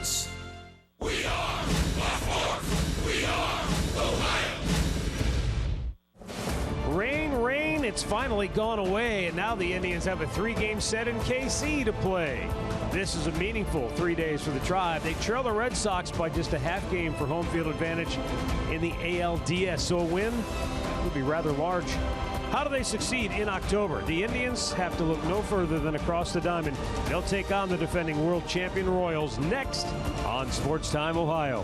Sports. We are Baltimore. We are Ohio. Rain, rain, it's finally gone away, and now the Indians have a 3-game set in KC to play. This is a meaningful 3 days for the Tribe. They trail the Red Sox by just a half game for home field advantage in the ALDS, so a win would be rather large. How do they succeed in October? The Indians have to look no further than across the diamond. They'll take on the defending world champion Royals next on Sports Time Ohio.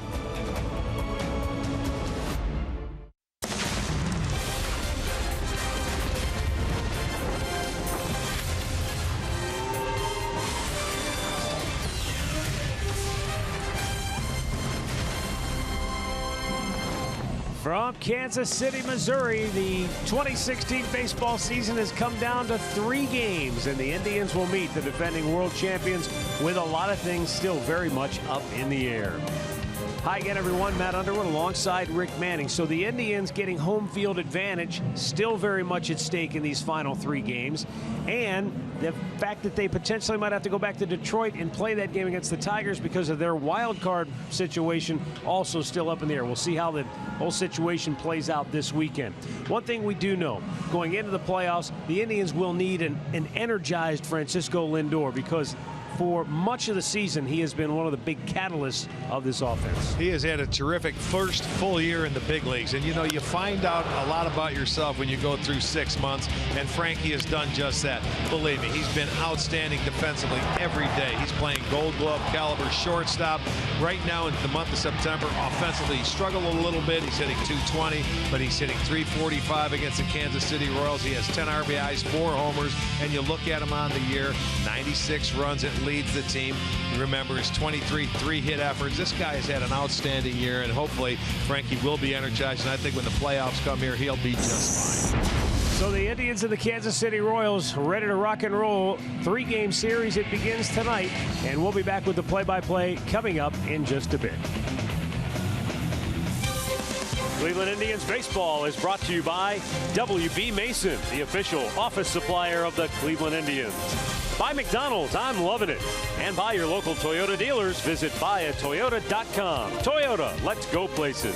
From Kansas City, Missouri, the 2016 baseball season has come down to 3 games, and the Indians will meet the defending world champions with a lot of things still very much up in the air. Hi again, everyone. Matt Underwood alongside Rick Manning. So the Indians getting home field advantage still very much at stake in these final 3 games. And the fact that they potentially might have to go back to Detroit and play that game against the Tigers because of their wild card situation also still up in the air. We'll see how the whole situation plays out this weekend. One thing we do know, going into the playoffs, the Indians will need an energized Francisco Lindor, because for much of the season, he has been one of the big catalysts of this offense. He has had a terrific first full year in the big leagues. And, you know, you find out a lot about yourself when you go through 6 months. And Frankie has done just that. Believe me, he's been outstanding defensively every day. He's playing Gold Glove caliber shortstop. Right now in the month of September, offensively, he struggled a little bit. He's hitting .220, but he's hitting .345 against the Kansas City Royals. He has 10 RBIs, 4 homers. And you look at him on the year, 96 runs at leads the team. You remember his 23 3-hit efforts. This guy has had an outstanding year, and hopefully Frankie will be energized, and I think when the playoffs come here, he'll be just fine. So the Indians and the Kansas City Royals ready to rock and roll. 3-game series. It begins tonight, and we'll be back with the play-by-play coming up in just a bit. Cleveland Indians baseball is brought to you by W.B. Mason, the official office supplier of the Cleveland Indians. By McDonald's, I'm loving it. And by your local Toyota dealers, visit buyatoyota.com. Toyota, let's go places.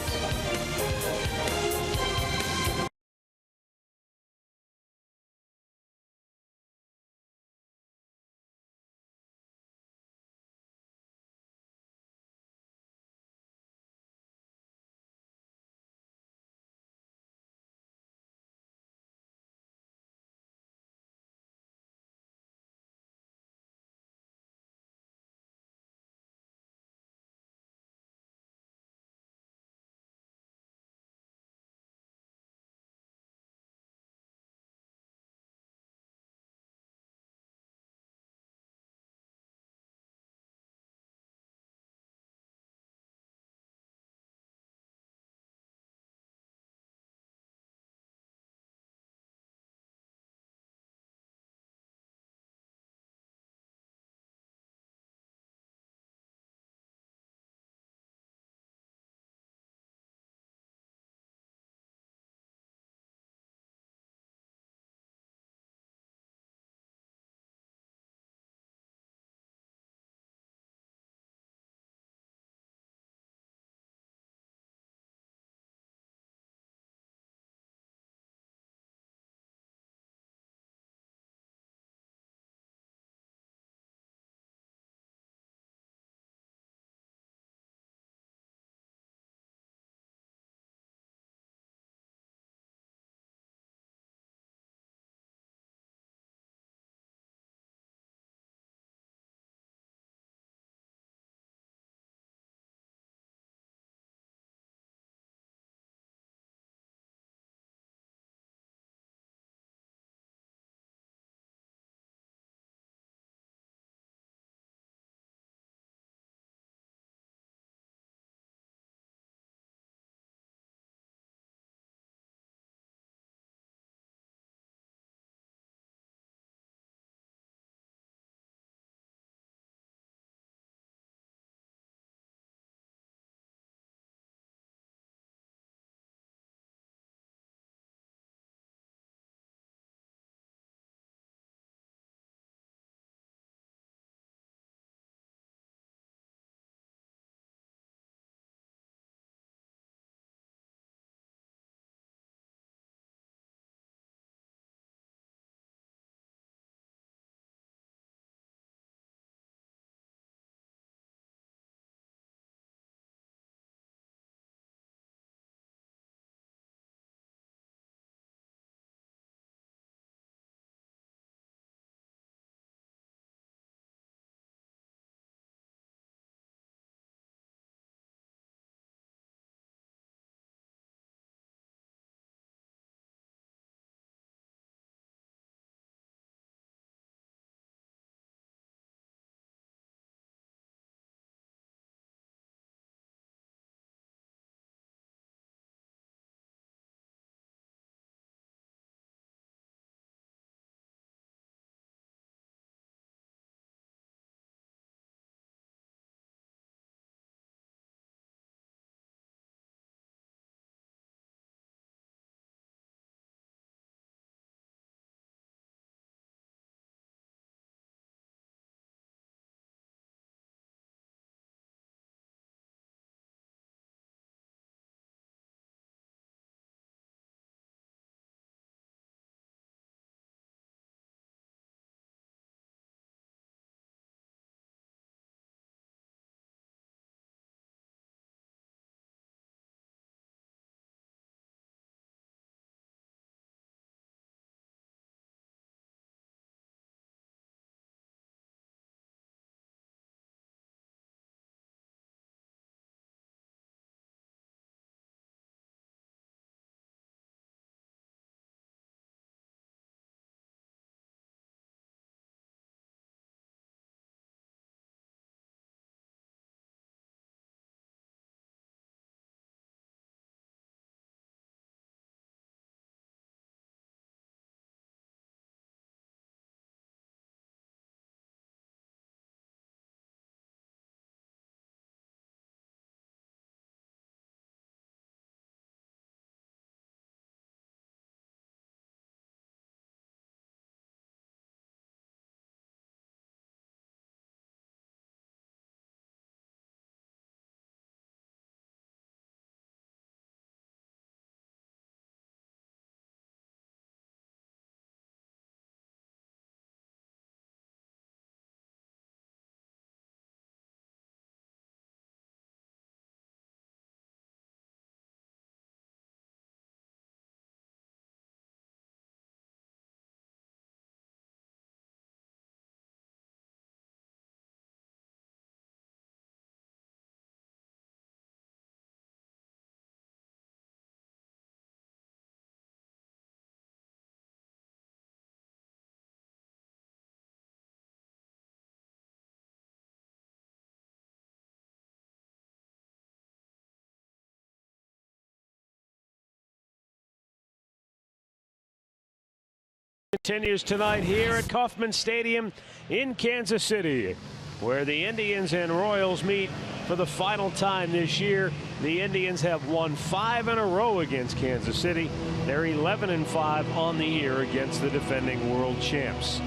Continues tonight here at Kauffman Stadium in Kansas City, where the Indians and Royals meet for the final time this year. The Indians have won 5 in a row against Kansas City. They're 11-5 on the year against the defending world champs.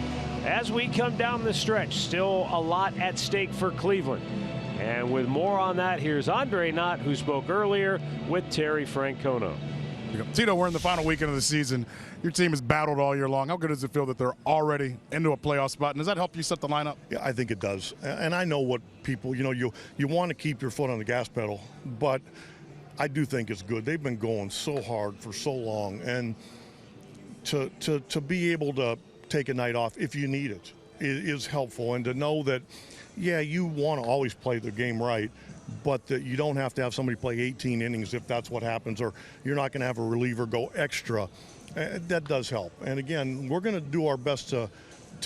As we come down the stretch, still a lot at stake for Cleveland. And with more on that, here's Andre Knott, who spoke earlier with Terry Francona. Tito, we're in the final weekend of the season. Your team has battled all year long. How good does it feel that they're already into a playoff spot? And does that help you set the lineup? Yeah, I think it does. And I know what people, you want to keep your foot on the gas pedal, but I do think it's good. They've been going so hard for so long, and to be able to take a night off if you need it is helpful. And to know that, yeah, you want to always play the game right, but that you don't have to have somebody play 18 innings if that's what happens, or you're not going to have a reliever go extra. That does help. And again, we're going to do our best to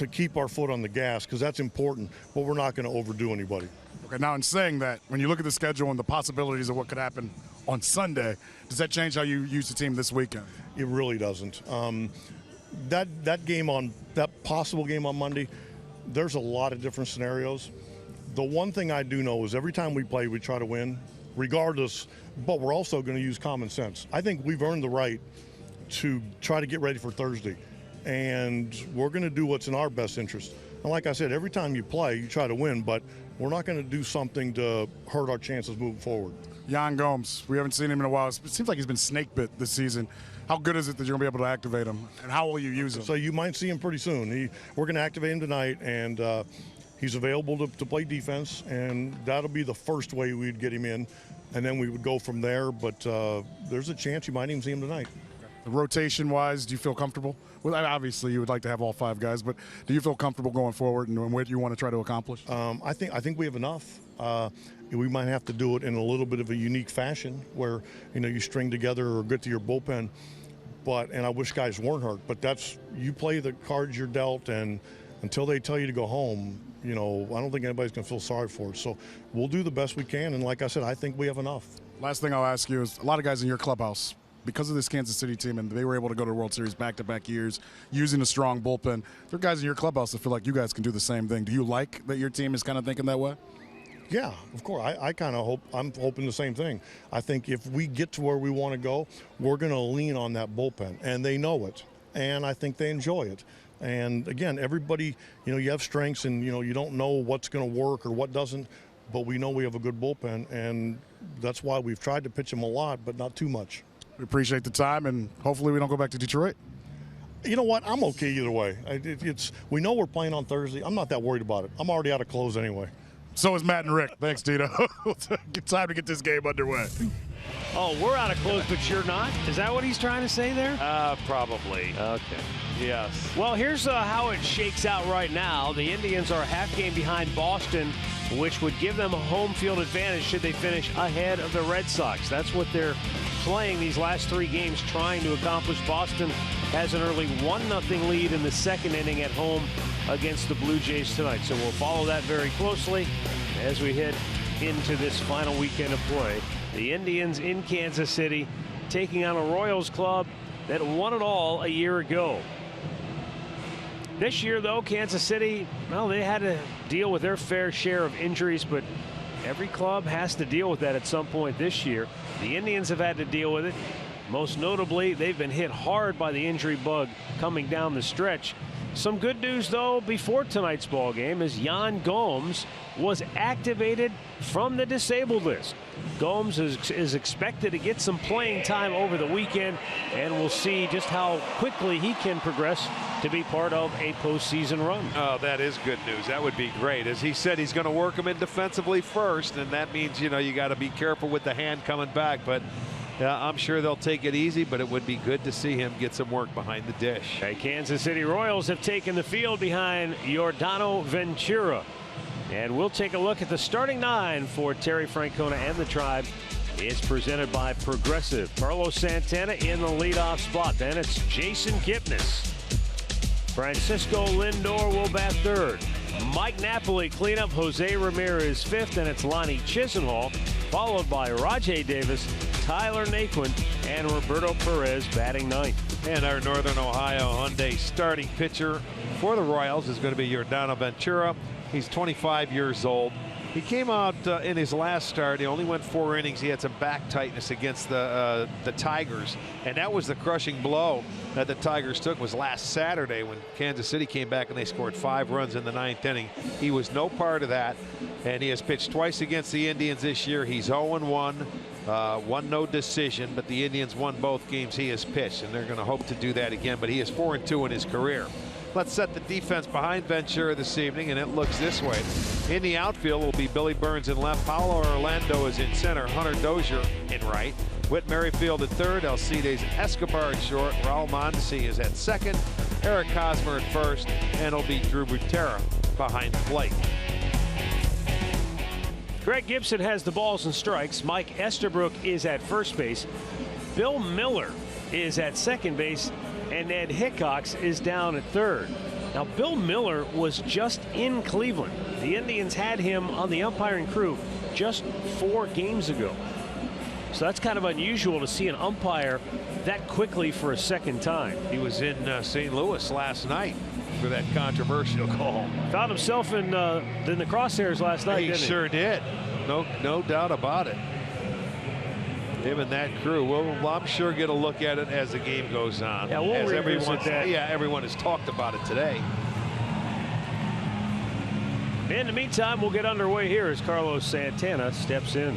keep our foot on the gas, because that's important, but we're not going to overdo anybody. Okay, now in saying that, when you look at the schedule and the possibilities of what could happen on Sunday, does that change how you use the team this weekend? It really doesn't. That possible game on Monday, there's a lot of different scenarios. The one thing I do know is every time we play, we try to win, regardless, but we're also going to use common sense. I think we've earned the right to try to get ready for Thursday, and we're going to do what's in our best interest. And like I said, every time you play, you try to win, but we're not going to do something to hurt our chances moving forward. Yan Gomes, we haven't seen him in a while. It seems like he's been snake bit this season. How good is it that you're going to be able to activate him, and how will you use him? So you might see him pretty soon. We're going to activate him tonight, and he's available to play defense, and that'll be the first way we'd get him in, and then we would go from there. But there's a chance you might even see him tonight. Rotation-wise, do you feel comfortable? Well, obviously, you would like to have all 5 guys, but do you feel comfortable going forward and what you want to try to accomplish? I think we have enough. We might have to do it in a little bit of a unique fashion where, you string together or get to your bullpen. And I wish guys weren't hurt, but you play the cards you're dealt, and until they tell you to go home, I don't think anybody's going to feel sorry for it. So we'll do the best we can, and like I said, I think we have enough. Last thing I'll ask you is, a lot of guys in your clubhouse, because of this Kansas City team, and they were able to go to the World Series back-to-back years using a strong bullpen, there are guys in your clubhouse that feel like you guys can do the same thing. Do you like that your team is kind of thinking that way? Yeah, of course. I'm hoping the same thing. I think if we get to where we want to go, we're going to lean on that bullpen, and they know it, and I think they enjoy it. And again, everybody, you have strengths, and you don't know what's going to work or what doesn't, but we know we have a good bullpen, and that's why we've tried to pitch them a lot, but not too much. We appreciate the time, and hopefully we don't go back to Detroit. You know what? I'm okay either way. We know we're playing on Thursday. I'm not that worried about it. I'm already out of clothes anyway. So is Matt and Rick. Thanks, Tito. Time to get this game underway. Oh, we're out of clothes, but you're not? Is that what he's trying to say there? Probably. Okay. Yes. Well, here's how it shakes out right now. The Indians are a half game behind Boston, which would give them a home field advantage should they finish ahead of the Red Sox. That's what they're playing these last 3 games, trying to accomplish. Boston has an early 1-0 lead in the second inning at home against the Blue Jays tonight. So we'll follow that very closely as we head into this final weekend of play. The Indians in Kansas City taking on a Royals club that won it all a year ago. This year, though, Kansas City, well, they had to deal with their fair share of injuries, but every club has to deal with that at some point this year. The Indians have had to deal with it. Most notably, they've been hit hard by the injury bug coming down the stretch. Some good news, though, before tonight's ball game is Yan Gomes was activated from the disabled list. Gomes is expected to get some playing time over the weekend, and we'll see just how quickly he can progress to be part of a postseason run. Oh, that is good news. That would be great. As he said, he's going to work him in defensively first, and that means, you got to be careful with the hand coming back. But I'm sure they'll take it easy, but it would be good to see him get some work behind the dish. Okay, Kansas City Royals have taken the field behind Yordano Ventura. And we'll take a look at the starting 9 for Terry Francona and the Tribe. It's presented by Progressive. Carlos Santana in the leadoff spot. Then it's Jason Kipnis. Francisco Lindor will bat third. Mike Napoli cleanup. Jose Ramirez fifth. And it's Lonnie Chisenhall, followed by Rajai Davis, Tyler Naquin, and Roberto Perez batting ninth. And our Northern Ohio Hyundai starting pitcher for the Royals is going to be Yordano Ventura. He's 25 years old. He came out in his last start. He only went 4 innings. He had some back tightness against the Tigers, and that was the crushing blow that the Tigers took. Was last Saturday when Kansas City came back and they scored 5 runs in the 9th inning. He was no part of that, and he has pitched twice against the Indians this year. He's 0-1. One no decision, but the Indians won both games he has pitched, and they're going to hope to do that again. But he is 4-2 in his career. Let's set the defense behind Ventura this evening, and it looks this way. In the outfield will be Billy Burns in left, Paulo Orlando is in center, Hunter Dozier in right, Whit Merrifield at third, Alcides Escobar at short, Raul Mondesi is at second, Eric Hosmer at first, and it'll be Drew Butera behind the plate. Greg Gibson has the balls and strikes. Mike Estabrook is at first base. Bill Miller is at second base, and Ed Hickox is down at third. Now, Bill Miller was just in Cleveland. The Indians had him on the umpiring crew just 4 games ago. So that's kind of unusual to see an umpire that quickly for a second time. He was in St. Louis last night for that controversial call. Found himself in the crosshairs last night, didn't he? Sure did. No doubt about it. Him and that crew. We'll, I'm sure, get a look at it as the game goes on. Yeah, we'll revisit that. Yeah, everyone has talked about it today. In the meantime, we'll get underway here as Carlos Santana steps in.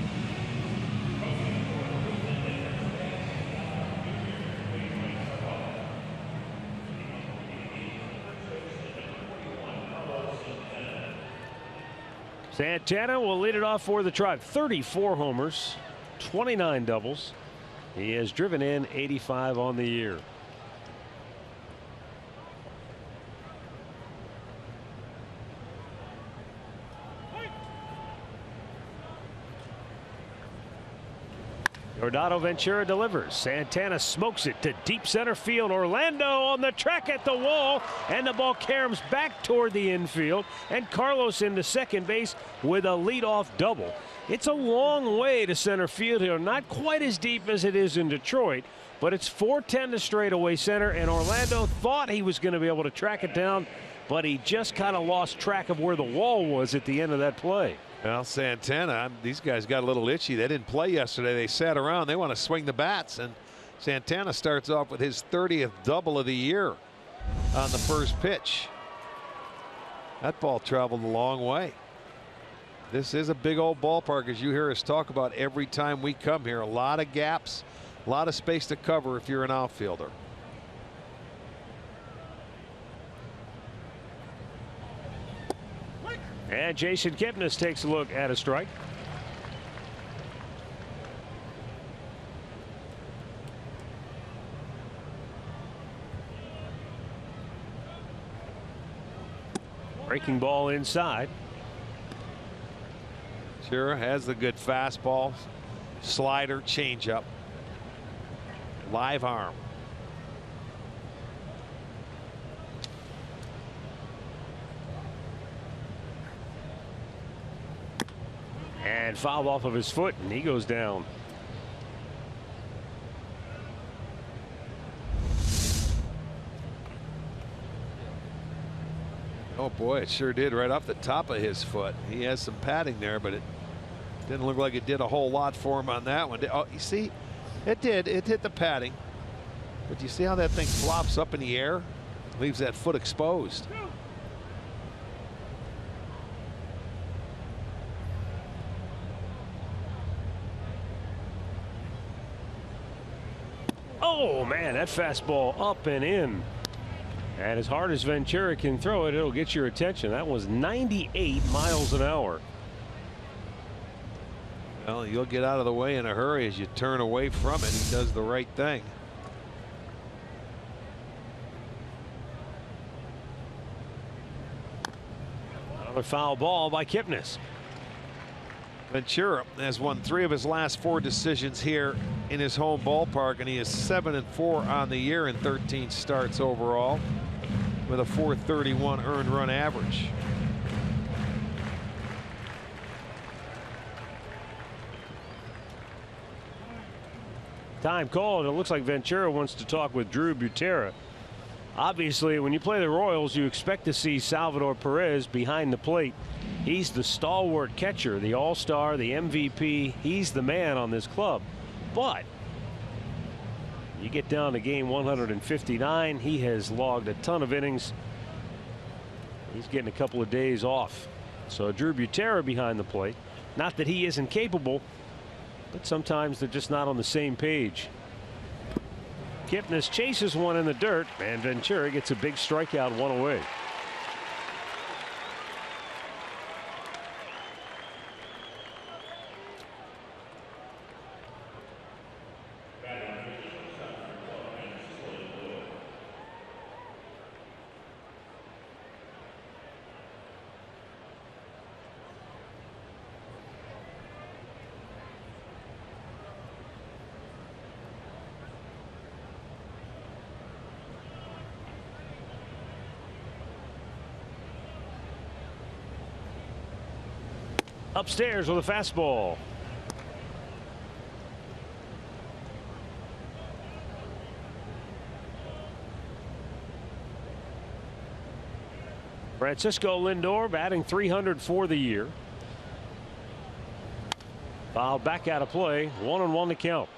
Santana will lead it off for the Tribe. 34 homers, 29 doubles. He has driven in 85 on the year. Yordano Ventura delivers. Santana smokes it to deep center field. Orlando on the track at the wall, and the ball caroms back toward the infield, and Carlos into second base with a leadoff double. It's a long way to center field here, not quite as deep as it is in Detroit, but it's 410 to straightaway center, and Orlando thought he was going to be able to track it down, but he just kind of lost track of where the wall was at the end of that play. Well, Santana, these guys got a little itchy. They didn't play yesterday. They sat around. They want to swing the bats, and Santana starts off with his 30th double of the year on the first pitch. That ball traveled a long way. This is a big old ballpark, as you hear us talk about every time we come here. A lot of gaps, a lot of space to cover if you're an outfielder. And Jason Kipnis takes a look at a strike. Breaking ball inside. Sure has the good fastball, slider, changeup, live arm. And foul off of his foot, and he goes down. Oh boy, it sure did, right off the top of his foot. He has some padding there, but it didn't look like it did a whole lot for him on that one. Oh, you see, it did. It hit the padding. But you see how that thing flops up in the air? Leaves that foot exposed. Oh man, that fastball up and in. And as hard as Ventura can throw it, it'll get your attention. That was 98 miles an hour. Well, you'll get out of the way in a hurry as you turn away from it. He does the right thing. Another foul ball by Kipnis. Ventura has won 3 of his last 4 decisions here in his home ballpark, and he is 7-4 on the year in 13 starts overall, with a .431 earned run average. Time called. It looks like Ventura wants to talk with Drew Butera. Obviously, when you play the Royals, you expect to see Salvador Perez behind the plate. He's the stalwart catcher, the all-star, the MVP. He's the man on this club. But you get down to game 159, he has logged a ton of innings. He's getting a couple of days off. So Drew Butera behind the plate. Not that he isn't capable, but sometimes they're just not on the same page. Kipnis chases one in the dirt, and Ventura gets a big strikeout, one away. Upstairs with a fastball. Francisco Lindor batting .300 for the year. Fouled back out of play. 1-1 to count.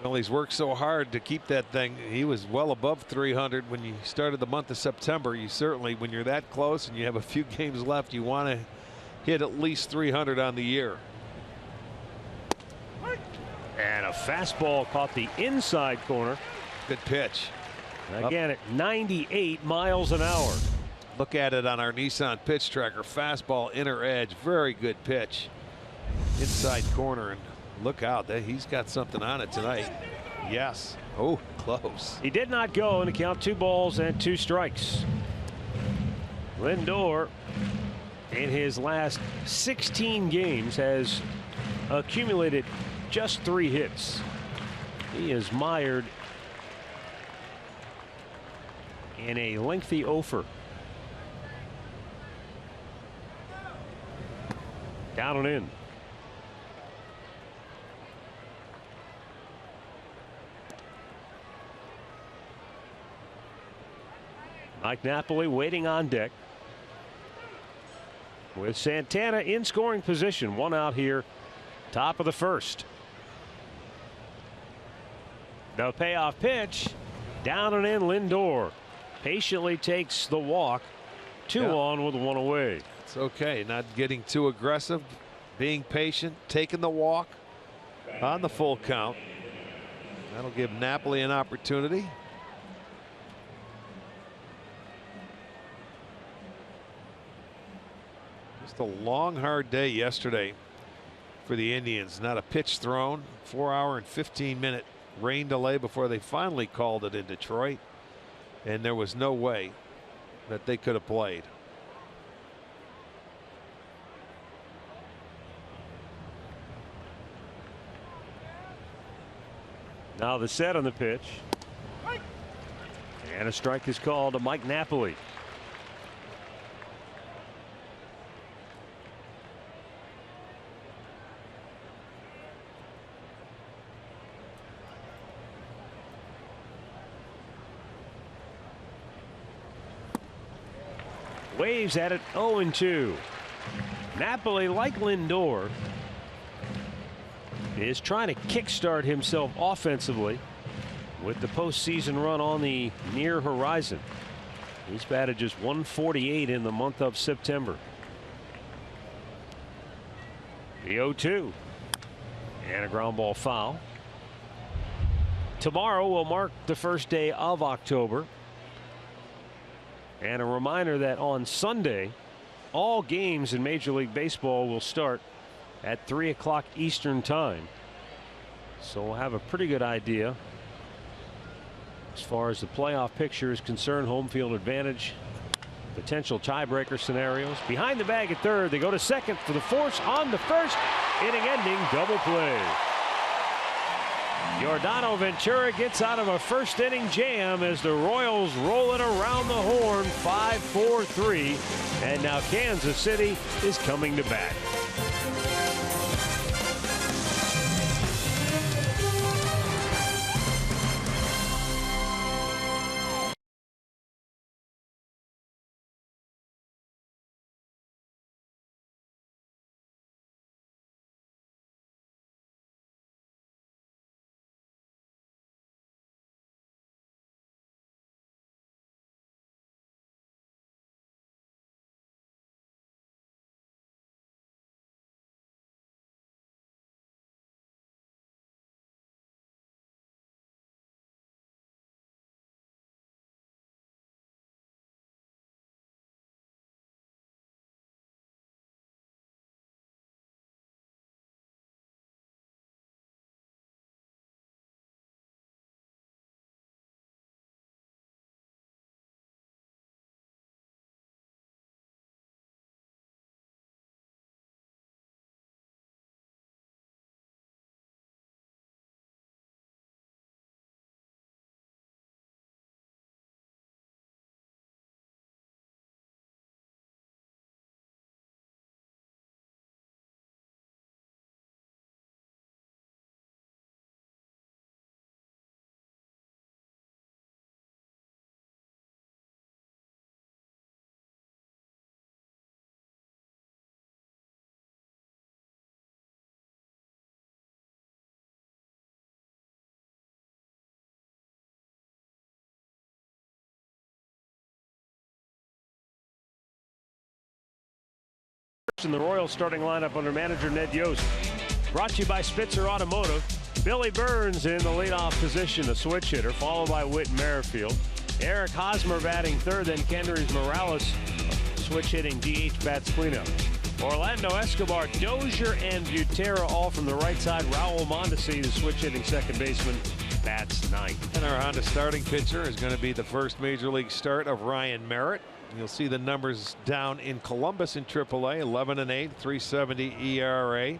Well, he's worked so hard to keep that thing. He was well above 300 when you started the month of September. You certainly, when you're that close and you have a few games left, you want to hit at least 300 on the year. And a fastball caught the inside corner. Good pitch. Again at 98 miles an hour. Look at it on our Nissan pitch tracker. Fastball, inner edge. Very good pitch. Inside corner. And look out. He's got something on it tonight. Yes. Oh, close. He did not go, and to count 2 balls and 2 strikes. Lindor, in his last 16 games, has accumulated just 3 hits. He is mired in a lengthy offer. Down and in. Mike Napoli waiting on deck with Santana in scoring position. 1 out here, top of the first. The payoff pitch, down and in. Lindor patiently takes the walk. 2 on with 1 away. It's okay. Not getting too aggressive, being patient, taking the walk on the full count. That'll give Napoli an opportunity. Just a long, hard day yesterday for the Indians. Not a pitch thrown. 4-hour and 15-minute rain delay before they finally called it in Detroit. And there was no way that they could have played. Now the set on the pitch. And a strike is called to Mike Napoli. Waves at it. 0-2. Napoli, like Lindor, is trying to kickstart himself offensively with the postseason run on the near horizon. He's batted just .148 in the month of September. The 0-2 and a ground ball foul. Tomorrow will mark the first day of October. And a reminder that on Sunday, all games in Major League Baseball will start at 3 o'clock Eastern time. So we'll have a pretty good idea as far as the playoff picture is concerned. Home field advantage, potential tiebreaker scenarios. Behind the bag at third, they go to second for the force on the first. Inning ending double play. Giordano Ventura gets out of a first inning jam as the Royals roll it around the horn. 5-4-3, and now Kansas City is coming to bat. in the Royals starting lineup under manager Ned Yost. Brought to you by Spitzer Automotive. Billy Burns in the leadoff position, a switch hitter, followed by Whit Merrifield. Eric Hosmer batting third, then Kendrys Morales switch hitting DH bats cleanup. Orlando Escobar, Dozier, and Ventura all from the right side. Raul Mondesi, the switch hitting second baseman, bats ninth. And our Honda starting pitcher is going to be the first major league start of Ryan Merritt. You'll see the numbers down in Columbus in AAA, 11-8, 3.70 ERA.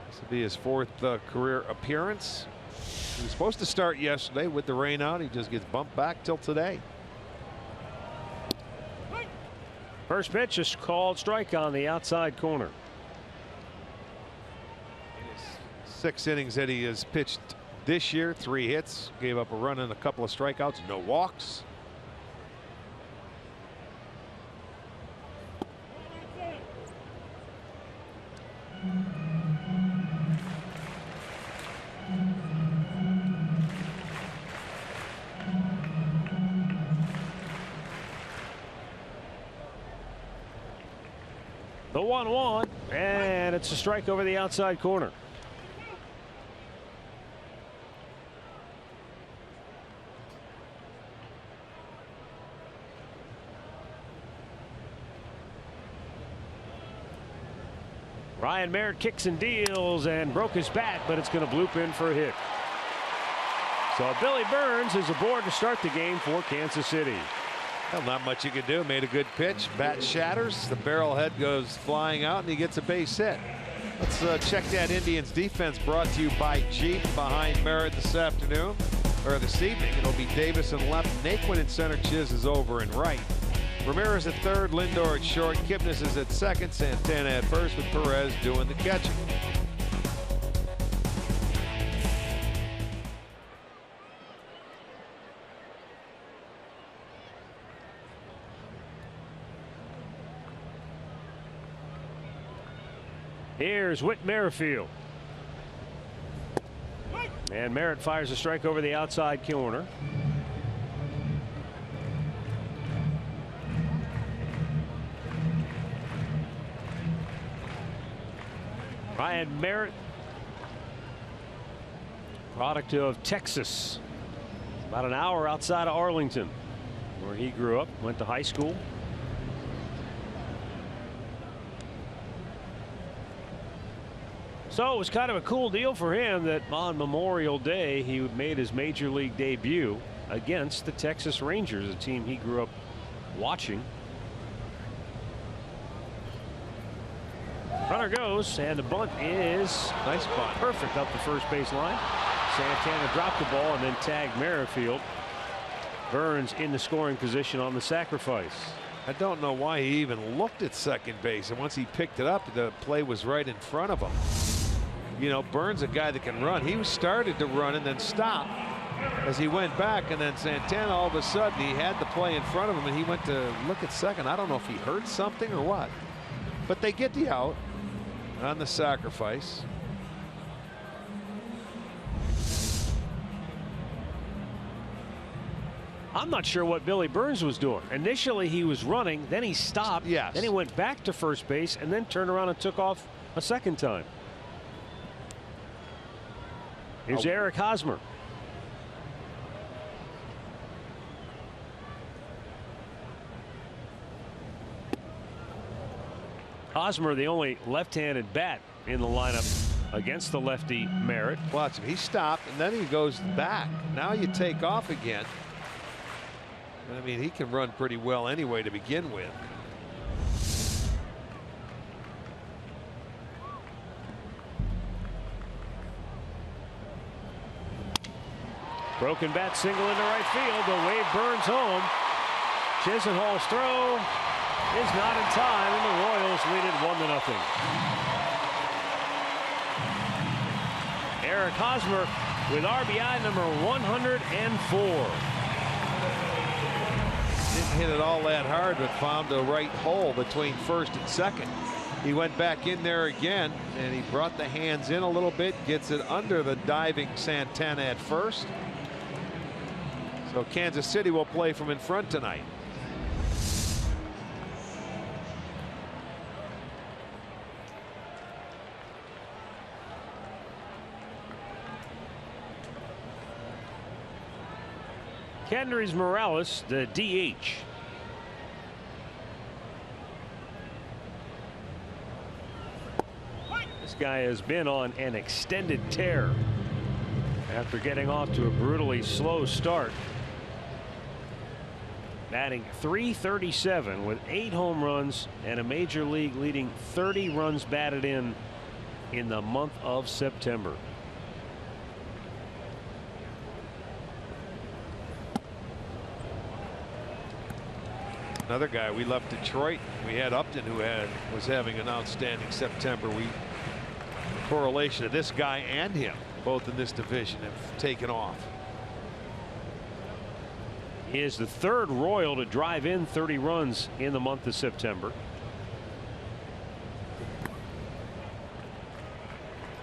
This will be his fourth career appearance. He was supposed to start yesterday with the rain out. He just gets bumped back till today. First pitch is called strike on the outside corner. In his 6 innings that he has pitched this year, 3 hits, gave up a run and a couple of strikeouts, no walks. The 1-1, and it's a strike over the outside corner. Ryan Merritt kicks and deals and broke his bat, but it's going to bloop in for a hit. So Billy Burns is aboard to start the game for Kansas City. Well, not much you can do. Made a good pitch. Bat shatters. The barrel head goes flying out, and he gets a base hit. Let's check that Indians defense, brought to you by Jeep. Behind Merritt this afternoon, or this evening, it'll be Davis in left, Naquin in center, Chiz is over in right. Ramirez at third, Lindor at short, Kipnis is at second, Santana at first, with Perez doing the catching. Here's Whit Merrifield. And Merritt fires a strike over the outside corner. Ryan Merritt, product of Texas, about an hour outside of Arlington, where he grew up, went to high school. So it was kind of a cool deal for him that on Memorial Day he made his major league debut against the Texas Rangers, a team he grew up watching. Runner goes, and the bunt is Nice bunt. perfect up the first base line. Santana dropped the ball and then tagged Merrifield. Burns in the scoring position on the sacrifice. I don't know why he even looked at second base, and once he picked it up, the play was right in front of him. You know, Burns, a guy that can run. He started to run and then stopped as he went back, and then Santana, all of a sudden, he had the play in front of him, and he went to look at second. I don't know if he heard something or what, but they get the out on the sacrifice. I'm not sure what Billy Burns was doing. Initially he was running, then he stopped, Yes. then he went back to first base and then turned around and took off a second time. Here's Eric Hosmer. Hosmer, the only left-handed bat in the lineup against the lefty Merritt. Watch him. He stopped, and then he goes back. Now you take off again. I mean, he can run pretty well anyway to begin with. Broken bat single into right field. The wave Burns home. Chisenhall's throw is not in time, and the Royals lead it 1-0. Eric Hosmer with RBI number 104. Didn't hit it all that hard, but found the right hole between first and second. He went back in there again, and he brought the hands in a little bit, gets it under the diving Santana at first. So Kansas City will play from in front tonight. Kendrys Morales, the DH. This guy has been on an extended tear after getting off to a brutally slow start. Batting .337 with 8 home runs and a major league leading 30 runs batted in the month of September. Another guy, we left Detroit. We had Upton, who was having an outstanding September. Correlation of this guy and him, both in this division, have taken off. He is the 3rd Royal to drive in 30 runs in the month of September.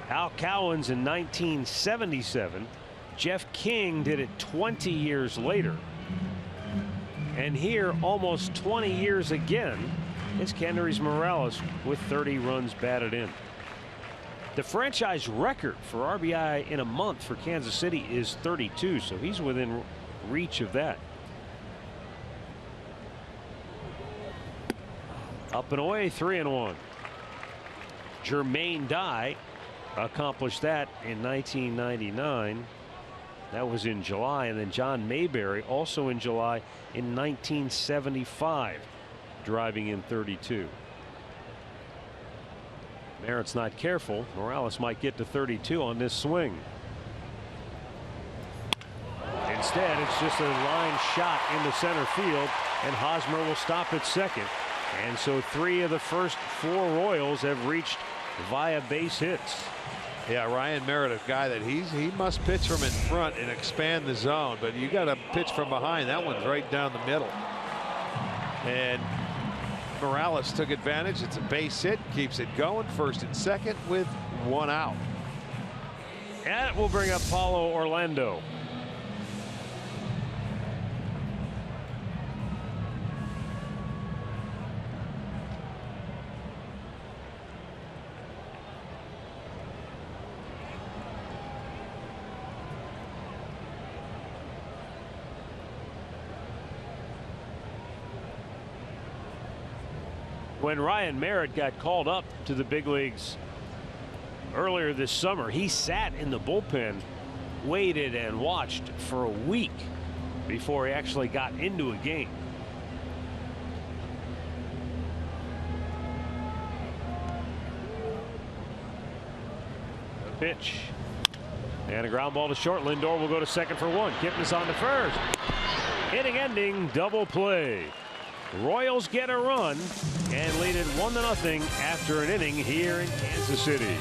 Al Cowens in 1977. Jeff King did it 20 years later. And here, almost 20 years again, is Kendrys Morales with 30 runs batted in. The franchise record for RBI in a month for Kansas City is 32, so he's within reach of that. Up and away, 3-1. Jermaine Dye accomplished that in 1999. That was in July. And then John Mayberry, also in July in 1975, driving in 32. Merritt's not careful. Morales might get to 32 on this swing. Instead, it's just a line shot into center field, and Hosmer will stop at second. And so 3 of the first 4 Royals have reached via base hits. Yeah, Ryan Merritt, a guy that he must pitch from in front and expand the zone, but you got to pitch from behind. That one's right down the middle. And Morales took advantage. It's a base hit, keeps it going, 1st and 2nd with 1 out. And it will bring up Paulo Orlando. When Ryan Merritt got called up to the big leagues earlier this summer, he sat in the bullpen, waited and watched for a week before he actually got into a game. A pitch and a ground ball to short. Lindor will go to second for 1. Kipnis on to first. Inning ending double play. Royals get a run and lead it 1-0 after an inning here in Kansas City.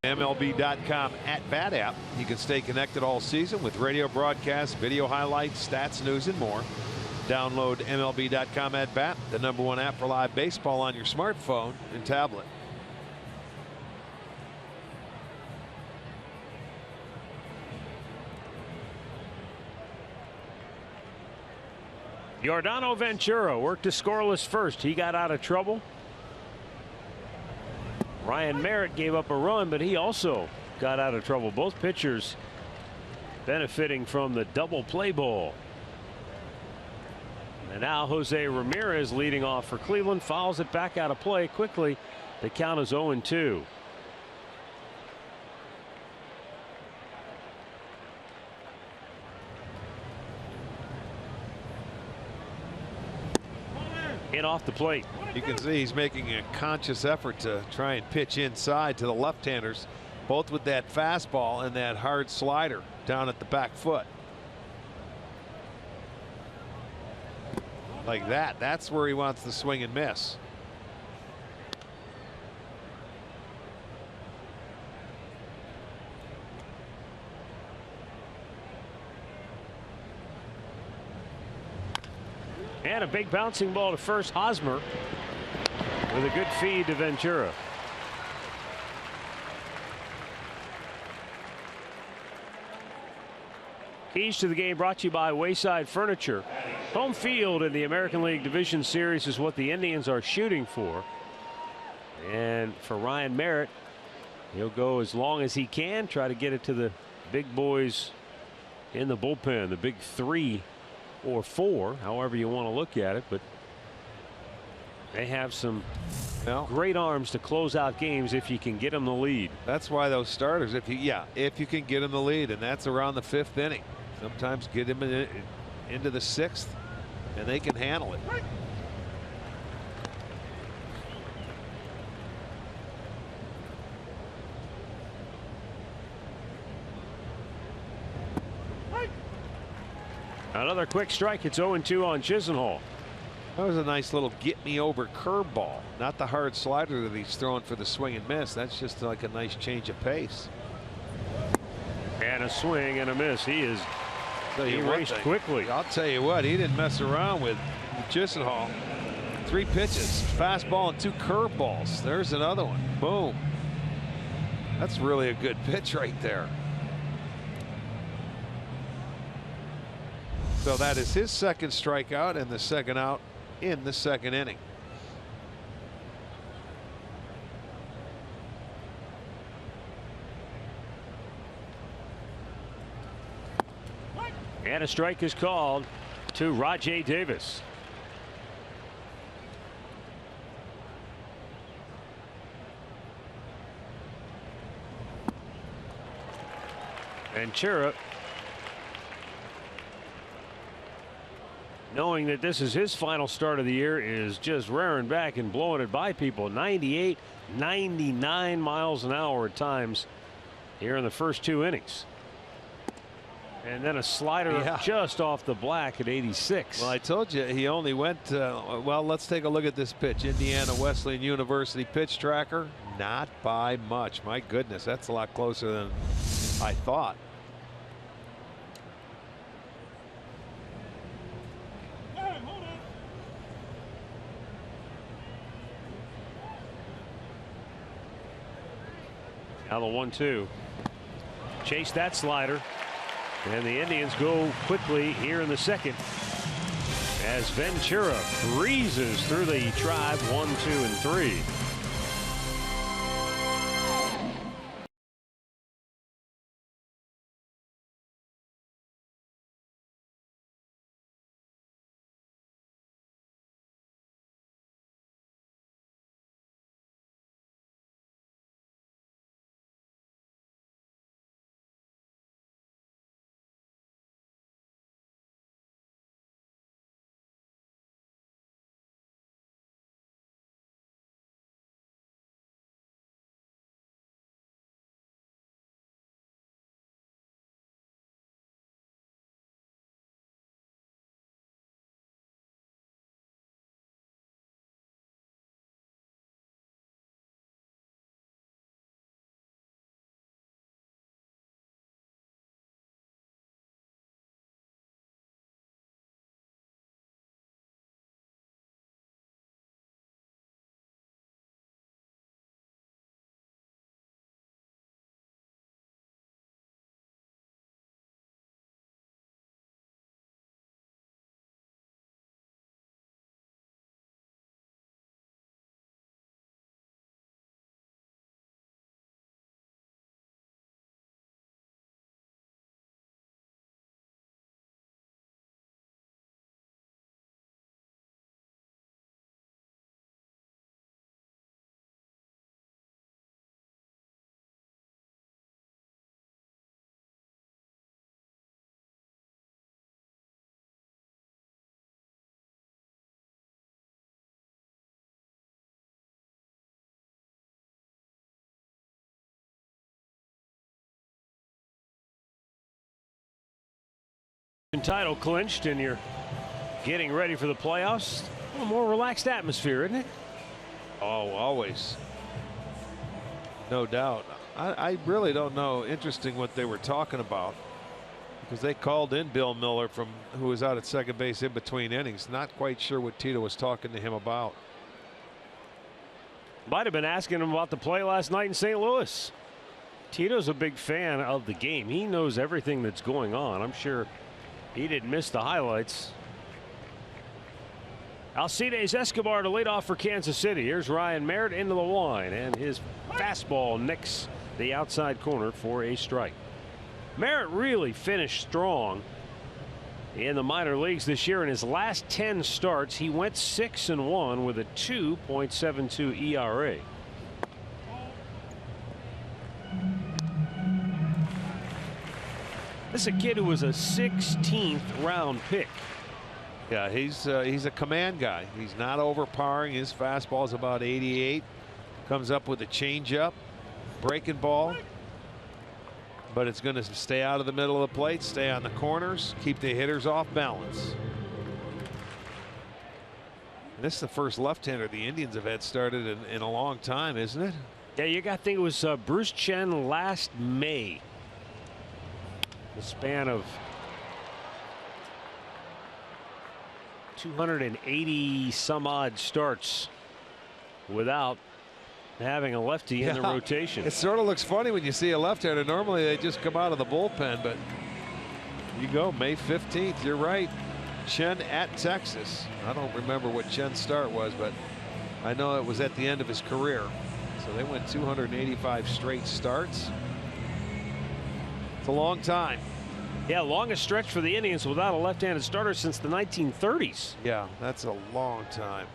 MLB.com @bat app. You can stay connected all season with radio broadcasts, video highlights, stats, news, and more. Download MLB.com @bat, the #1 app for live baseball on your smartphone and tablet. Yordano Ventura worked a scoreless first. He got out of trouble. Ryan Merritt gave up a run, but he also got out of trouble. Both pitchers benefiting from the double play ball. And now Jose Ramirez leading off for Cleveland, fouls it back out of play quickly. The count is 0-2. In off the plate. You can see he's making a conscious effort to try and pitch inside to the left-handers, both with that fastball and that hard slider down at the back foot. Like that. That's where he wants to swing and miss. And a big bouncing ball to first. Hosmer with a good feed to Ventura. Keys to the game brought to you by Wayside Furniture. Home field in the American League Division Series is what the Indians are shooting for. And for Ryan Merritt, he'll go as long as he can, try to get it to the big boys in the bullpen, the big 3 or 4, however you want to look at it. But they have some great arms to close out games if you can get them the lead. That's why those starters, if you can get them the lead, and that's around the 5th inning. Sometimes get them into the 6th, and they can handle it. Another quick strike. It's 0-2 on Chisenhall. That was a nice little get me over curveball, not the hard slider that he's throwing for the swing and miss. That's just like a nice change of pace. And a swing and a miss. He is erased quickly. I'll tell you what, he didn't mess around with Chisenhall. 3 pitches, fastball and 2 curveballs. There's another one. Boom. That's really a good pitch right there. So that is his 2nd strikeout and the 2nd out in the 2nd inning. And a strike is called to Rajai Davis. Ventura, knowing that this is his final start of the year, is just rearing back and blowing it by people. 98, 99 miles an hour at times here in the first 2 innings. And then a slider just off the black at 86. Well, I told you he only went well, let's take a look at this pitch. Indiana Wesleyan University pitch tracker, not by much. My goodness, that's a lot closer than I thought. Now the 1-2. Chase that slider. And the Indians go quickly here in the 2nd as Ventura breezes through the Tribe 1, 2, and 3. Title clinched and you're getting ready for the playoffs. A more relaxed atmosphere, isn't it? Oh, always. No doubt. I really don't know. Interesting what they were talking about, because they called in Bill Miller who was out at second base in between innings. Not quite sure what Tito was talking to him about. Might have been asking him about the play last night in St. Louis. Tito's a big fan of the game. He knows everything that's going on. I'm sure he didn't miss the highlights. Alcides Escobar to lead off for Kansas City. Here's Ryan Merritt into the line, and his fastball nicks the outside corner for a strike. Merritt really finished strong in the minor leagues this year. In his last 10 starts, he went 6-1 with a 2.72 ERA. This is a kid who was a 16th round pick. Yeah, he's a command guy. He's not overpowering. His fastball is about 88. Comes up with a changeup, breaking ball, but it's going to stay out of the middle of the plate, stay on the corners, keep the hitters off balance. And this is the first left-hander the Indians have had started in a long time, isn't it? Yeah, you got to think it was Bruce Chen last May. The span of 280 some odd starts without having a lefty in the rotation. It sort of looks funny when you see a left-hander. Normally they just come out of the bullpen, but you go May 15th. You're right. Chen at Texas. I don't remember what Chen's start was, but I know it was at the end of his career. So they went 285 straight starts. It's a long time. Yeah, longest stretch for the Indians without a left-handed starter since the 1930s. Yeah, that's a long time.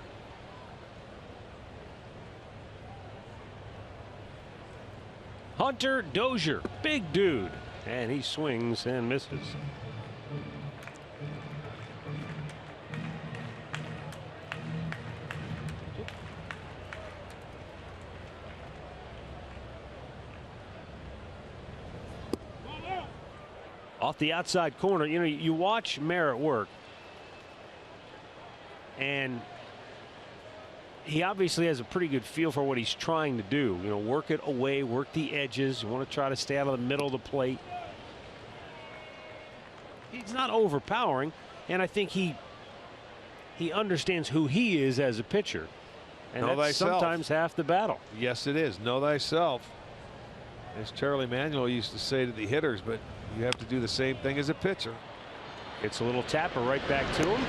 Hunter Dozier, big dude, and he swings and misses. Off the outside corner, you know, you watch Merritt work, and he obviously has a pretty good feel for what he's trying to do. You know, work it away, work the edges. You want to try to stay out of the middle of the plate. He's not overpowering, and I think he understands who he is as a pitcher, and know that's thyself. sometimes half the battle. Yes, it is. Know thyself, as Charlie Manuel used to say to the hitters, but you have to do the same thing as a pitcher. It's a little tapper right back to him.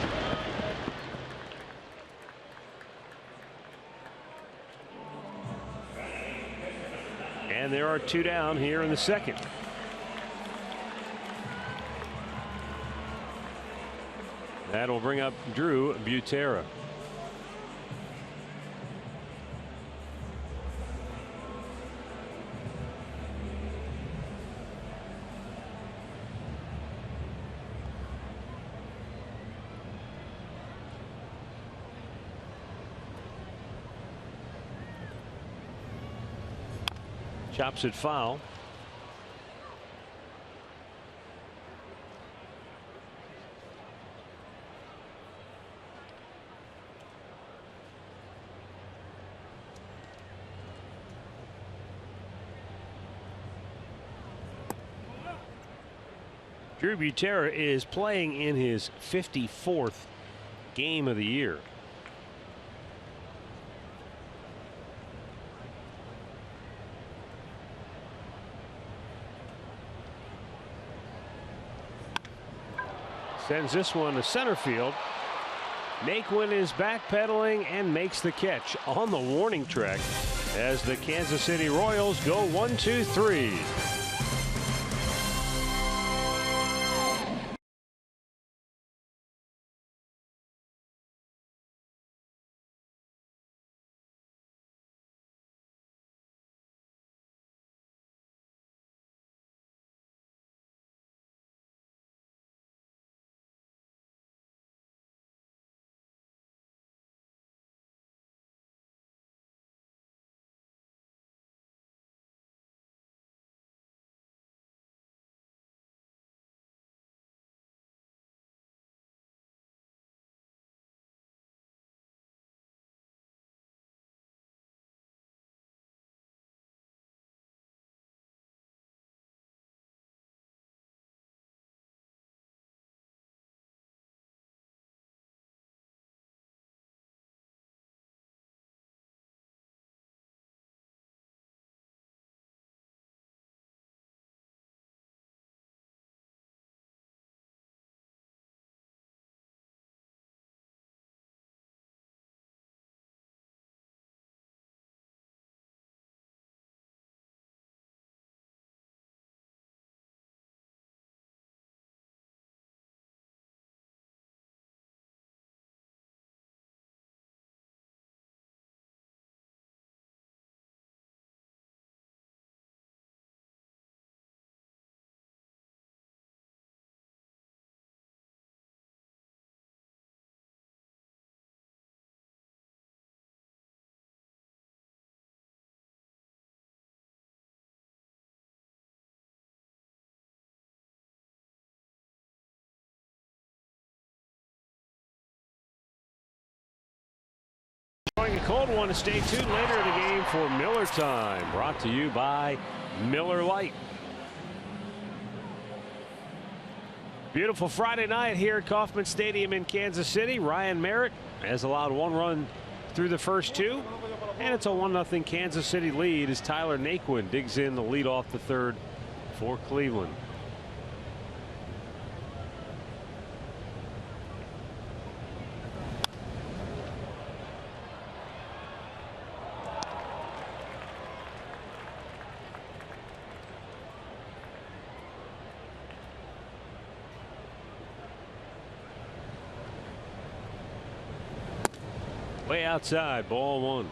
And there are two down here in the second. That'll bring up Drew Butera. Chops it foul. Drew Butera is playing in his 54th game of the year. Sends this one to center field. Naquin is backpedaling and makes the catch on the warning track as the Kansas City Royals go 1-2-3. cold one. Stay tuned later in the game for Miller Time, brought to you by Miller Lite. Beautiful Friday night here at Kauffman Stadium in Kansas City. Ryan Merritt has allowed 1 run through the first 2, and it's a 1-0 Kansas City lead as Tyler Naquin digs in the lead off the 3rd for Cleveland. Way outside, ball 1.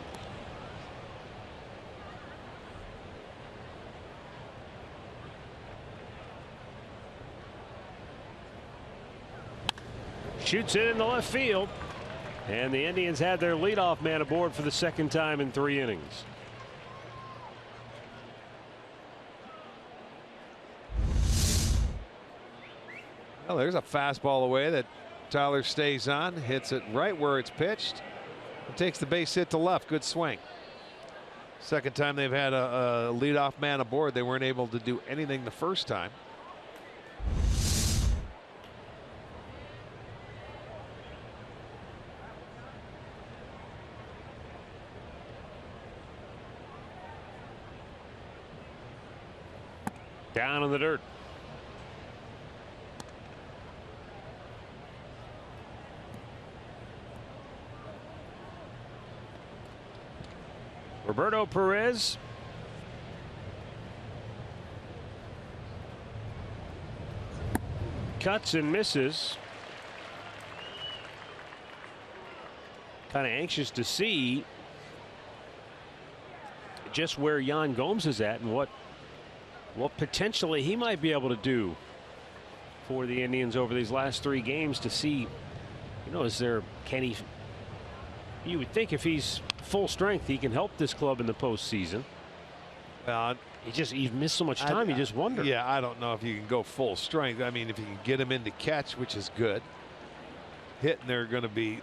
Shoots it in the left field, and the Indians had their leadoff man aboard for the 2nd time in 3 innings. Well, there's a fastball away that Tyler stays on, hits it right where it's pitched, and takes the base hit to left. Good swing. 2nd time they've had a leadoff man aboard. They weren't able to do anything the 1st time. Down in the dirt. Roberto Perez. Cuts and misses. Kind of anxious to see just where Yan Gomes is at and what potentially he might be able to do for the Indians over these last 3 games to see, can he, you would think if he's full strength, he can help this club in the postseason. Well, he missed so much time, you just wonder. Yeah, I don't know if you can go full strength. I mean, if you can get him into catch, which is good. Hitting,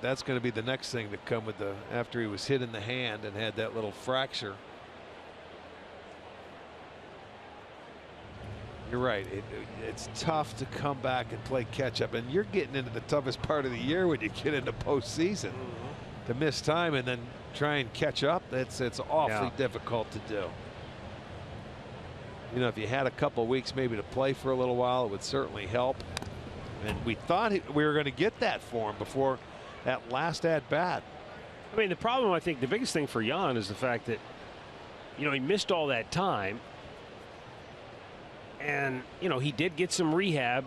that's going to be the next thing to come with after he was hit in the hand and had that little fracture. You're right. It's tough to come back and play catch up, and you're getting into the toughest part of the year when you get into postseason. To miss time and then try and catch up, it's awfully difficult to do. If you had a couple weeks maybe to play for a little while, it would certainly help. And we thought we were going to get that for him before that last at bat. I mean, the problem, I think, the biggest thing for Yan is the fact that, he missed all that time. And, he did get some rehab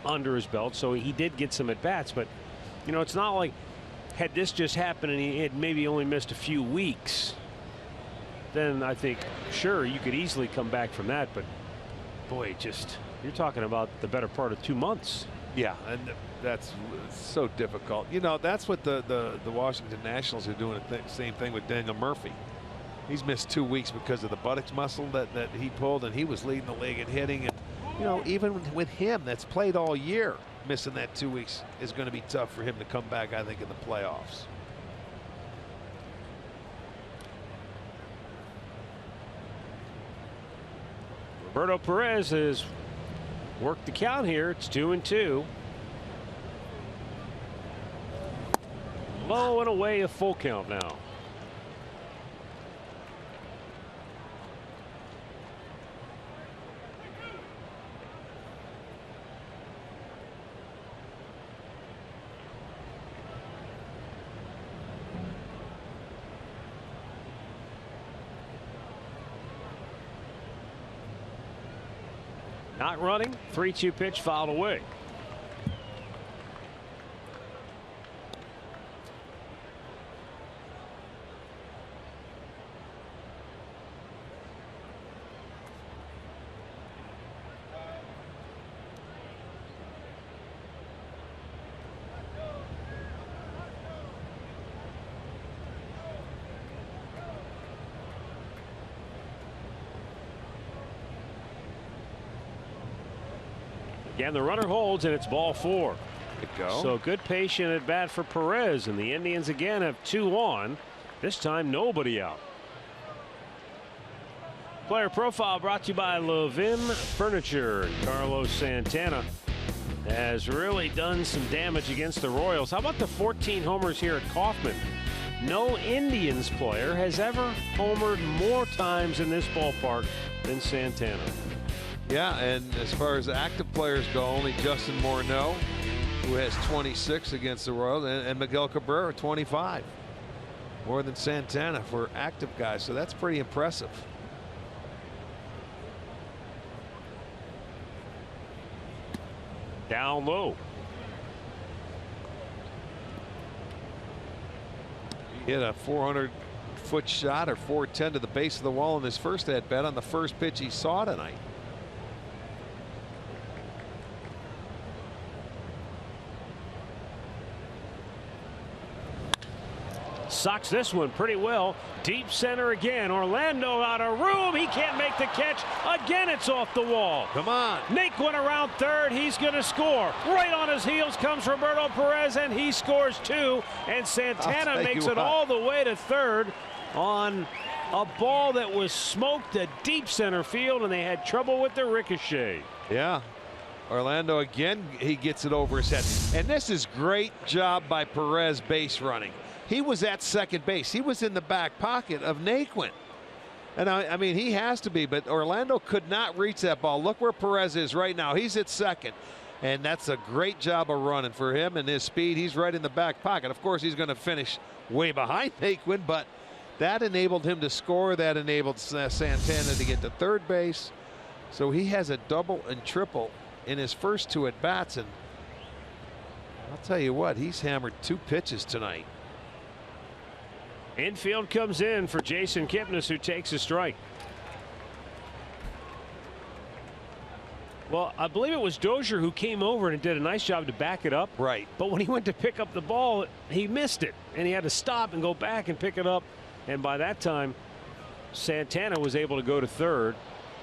under his belt, so he did get some at-bats. But, it's not like had this just happened and he had maybe only missed a few weeks, then I think, sure, you could easily come back from that. But, boy, you're talking about the better part of 2 months. Yeah, and that's so difficult. That's what the Washington Nationals are doing. The same thing with Daniel Murphy. He's missed 2 weeks because of the buttocks muscle that he pulled, and he was leading the league in hitting. And even with him, that's played all year, missing that 2 weeks is going to be tough for him to come back, I think, in the playoffs. Roberto Perez has worked the count here. It's 2-2. Low and away, a full count now. Not running. 3-2 pitch fouled away. Again, the runner holds, and it's ball 4. Good go. So good patient at bat for Perez, and the Indians again have 2 on. This time nobody out. Player profile brought to you by Levin Furniture. Carlos Santana has really done some damage against the Royals. How about the 14 homers here at Kauffman? No Indians player has ever homered more times in this ballpark than Santana. Yeah, and as far as active players go, only Justin Morneau, who has 26 against the Royals, and Miguel Cabrera, 25. More than Santana for active guys, so that's pretty impressive. Down low. He hit a 400-foot shot, or 410 to the base of the wall in his first at-bat on the first pitch he saw tonight. Socks this one pretty well. Deep center again. Orlando out of room. He can't make the catch. Again, it's off the wall. Come on. Naquin around third. He's going to score. Right on his heels comes Roberto Perez, and he scores two. And Santana makes it all the way to third on a ball that was smoked at deep center field, and they had trouble with the ricochet. Yeah. Orlando again, he gets it over his head. And this is great job by Perez base running. He was at second base. He was in the back pocket of Naquin. And I mean, he has to be, but Orlando could not reach that ball. Look where Perez is right now. He's at second. And that's a great job of running for him and his speed. He's right in the back pocket. Of course, he's going to finish way behind Naquin, but that enabled him to score. That enabled Santana to get to third base. So he has a double and triple in his first two at-bats. And I'll tell you what, he's hammered 2 pitches tonight. Infield comes in for Jason Kipnis, who takes a strike. Well, I believe it was Dozier who came over and did a nice job to back it up. Right. But when he went to pick up the ball, he missed it, and he had to stop and go back and pick it up. And by that time, Santana was able to go to third.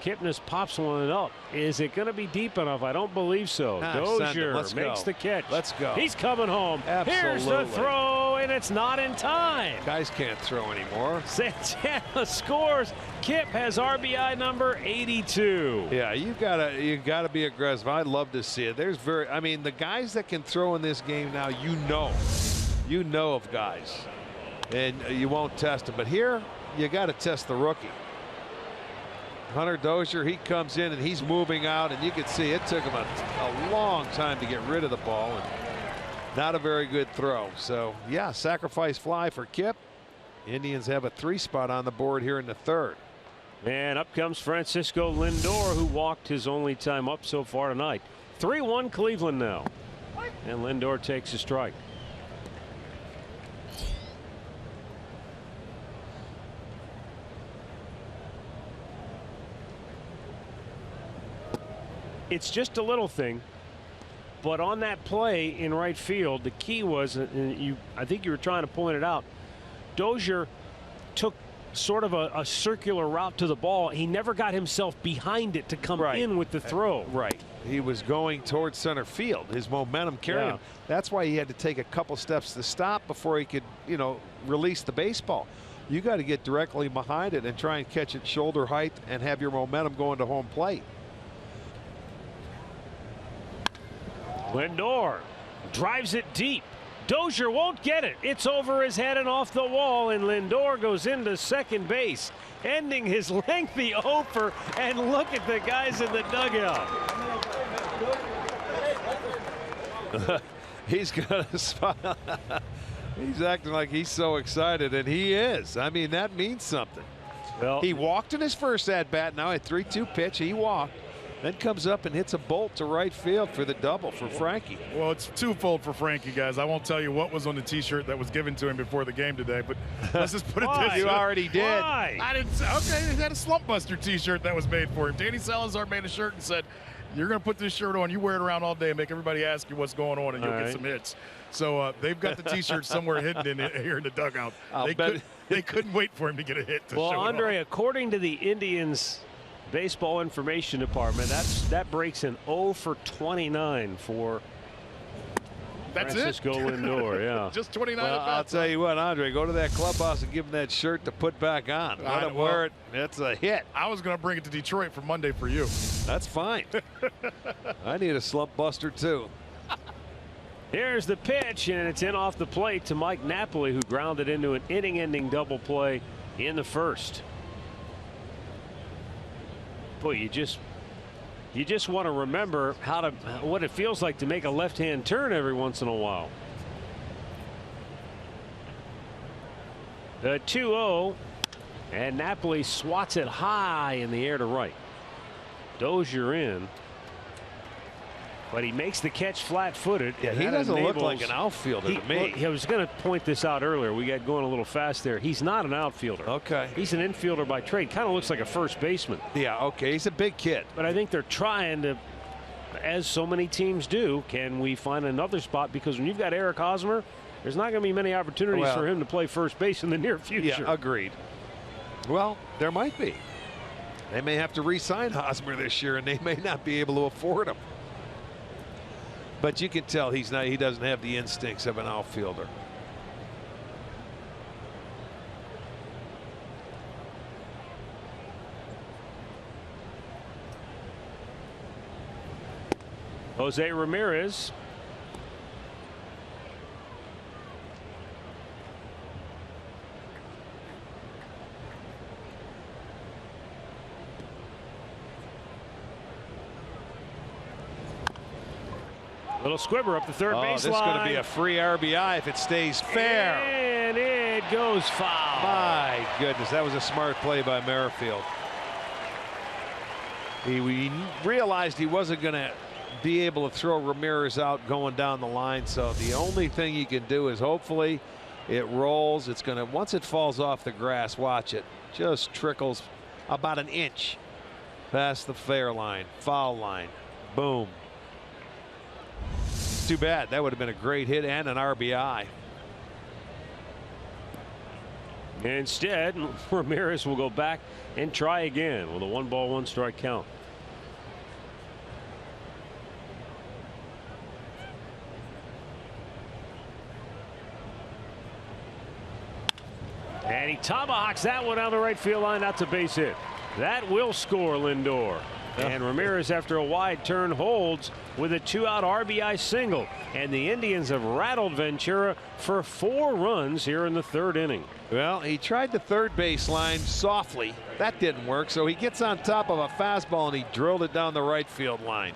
Kipnis pops one up. Is it going to be deep enough? I don't believe so. Dozier makes the catch. Let's go. He's coming home. Absolutely. Here's the throw, and it's not in time. Guys can't throw anymore. Santana scores. Kip has RBI number 82. Yeah, you gotta be aggressive. I'd love to see it. I mean, the guys that can throw in this game now, you know of guys, and you won't test them. But here, you got to test the rookie. Hunter Dozier, he comes in and he's moving out, and you can see it took him a long time to get rid of the ball, and not a very good throw. So yeah, sacrifice fly for Kip. Indians have a 3 spot on the board here in the third. And up comes Francisco Lindor, who walked his only time up so far tonight. 3-1 Cleveland now, and Lindor takes a strike. It's just a little thing, but on that play in right field, the key was, and I think you were trying to point it out, Dozier took sort of a circular route to the ball. He never got himself behind it to come in with the throw. Right. He was going towards center field. His momentum carried him. That's why he had to take a couple steps to stop before he could, release the baseball. You got to get directly behind it and try and catch it shoulder height and have your momentum going to home plate. Lindor drives it deep. Dozier won't get it. It's over his head and off the wall, and Lindor goes into second base, ending his lengthy over. And look at the guys in the dugout. He's got a smile. He's acting like he's so excited, and he is. I mean, that means something. Well, he walked in his first at-bat. Now a 3-2 pitch. He walked. Then comes up and hits a bolt to right field for the double for Frankie. Well, it's twofold for Frankie, guys. I won't tell you what was on the T-shirt that was given to him before the game today, but let's just put it this way. You already did. Why? I didn't. Okay, he had a Slump Buster T-shirt that was made for him. Danny Salazar made a shirt and said, "You're going to put this shirt on. You wear it around all day and make everybody ask you what's going on, and you'll get some hits." So they've got the T-shirt somewhere hidden here in the dugout. They couldn't wait for him to get a hit. To show Andre, it off. according to the Indians Baseball Information Department, that breaks an 0 for 29 for That's Francisco it? Lindor, yeah. Just 29 Well, at I'll bats. tell you what, Andre, go to that clubhouse and give him that shirt to put back on. Let him wear it. That's a hit. I was going to bring it to Detroit for Monday for you. That's fine. I need a slump buster, too. Here's the pitch, and it's in off the plate to Mike Napoli, who grounded into an inning-ending double play in the first. Boy, you just want to remember what it feels like to make a left-hand turn every once in a while. The 2-0, and Napoli swats it high in the air to right. Dozier in, but he makes the catch flat-footed. Yeah, he doesn't look like an outfielder to me. I was going to point this out earlier. We got going a little fast there. He's not an outfielder. Okay. He's an infielder by trade. Kind of looks like a first baseman. Yeah, okay. He's a big kid. But I think they're trying to, as so many teams do, can we find another spot? Because when you've got Eric Hosmer, there's not going to be many opportunities for him to play first base in the near future. Yeah, agreed. Well, there might be. They may have to re-sign Hosmer this year, and they may not be able to afford him. But you can tell he doesn't have the instincts of an outfielder. Jose Ramirez. Little squibber up the third baseline. This is going to be a free RBI if it stays fair. And it goes foul. My goodness, that was a smart play by Merrifield. He realized he wasn't going to be able to throw Ramirez out going down the line, so the only thing you can do is hopefully it rolls. It's going to, once it falls off the grass, watch it, just trickles about an inch past the fair line, foul line. Boom. Too bad. That would have been a great hit and an RBI. Instead, Ramirez will go back and try again with a 1-ball, 1-strike count. And he tomahawks that one down the right field line. That's a base hit. That will score Lindor. And Ramirez, after a wide turn, holds with a 2-out RBI single. And the Indians have rattled Ventura for 4 runs here in the third inning. Well, he tried the third base line softly. That didn't work, so he gets on top of a fastball and he drilled it down the right field line.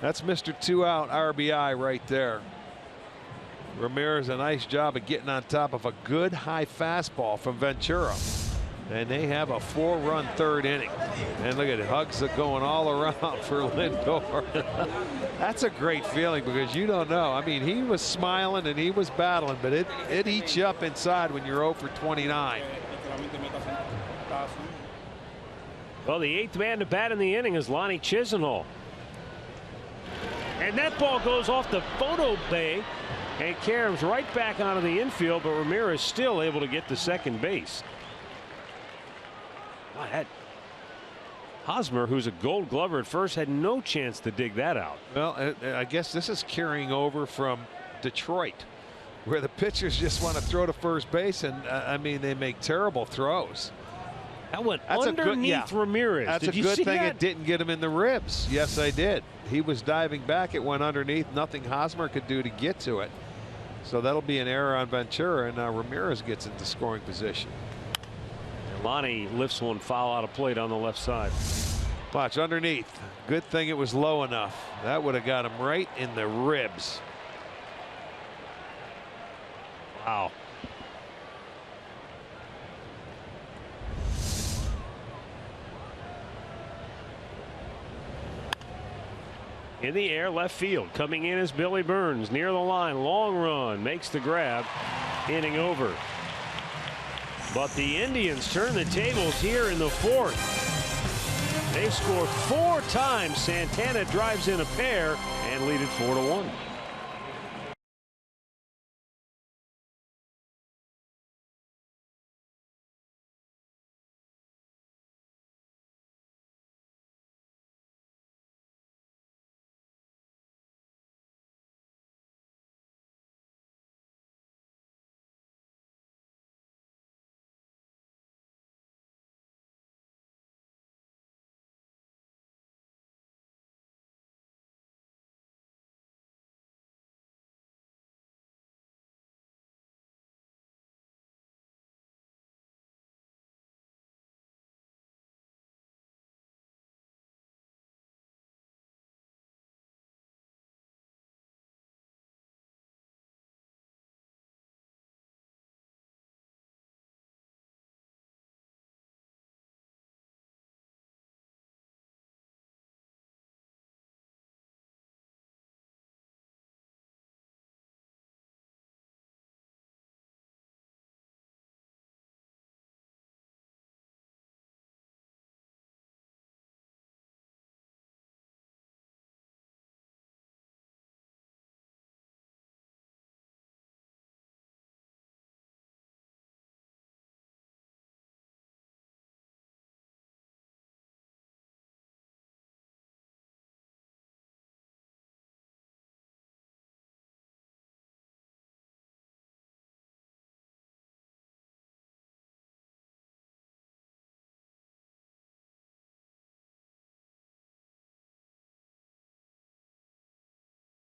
That's Mr. 2-out RBI right there. Ramirez, a nice job of getting on top of a good high fastball from Ventura. And they have a 4-run third inning. And look at it, hugs are going all around for Lindor. That's a great feeling because you don't know. I mean, he was smiling and he was battling, but it eats you up inside when you're 0 for 29. Well, the 8th man to bat in the inning is Lonnie Chisenhall. And that ball goes off the photo bay and caroms right back onto the infield, but Ramirez still able to get to second base. That Hosmer, who's a Gold Glover at first, had no chance to dig that out. Well, I guess this is carrying over from Detroit, where the pitchers just want to throw to first base, and I mean, they make terrible throws. That went underneath Ramirez. That's Did a you good see thing that? it didn't get him in the ribs. Yes, I did. He was diving back. It went underneath. Nothing Hosmer could do to get to it. So that'll be an error on Ventura, and now Ramirez gets into scoring position. Lonnie lifts one foul out of plate on the left side. Watch underneath. Good thing it was low enough. That would have got him right in the ribs. Wow. In the air, left field. Coming in is Billy Burns. Near the line, long run, makes the grab. Inning over. But the Indians turn the tables here in the 4th. They score 4 times. Santana drives in a pair and lead it 4-1.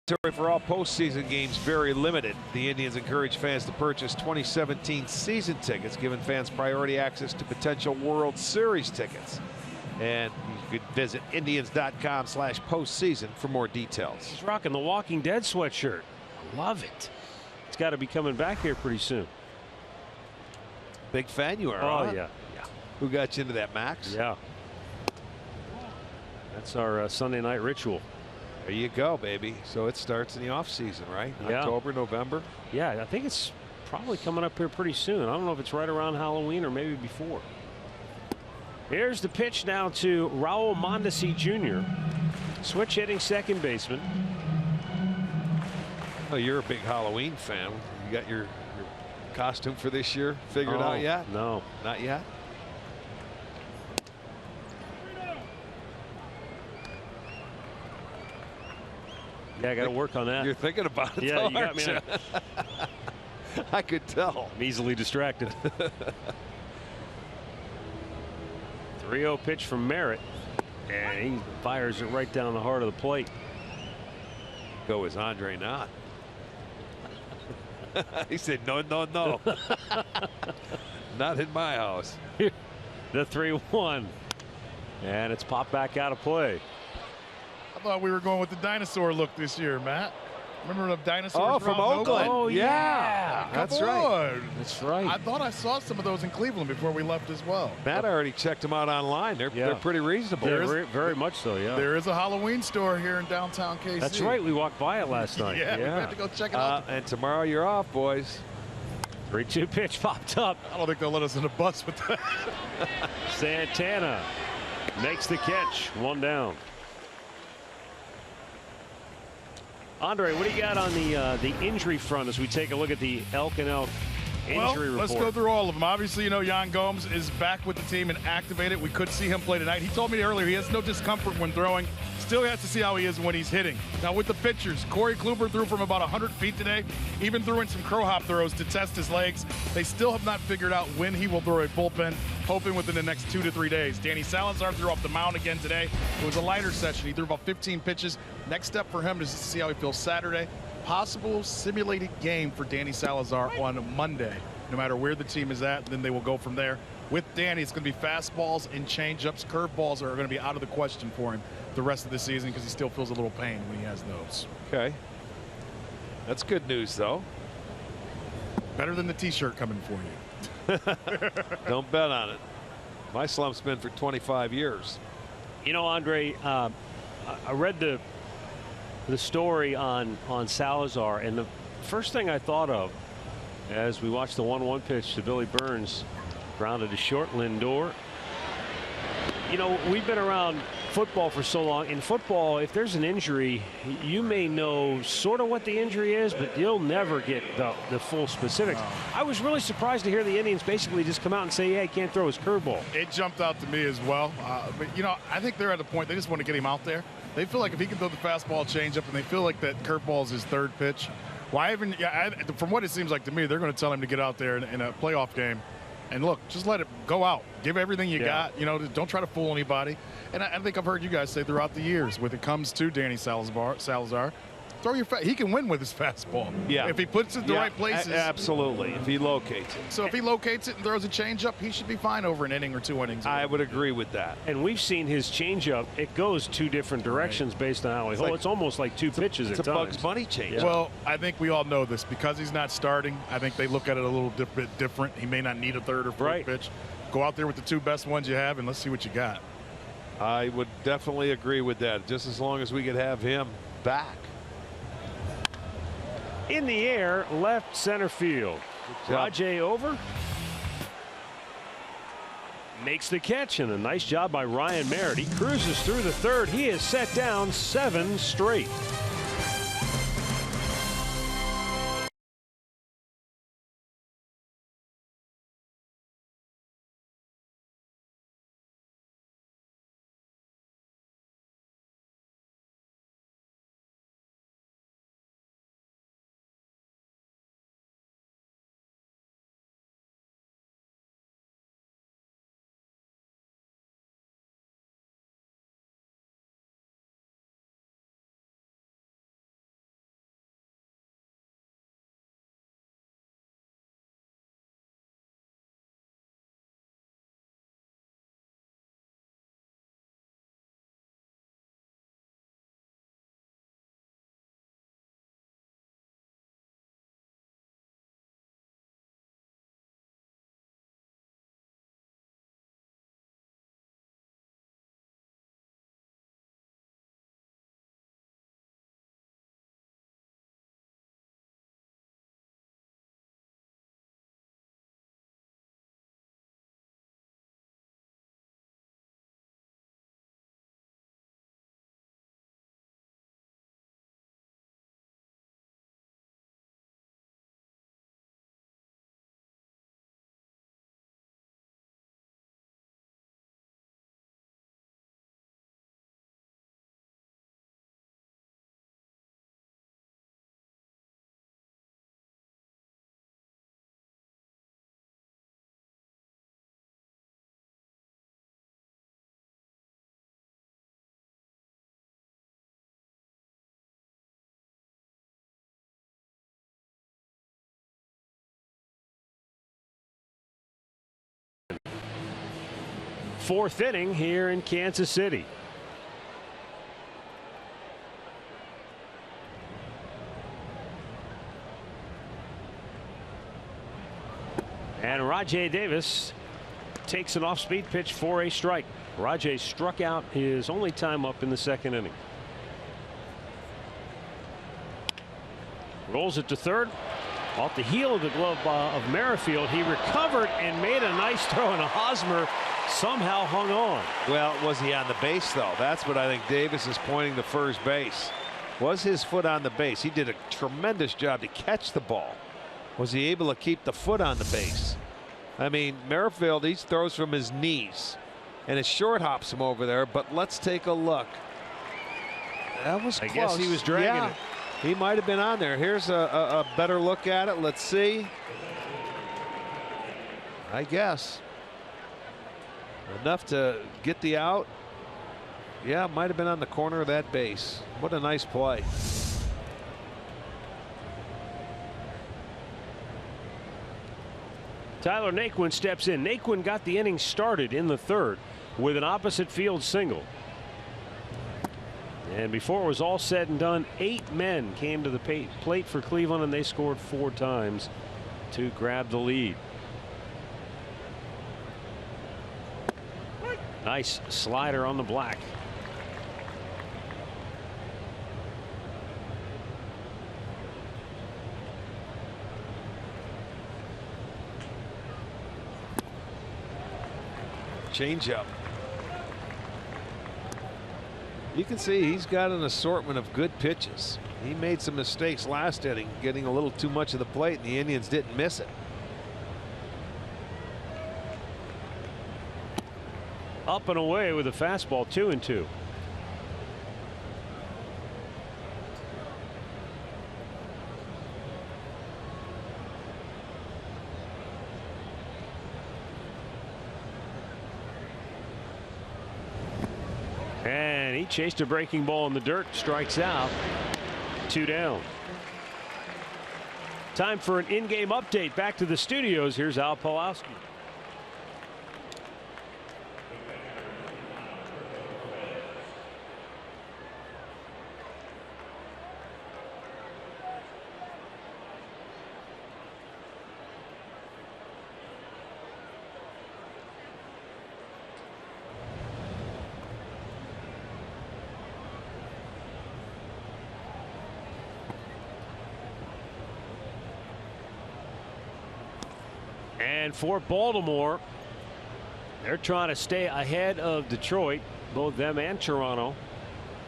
For all postseason games, very limited. The Indians encourage fans to purchase 2017 season tickets, giving fans priority access to potential World Series tickets. And you could visit Indians.com/postseason for more details. He's rocking the Walking Dead sweatshirt. Love it. It's got to be coming back here pretty soon. Big fan you are. Oh, huh? yeah. Who got you into that, Max? Yeah. That's our Sunday night ritual. There you go, baby. So it starts in the off season, right? Yeah. October, November. Yeah, I think it's probably coming up here pretty soon. I don't know if it's right around Halloween or maybe before. Here's the pitch now to Raul Mondesi Jr. Switch hitting second baseman. Oh, you're a big Halloween fan. You got your costume for this year figured out yet? No. Not yet? Yeah, I got to work on that. You're thinking about it. Yeah, though, you got me. aren't you? I could tell. I'm easily distracted. 3-0 pitch from Merritt, and he fires it right down the heart of the plate. Go is Andre not. He said, no, no, no. Not in my house. The 3-1. And it's popped back out of play. I thought we were going with the dinosaur look this year, Matt. Remember the dinosaurs? Oh, from Oakland. Oh, yeah. That's right. That's right. I thought I saw some of those in Cleveland before we left as well. Matt already checked them out online. They're pretty reasonable. Yeah, very much so, yeah. There is a Halloween store here in downtown KC. That's right. We walked by it last night. Yeah, we have to go check it out. And tomorrow you're off, boys. 3-2 pitch popped up. I don't think they'll let us in the bus with that. Santana makes the catch. 1 down. Andre, what do you got on the injury front as we take a look at the Elk and Elk injury report? Let's go through all of them. Obviously, you know, Yan Gomes is back with the team and activated. We could see him play tonight. He told me earlier he has no discomfort when throwing. Still has to see how he is when he's hitting. Now, with the pitchers, Corey Kluber threw from about 100 feet today. Even threw in some crow hop throws to test his legs. They still have not figured out when he will throw a bullpen, hoping within the next 2 to 3 days. Danny Salazar threw off the mound again today. It was a lighter session. He threw about 15 pitches. Next step for him is to see how he feels Saturday. Possible simulated game for Danny Salazar on Monday. No matter where the team is at, then they will go from there. With Danny, it's going to be fastballs and changeups. Curveballs are going to be out of the question for him the rest of the season because he still feels a little pain when he has those. Okay. That's good news, though. Better than the T-shirt coming for you. Don't bet on it. My slump's been for 25 years. You know, Andre, I read the story on Salazar, and the first thing I thought of as we watched the 1-1 pitch to Billy Burns, grounded to short. Lindor. You know, we've been around football for so long. In football, if there's an injury, you may know sort of what the injury is, but you'll never get the full specifics. I was really surprised to hear the Indians basically just come out and say, yeah, he can't throw his curveball. It jumped out to me as well. But, you know, I think they're at a point they just want to get him out there. They feel like if he can throw the fastball changeup, and they feel like that curveball is his third pitch. Why even? Yeah, from what it seems like to me, they're going to tell him to get out there in a playoff game, and look, just let it go out. Give everything you got. You know, don't try to fool anybody. And I think I've heard you guys say throughout the years, when it comes to Danny Salazar, throw your he can win with his fastball. Yeah. If he puts it in the right places. Absolutely. If he locates it. So if he locates it and throws a changeup, he should be fine over an inning or 2 innings. I would agree with that. And we've seen his changeup. It goes 2 different directions based on how he holds. It's almost like 2 pitches it's at a times. Bugs Bunny change. Well, I think we all know this. Because he's not starting, I think they look at it a little bit different. He may not need a third or fourth pitch. Go out there with the 2 best ones you have, and let's see what you got. I would definitely agree with that, just as long as we could have him back. In the air, left center field. Rajay over. Makes the catch, and a nice job by Ryan Merritt. He cruises through the third. He has set down 7 straight. fourth inning here in Kansas City. And Rajai Davis takes an off-speed pitch for a strike. Rajai struck out his only time up in the second inning. Rolls it to third. Off the heel of the glove of Merrifield. He recovered and made a nice throw, and Hosmer somehow hung on. Well, was he on the base, though? That's what I think Davis is pointing to first base. Was his foot on the base? He did a tremendous job to catch the ball. Was he able to keep the foot on the base? I mean, Merrifield, he throws from his knees, and it short hops him over there, but let's take a look. That was close. I guess he was dragging it. He might have been on there. Here's a better look at it. Let's see. I guess. Enough to get the out. Yeah, might have been on the corner of that base. What a nice play. Tyler Naquin steps in. Naquin got the inning started in the third with an opposite field single. And before it was all said and done, 8 men came to the plate for Cleveland, and they scored 4 times to grab the lead. Nice slider on the black. Changeup. You can see he's got an assortment of good pitches. He made some mistakes last inning, getting a little too much of the plate, and the Indians didn't miss it. Up and away with a fastball, 2-2. And he chased a breaking ball in the dirt, strikes out. 2 down. Time for an in-game update. Back to the studios. Here's Al Pawlowski. And for Baltimore, they're trying to stay ahead of Detroit, both them and Toronto,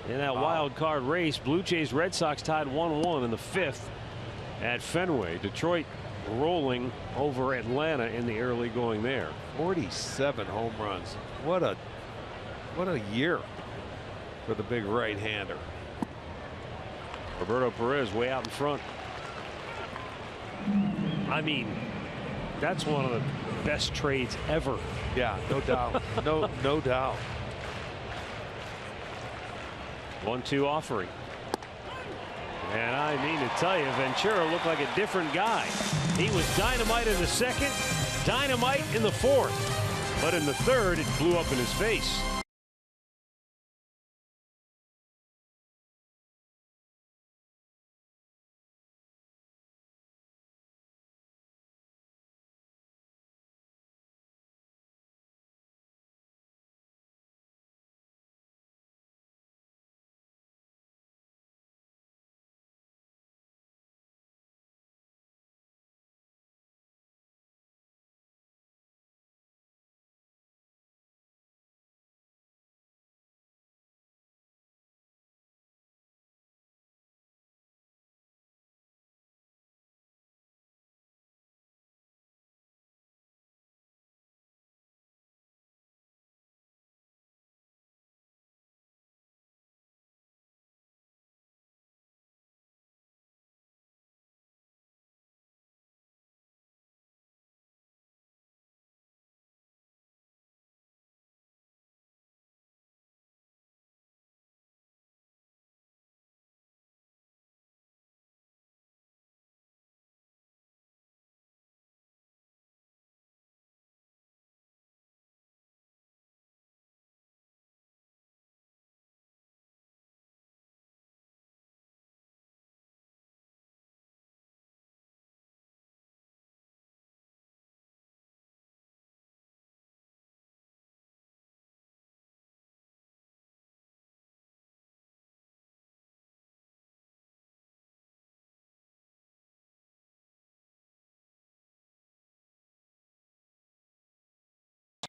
in that wild card race. Blue Jays Red Sox tied 1-1 in the 5th at Fenway. Detroit rolling over Atlanta in the early going there. 47 home runs. What a year for the big right-hander. Roberto Perez way out in front. I mean, that's one of the best trades ever. Yeah, no doubt. No doubt. 1-2 offering. And I mean to tell you, Ventura looked like a different guy. He was dynamite in the second, dynamite in the fourth, but in the third, it blew up in his face.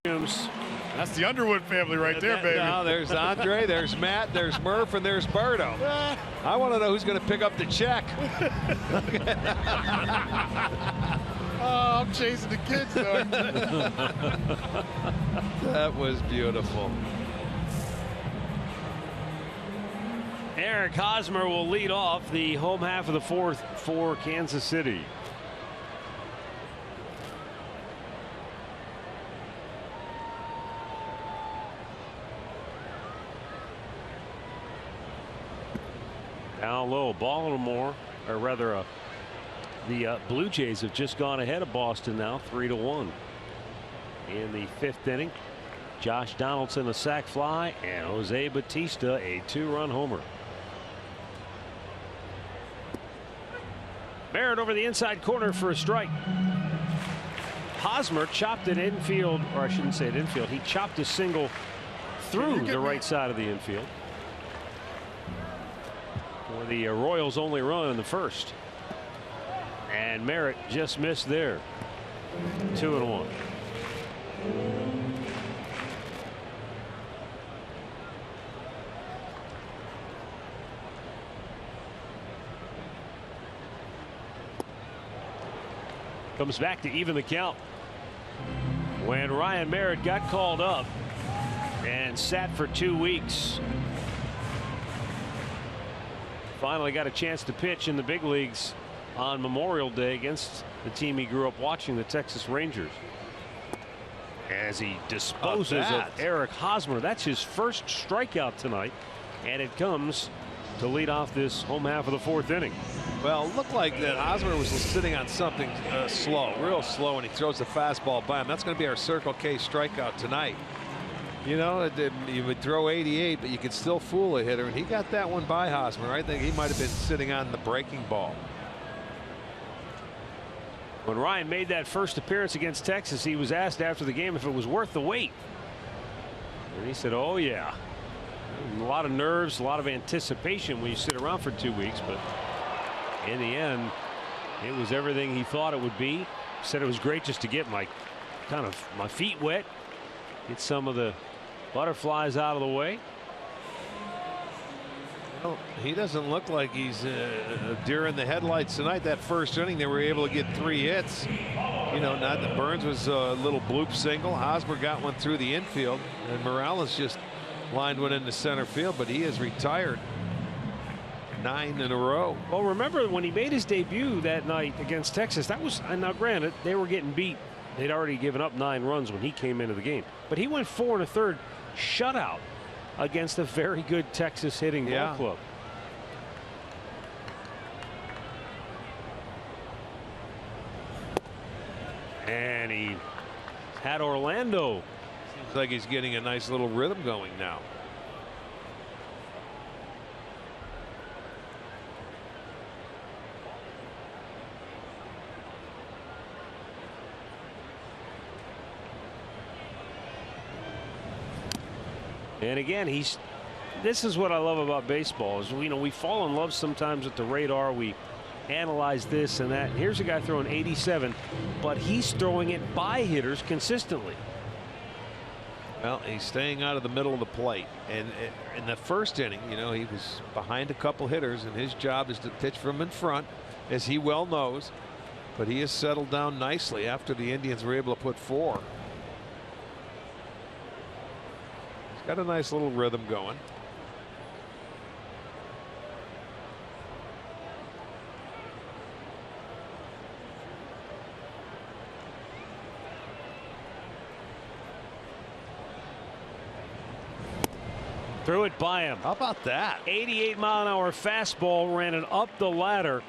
That's the Underwood family right there, baby. Now there's Andre, there's Matt, there's Murph, and there's Berto. I want to know who's going to pick up the check. Oh, I'm chasing the kids, though. That was beautiful. Eric Hosmer will lead off the home half of the fourth for Kansas City. Down low, Baltimore, or rather, the Blue Jays have just gone ahead of Boston now, 3-1. In the fifth inning, Josh Donaldson a sac fly, and Jose Bautista a 2-run homer. Merritt over the inside corner for a strike. Hosmer chopped it infield, or I shouldn't say it infield. He chopped a single through the right side of the infield for the Royals' only run in the first. And Merritt just missed there. 2-1. Comes back to even the count when Ryan Merritt got called up and sat for 2 weeks. Finally got a chance to pitch in the big leagues on Memorial Day against the team he grew up watching, the Texas Rangers. As he disposes of Eric Hosmer. That's his first strikeout tonight, and it comes to lead off this home half of the fourth inning. Well, it looked like that Hosmer was sitting on something slow, real slow, and he throws the fastball by him. That's going to be our Circle K strikeout tonight. You know, you would throw 88, but you could still fool a hitter, and he got that one by Hosmer. I think he might have been sitting on the breaking ball. When Ryan made that first appearance against Texas, he was asked after the game if it was worth the wait. And he said, oh, yeah. A lot of nerves, a lot of anticipation when you sit around for 2 weeks, but in the end, it was everything he thought it would be. Said it was great just to get my feet wet, get some of the butterflies out of the way. Well, he doesn't look like he's a deer in the headlights tonight. That first inning, they were able to get 3 hits. You know, not that Burns was a little bloop single. Hosmer got one through the infield, and Morales just lined one into center field, but he has retired 9 in a row. Well, remember when he made his debut that night against Texas, that was, now granted, they were getting beat. They'd already given up 9 runs when he came into the game, but he went 4 1/3 shutout against a very good Texas hitting ball club. And he had Orlando. Seems like he's getting a nice little rhythm going now. And again, this is what I love about baseball is, we fall in love sometimes with the radar. We analyze this and that. And here's a guy throwing 87, but he's throwing it by hitters consistently. Well, he's staying out of the middle of the plate, and in the first inning, he was behind a couple hitters, and his job is to pitch from in front, as he well knows. But he has settled down nicely after the Indians were able to put 4. Got a nice little rhythm going. Threw it by him. How about that? 88-mile-an-hour fastball, ran it up the ladder,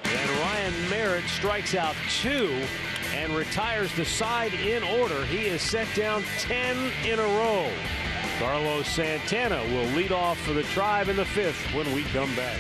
and Ryan Merritt strikes out 2 and retires the side in order. He is set down 10 in a row. Carlos Santana will lead off for the Tribe in the 5th when we come back.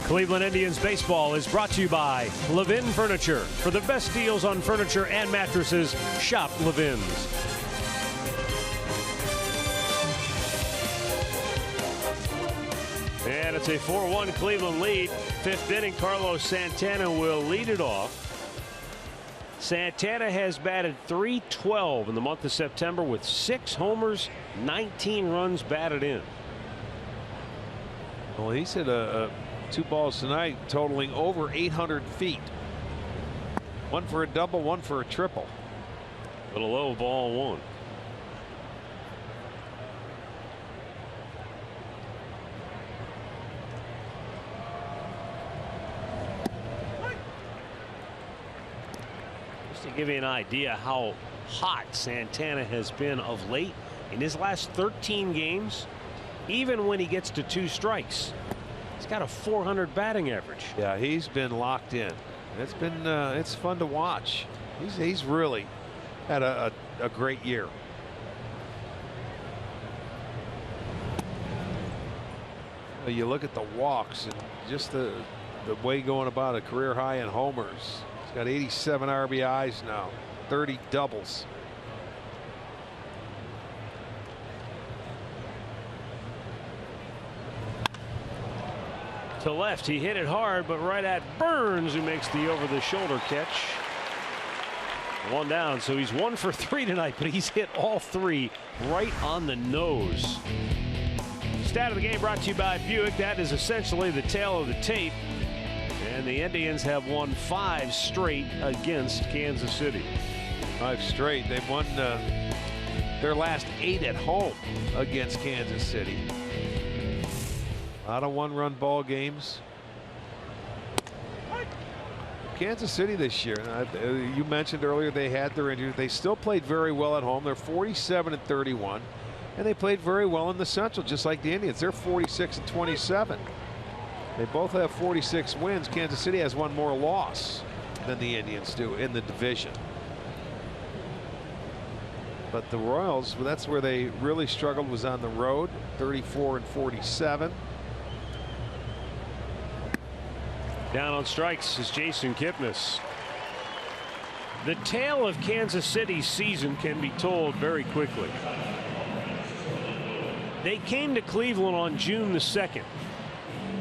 Cleveland Indians baseball is brought to you by Levin Furniture. For the best deals on furniture and mattresses, shop Levin's. And it's a 4-1 Cleveland lead. Fifth inning, Carlos Santana will lead it off. Santana has batted .312 in the month of September with 6 homers, 19 runs batted in. Well, he's hit 2 balls tonight totaling over 800 feet. One for a double, one for a triple. Little low, ball 1. Just to give you an idea how hot Santana has been of late, in his last 13 games, even when he gets to 2 strikes, he's got a .400 batting average. Yeah, he's been locked in. It's been it's fun to watch. He's really had a great year. You look at the walks and just the way going about a career high in homers. He's got 87 RBIs now, 30 doubles. To left, he hit it hard, but right at Burns, who makes the over-the-shoulder catch. 1 down, so he's 1 for 3 tonight, but he's hit all 3 right on the nose. Stat of the game brought to you by Buick. That is essentially the tail of the tape. And the Indians have won 5 straight against Kansas City. 5 straight. They've won their last 8 at home against Kansas City. A lot of 1-run ball games. Kansas City this year, you mentioned earlier they had their injuries. They still played very well at home. They're 47-31, and they played very well in the Central, just like the Indians. They're 46-27. They both have 46 wins. Kansas City has 1 more loss than the Indians do in the division. But the Royals, well, that's where they really struggled, was on the road, 34-47. Down on strikes is Jason Kipnis. The tale of Kansas City's season can be told very quickly. They came to Cleveland on June the 2nd.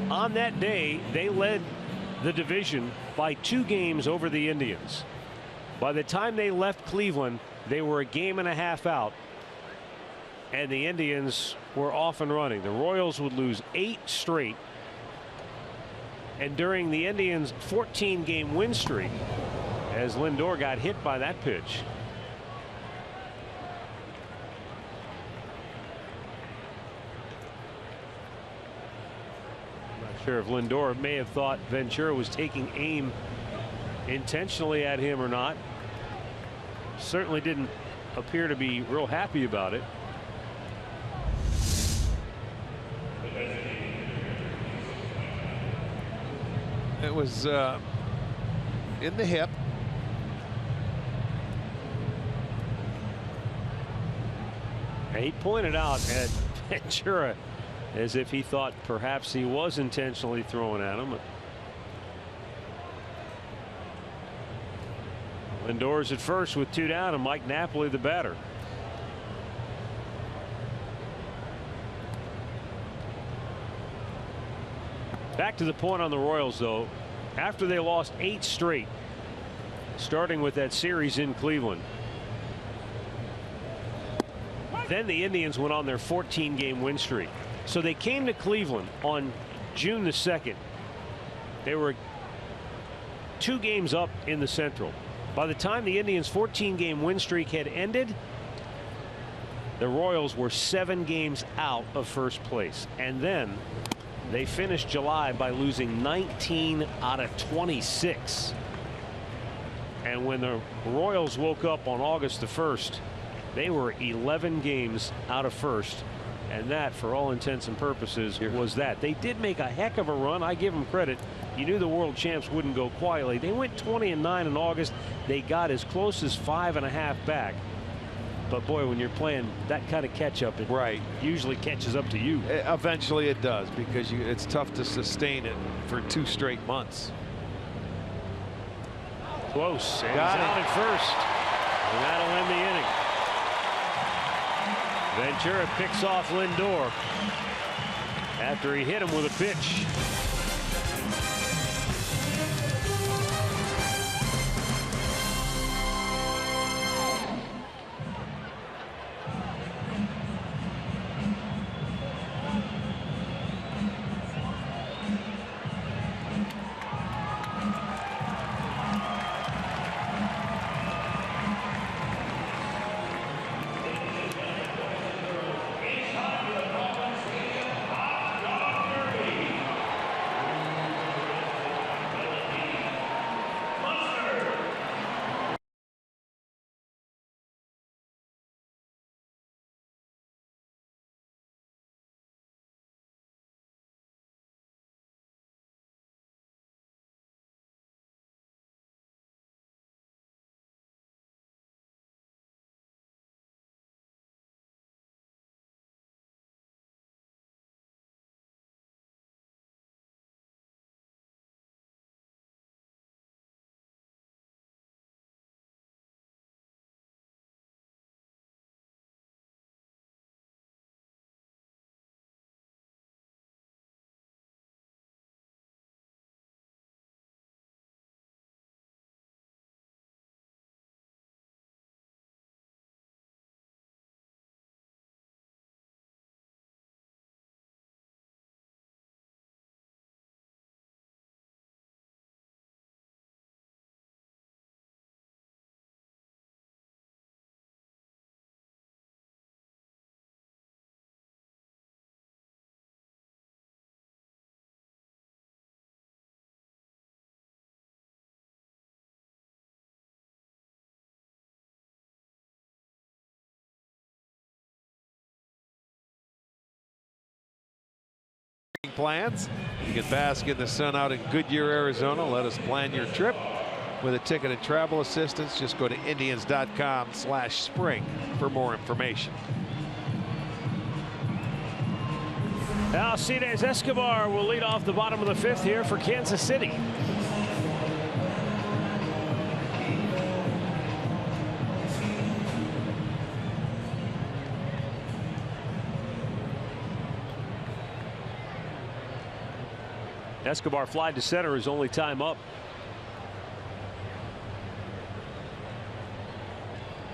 On that day, they led the division by 2 games over the Indians. By the time they left Cleveland, they were a game and a half out, and the Indians were off and running. The Royals would lose 8 straight. And during the Indians' 14-game win streak, as Lindor got hit by that pitch. I'm not sure if Lindor may have thought Ventura was taking aim intentionally at him or not. Certainly didn't appear to be real happy about it. It was in the hip. He pointed out at Ventura as if he thought perhaps he was intentionally throwing at him. Lindor's at first with 2 down, and Mike Napoli the batter. Back to the point on the Royals, though. After they lost 8 straight, starting with that series in Cleveland, then the Indians went on their 14-game win streak. So they came to Cleveland on June the 2nd. They were 2 games up in the Central. By the time the Indians' 14-game win streak had ended, the Royals were 7 games out of first place. And then they finished July by losing 19 out of 26. And when the Royals woke up on August the 1st, they were 11 games out of first. And that, for all intents and purposes, was that. They did make a heck of a run. I give them credit. You knew the world champs wouldn't go quietly. They went 20-9 in August. They got as close as 5.5 back. But boy, when you're playing that kind of catch-up, it usually catches up to you. Eventually it does, because it's tough to sustain it for 2 straight months. Close. And he's out at first. And that'll end the inning. Ventura picks off Lindor after he hit him with a pitch. Plans. You can bask in the sun out in Goodyear, Arizona. Let us plan your trip with a ticket and travel assistance. Just go to Indians.com/spring for more information. Alcides Escobar will lead off the bottom of the 5th here for Kansas City. Escobar fly to center, his only time up.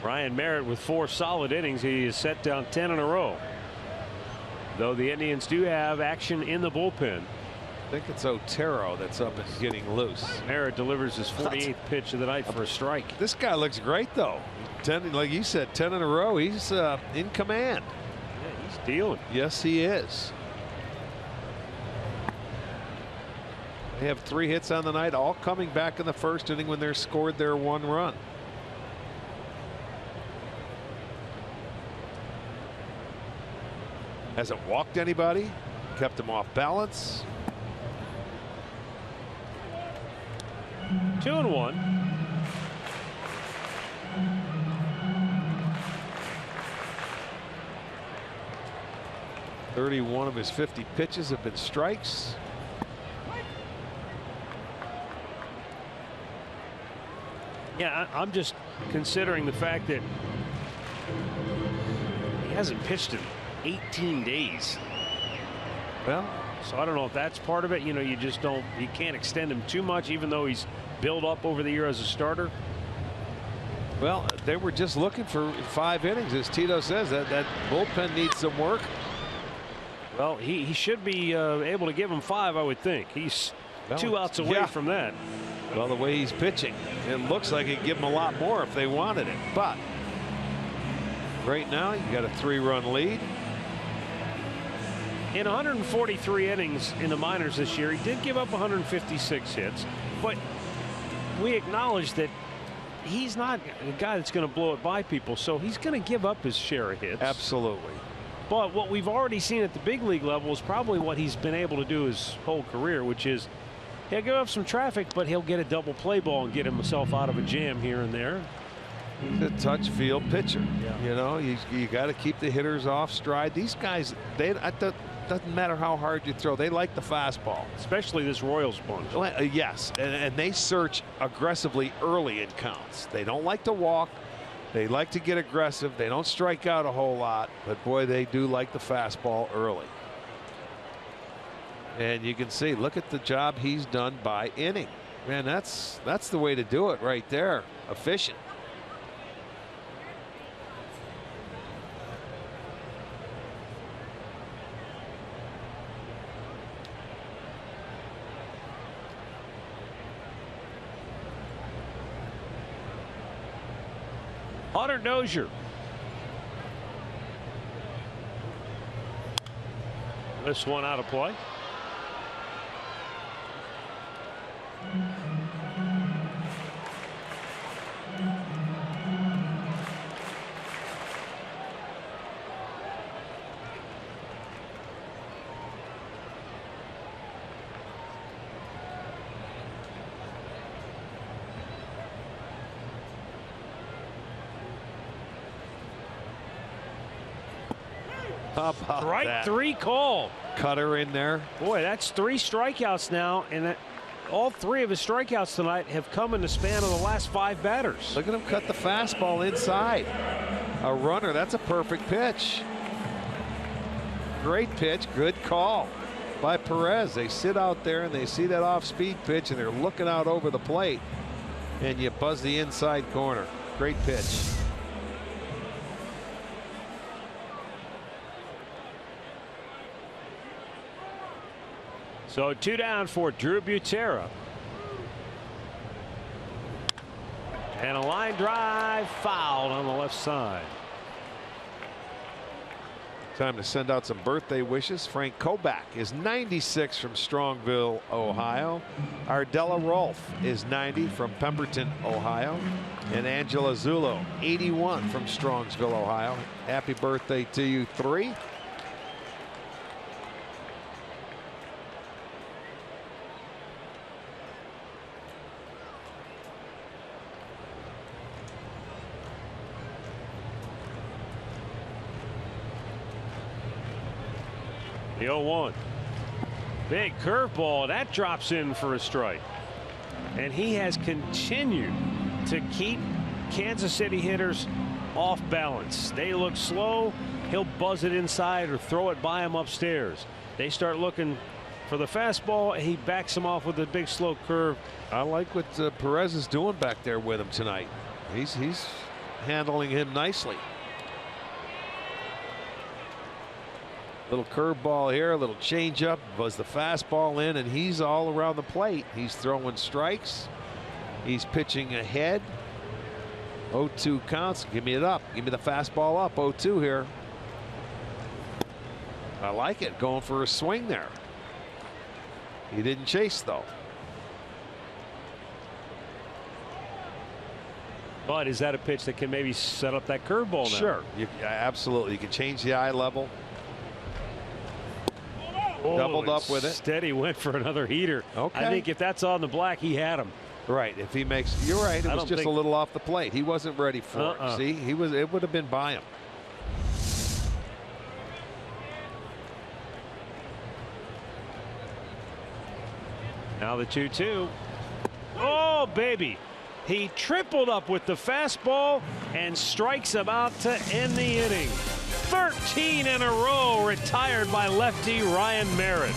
Ryan Merritt with 4 solid innings. He is set down 10 in a row. Though the Indians do have action in the bullpen. I think it's Otero that's up and getting loose. Merritt delivers his 48th pitch of the night for a strike. This guy looks great, though. 10, like you said, 10 in a row. He's in command. Yeah, he's dealing. Yes, he is. They have 3 hits on the night, all coming back in the 1st inning when they're scored their 1 run. Hasn't walked anybody, kept him off balance. 2-1. .31 of his 50 pitches have been strikes. Yeah, I'm just considering the fact that he hasn't pitched in 18 days. Well, so I don't know if that's part of it. You know, you can't extend him too much, even though he's built up over the year as a starter. Well, they were just looking for 5 innings, as Tito says. That bullpen needs some work. Well, he should be able to give him 5, I would think. He's 2 outs away from that. Well, the way he's pitching, it looks like he'd give him a lot more if they wanted it. But right now, you got a 3-run lead. In 143 innings in the minors this year, he did give up 156 hits. But we acknowledge that he's not a guy that's going to blow it by people. So he's going to give up his share of hits. Absolutely. But what we've already seen at the big league level is probably what he's been able to do his whole career, which is he'll give up some traffic, but he'll get a double play ball and get himself out of a jam here and there. He's a touch field pitcher. Yeah. You know, you got to keep the hitters off stride. These guys, doesn't matter how hard you throw, they like the fastball. Especially this Royals bunch. Yes, and they search aggressively early in counts. They don't like to walk. They like to get aggressive. They don't strike out a whole lot, but boy, they do like the fastball early. And you can see, look at the job he's done by inning. Man, that's the way to do it right there. Efficient. Hunter Dozier. This one out of play. How about Strike that? 3 call. Cutter in there. Boy, that's 3 strikeouts now, and all 3 of his strikeouts tonight have come in the span of the last 5 batters. Look at him cut the fastball inside. A runner, that's a perfect pitch. Great pitch, good call by Perez. They sit out there and they see that off-speed pitch and they're looking out over the plate, and you buzz the inside corner. Great pitch. So 2 down for Drew Butera. And a line drive fouled on the left side. Time to send out some birthday wishes. Frank Kobach is 96 from Strongville, Ohio. Ardella Rolfe is 90 from Pemberton, Ohio. And Angela Zullo, 81 from Strongsville, Ohio. Happy birthday to you 3. The 0-1. Big curveball. That drops in for a strike. And he has continued to keep Kansas City hitters off balance. They look slow. He'll buzz it inside or throw it by him upstairs. They start looking for the fastball. He backs him off with a big slow curve. I like what Perez is doing back there with him tonight. He's handling him nicely. Little curveball here, a little changeup, buzz the fastball in, and he's all around the plate. He's throwing strikes. He's pitching ahead. 0-2 counts. Give me it up. Give me the fastball up. 0-2 here. I like it. Going for a swing there. He didn't chase though. But is that a pitch that can maybe set up that curveball now? Sure. Absolutely. You can change the eye level. Doubled up with it. Steady went for another heater. Okay. I think if that's on the black, he had him. Right. If he makes, you're right. It was just a little off the plate. He wasn't ready for it. See, he was. It would have been by him. Now the 2-2. Oh, baby. He tripled up with the fastball and strikes him out to end the inning. 13 in a row retired by lefty Ryan Merritt.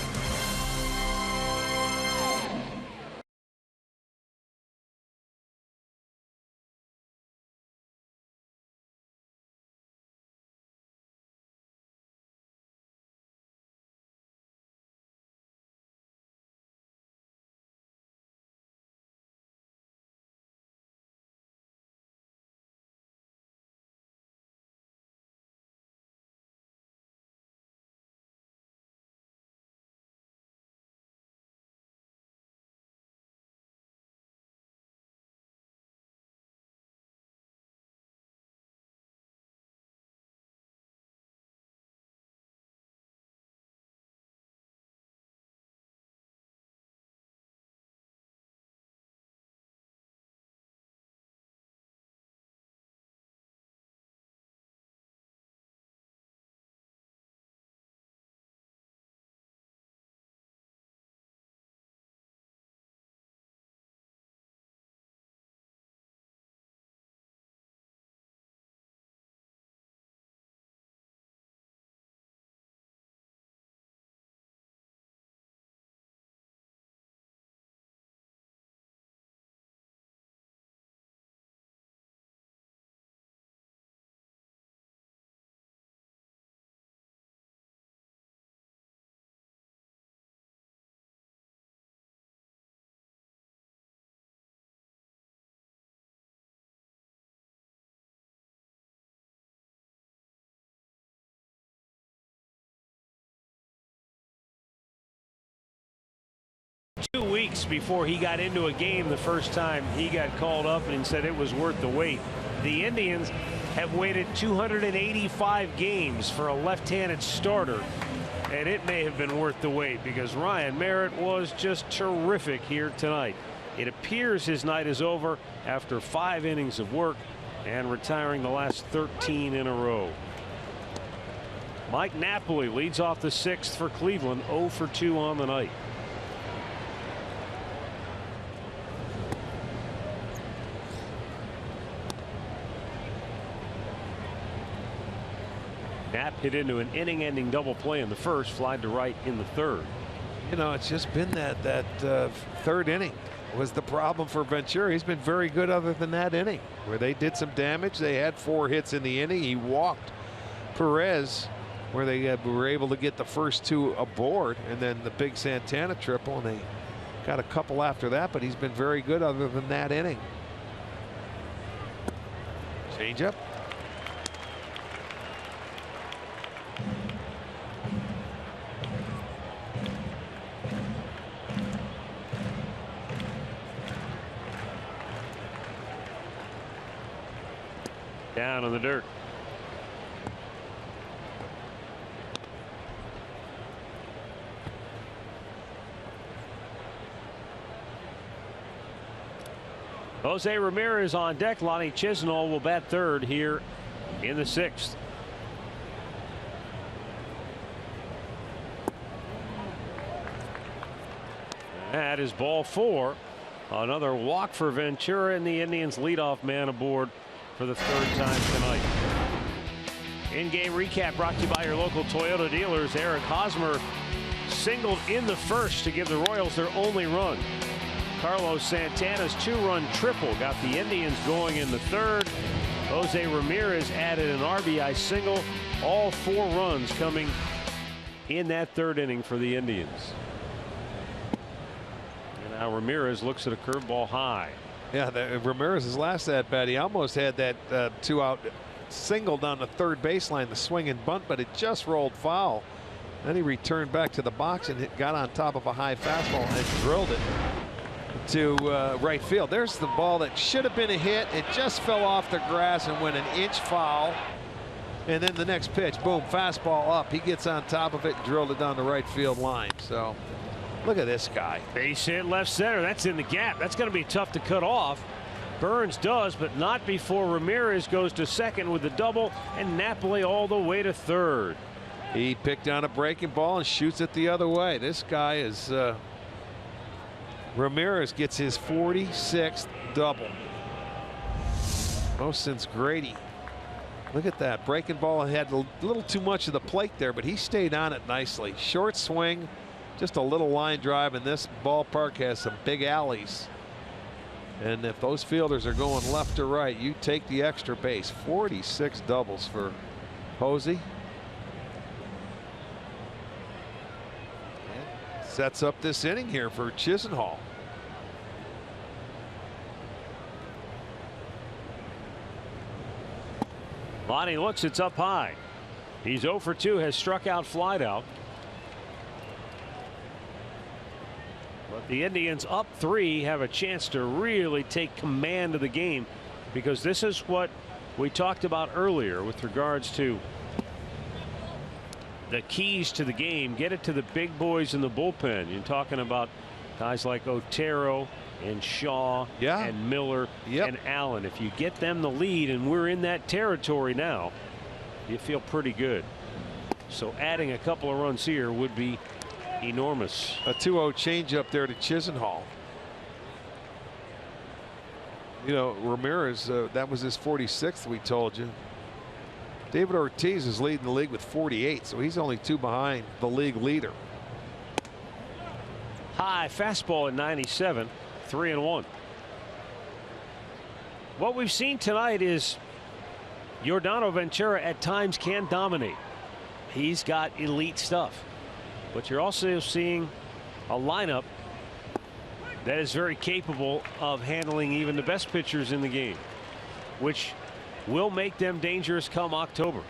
2 weeks before he got into a game the first time he got called up and said it was worth the wait. The Indians have waited 285 games for a left-handed starter, and it may have been worth the wait because Ryan Merritt was just terrific here tonight. It appears his night is over after 5 innings of work and retiring the last 13 in a row. Mike Napoli leads off the 6th for Cleveland, 0 for 2 on the night. Knapp hit into an inning-ending double play in the first, flied to right in the third. You know, it's just been that third inning was the problem for Ventura. He's been very good other than that inning where they did some damage. They had 4 hits in the inning. He walked Perez where they were able to get the first 2 aboard, and then the big Santana triple, and they got a couple after that, but he's been very good other than that inning. Changeup. Down in the dirt. Jose Ramirez on deck. Lonnie Chisenhall will bat third here in the 6th. That is ball 4. Another walk for Ventura, and the Indians leadoff man aboard for the 3rd time tonight. In-game recap brought to you by your local Toyota dealers. Eric Hosmer singled in the first to give the Royals their only run. Carlos Santana's 2-run triple got the Indians going in the 3rd. Jose Ramirez added an RBI single. All 4 runs coming in that 3rd inning for the Indians. And now Ramirez looks at a curveball high. Yeah, Ramirez's last at bat, he almost had that 2-out single down the 3rd baseline, the swing and bunt, but it just rolled foul. Then he returned back to the box and got on top of a high fastball and drilled it to right field. There's the ball that should have been a hit. It just fell off the grass and went an inch foul. And then the next pitch, boom, fastball up. He gets on top of it and drilled it down the right field line. So look at this guy. Base hit left center. That's in the gap. That's going to be tough to cut off. Burns does, but not before Ramirez goes to second with the double, and Napoli all the way to third. He picked on a breaking ball and shoots it the other way. This guy is Ramirez gets his 46th double. Most since Grady. Look at that breaking ball. Had a little too much of the plate there, but he stayed on it nicely. Short swing, just a little line drive, and this ballpark has some big alleys. And if those fielders are going left or right, you take the extra base. 46 doubles for Posey. Sets up this inning here for Chisenhall. Lonnie looks, it's up high. He's 0 for 2, has struck out, flied out. But the Indians up 3 have a chance to really take command of the game, because this is what we talked about earlier with regards to the keys to the game. Get it to the big boys in the bullpen. You're talking about guys like Otero and Shaw and Miller and Allen. If you get them the lead, and we're in that territory now, you feel pretty good. So adding a couple of runs here would be enormous. A 2-0 changeup there to Chisenhall. You know, Ramirez, that was his 46th, we told you. David Ortiz is leading the league with 48, so he's only 2 behind the league leader. High fastball at 97, 3-1. What we've seen tonight is Yordano Ventura at times can dominate. He's got elite stuff, but you're also seeing a lineup that is very capable of handling even the best pitchers in the game, which will make them dangerous come October.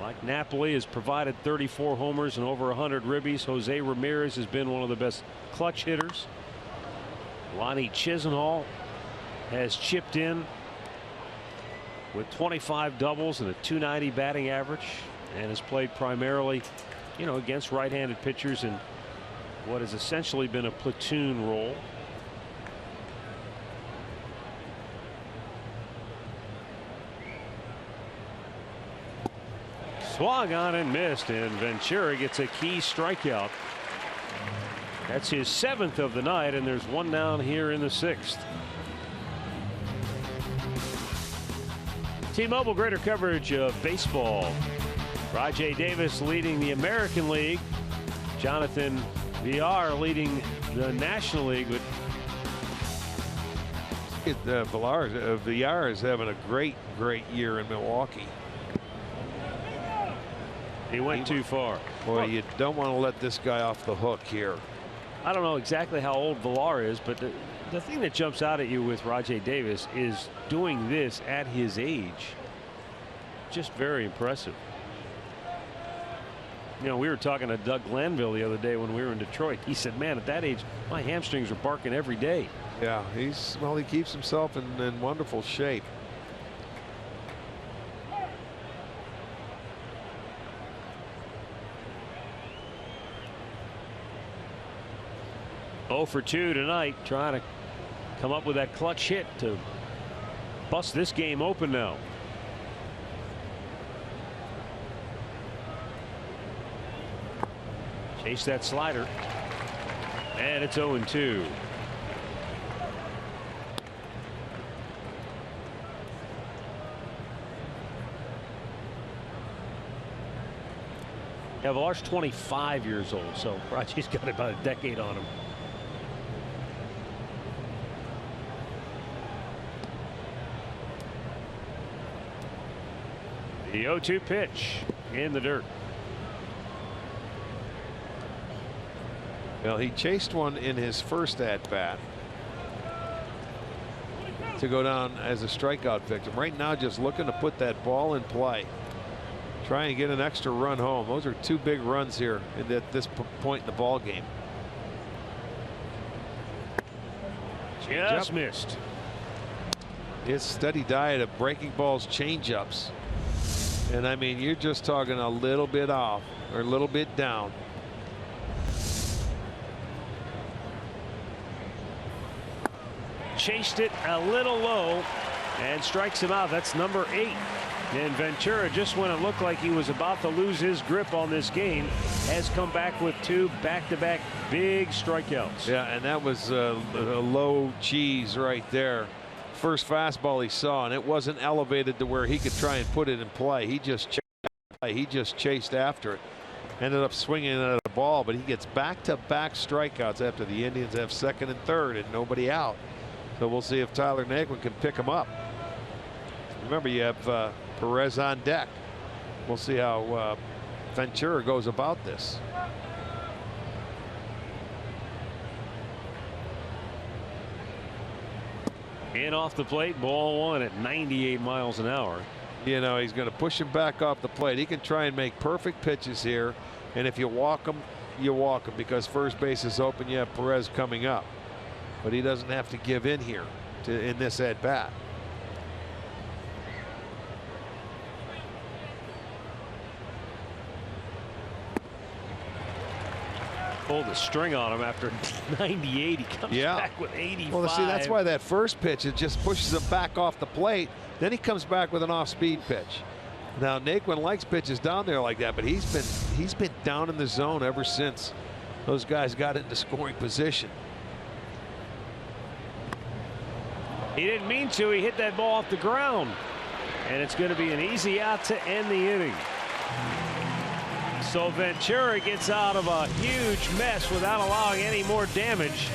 Mike Napoli has provided 34 homers and over 100 ribbies. Jose Ramirez has been one of the best clutch hitters. Lonnie Chisenhall has chipped in with 25 doubles and a .290 batting average, and has played primarily, against right-handed pitchers in what has essentially been a platoon role. Swung on and missed, and Ventura gets a key strikeout. That's his 7th of the night, and there's one down here in the 6th. T-Mobile greater coverage of baseball. Rajai Davis leading the American League. Jonathan Villar leading the National League. But Villar is having a great year in Milwaukee. He went too far. Boy, you don't want to let this guy off the hook here. I don't know exactly how old Villar is, but the thing that jumps out at you with Rajai Davis is doing this at his age. Just very impressive. We were talking to Doug Glanville the other day when we were in Detroit. He said, man, at that age, my hamstrings are barking every day. Yeah, he keeps himself in wonderful shape. Oh for 2 tonight, trying to come up with that clutch hit to bust this game open now. Chase that slider, and it's 0-2. Yeah, Villar's 25 years old, so Rajai's got about a decade on him. The 0-2 pitch in the dirt. Well, he chased one in his first at bat to go down as a strikeout victim. Right now, just looking to put that ball in play, try and get an extra run home. Those are 2 big runs here at this point in the ball game. Just missed. His steady diet of breaking balls, changeups. And I mean, you're just talking a little bit off or a little bit down. Chased it a little low and strikes him out. That's number 8. And Ventura, just when it looked like he was about to lose his grip on this game, has come back with 2 back-to-back big strikeouts. Yeah, and that was a low cheese right there. First fastball he saw, and it wasn't elevated to where he could try and put it in play. He just chased after it. Ended up swinging at a ball, but he gets back-to-back strikeouts after the Indians have 2nd and 3rd and nobody out. So we'll see if Tyler Naquin can pick him up. Remember, you have Perez on deck. We'll see how Ventura goes about this. In off the plate, ball 1 at 98 miles an hour. He's going to push him back off the plate. He can try and make perfect pitches here, and if you walk him, you walk him, because first base is open. You have Perez coming up, but he doesn't have to give in here in this at bat. Pulled the string on him after 98. He comes back with 85. Well, see, that's why that first pitch, it just pushes him back off the plate. Then he comes back with an off-speed pitch. Now Naquin likes pitches down there like that, but he's been down in the zone ever since those guys got into scoring position. He didn't mean to. He hit that ball off the ground, and it's going to be an easy out to end the inning. So Ventura gets out of a huge mess without allowing any more damage.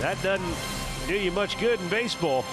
That doesn't do you much good in baseball.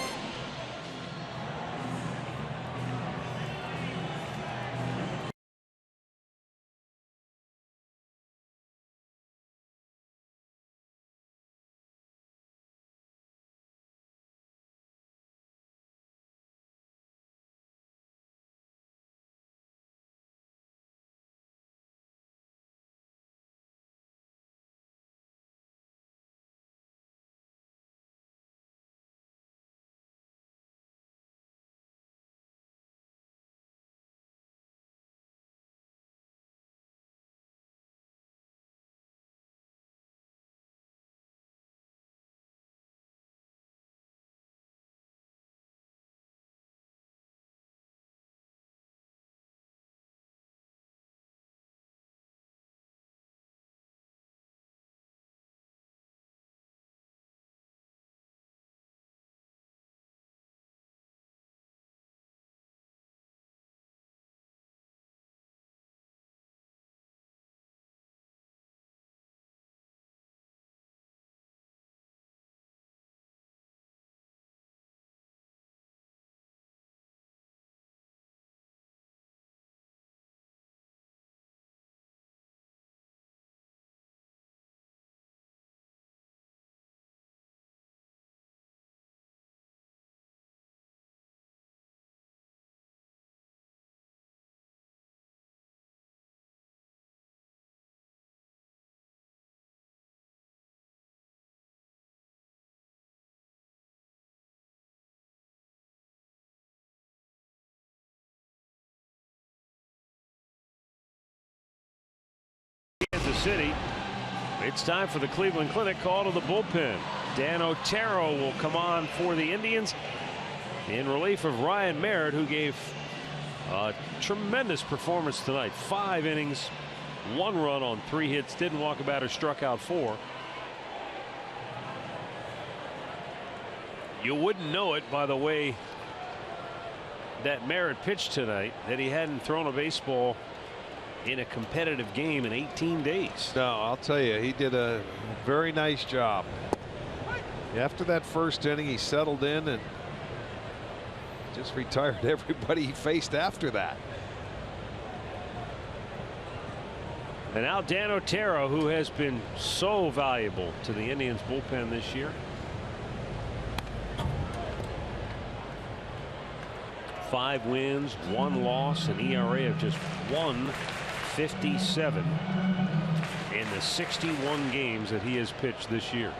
City. It's time for the Cleveland Clinic call to the bullpen. Dan Otero will come on for the Indians in relief of Ryan Merritt, who gave a tremendous performance tonight. 5 innings, 1 run on 3 hits, didn't walk a batter, struck out 4. You wouldn't know it by the way that Merritt pitched tonight that he hadn't thrown a baseball in a competitive game in 18 days. No, I'll tell you, he did a very nice job. After that first inning, he settled in and just retired everybody he faced after that. And now Dan Otero, who has been so valuable to the Indians bullpen this year. 5 wins, 1 loss, an ERA of just 1.57 in the 61 games that he has pitched this year.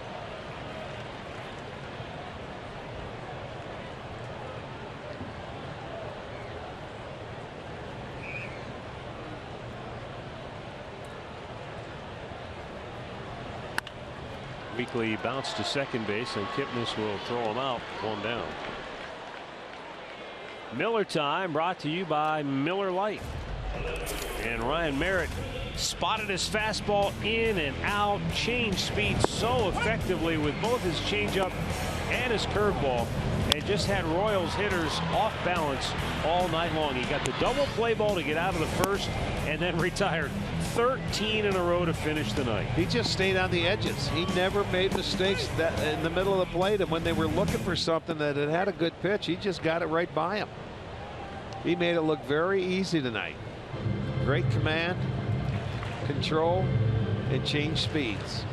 Weekly bounce to second base, and Kipnis will throw him out, 1 down. Miller time, brought to you by Miller Lite. And Ryan Merritt spotted his fastball in and out, changed speed so effectively with both his changeup and his curveball, and just had Royals hitters off balance all night long. He got the double play ball to get out of the first, and then retired 13 in a row to finish the night. He just stayed on the edges. He never made mistakes that in the middle of the plate, and when they were looking for something that had a good pitch, he just got it right by him. He made it look very easy tonight. Great command, control, and change speeds.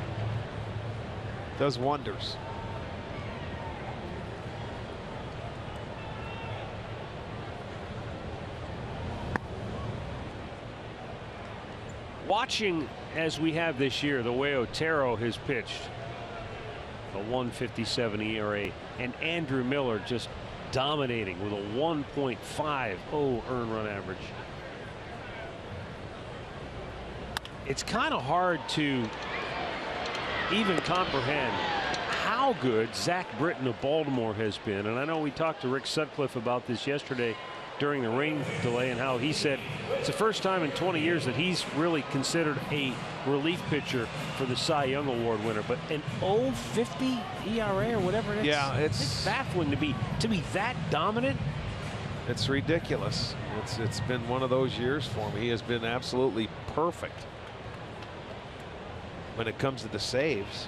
Does wonders. Watching as we have this year the way Otero has pitched, a 1.57 ERA, and Andrew Miller just dominating with a 1.50 earned run average. It's kind of hard to even comprehend how good Zach Britton of Baltimore has been. And I know we talked to Rick Sutcliffe about this yesterday during the rain delay, and how he said it's the first time in 20 years that he's really considered a relief pitcher for the Cy Young Award winner. But an 0.50 ERA or whatever, yeah, it's baffling to be that dominant. It's ridiculous. It's been one of those years for him. He has been absolutely perfect when it comes to the saves.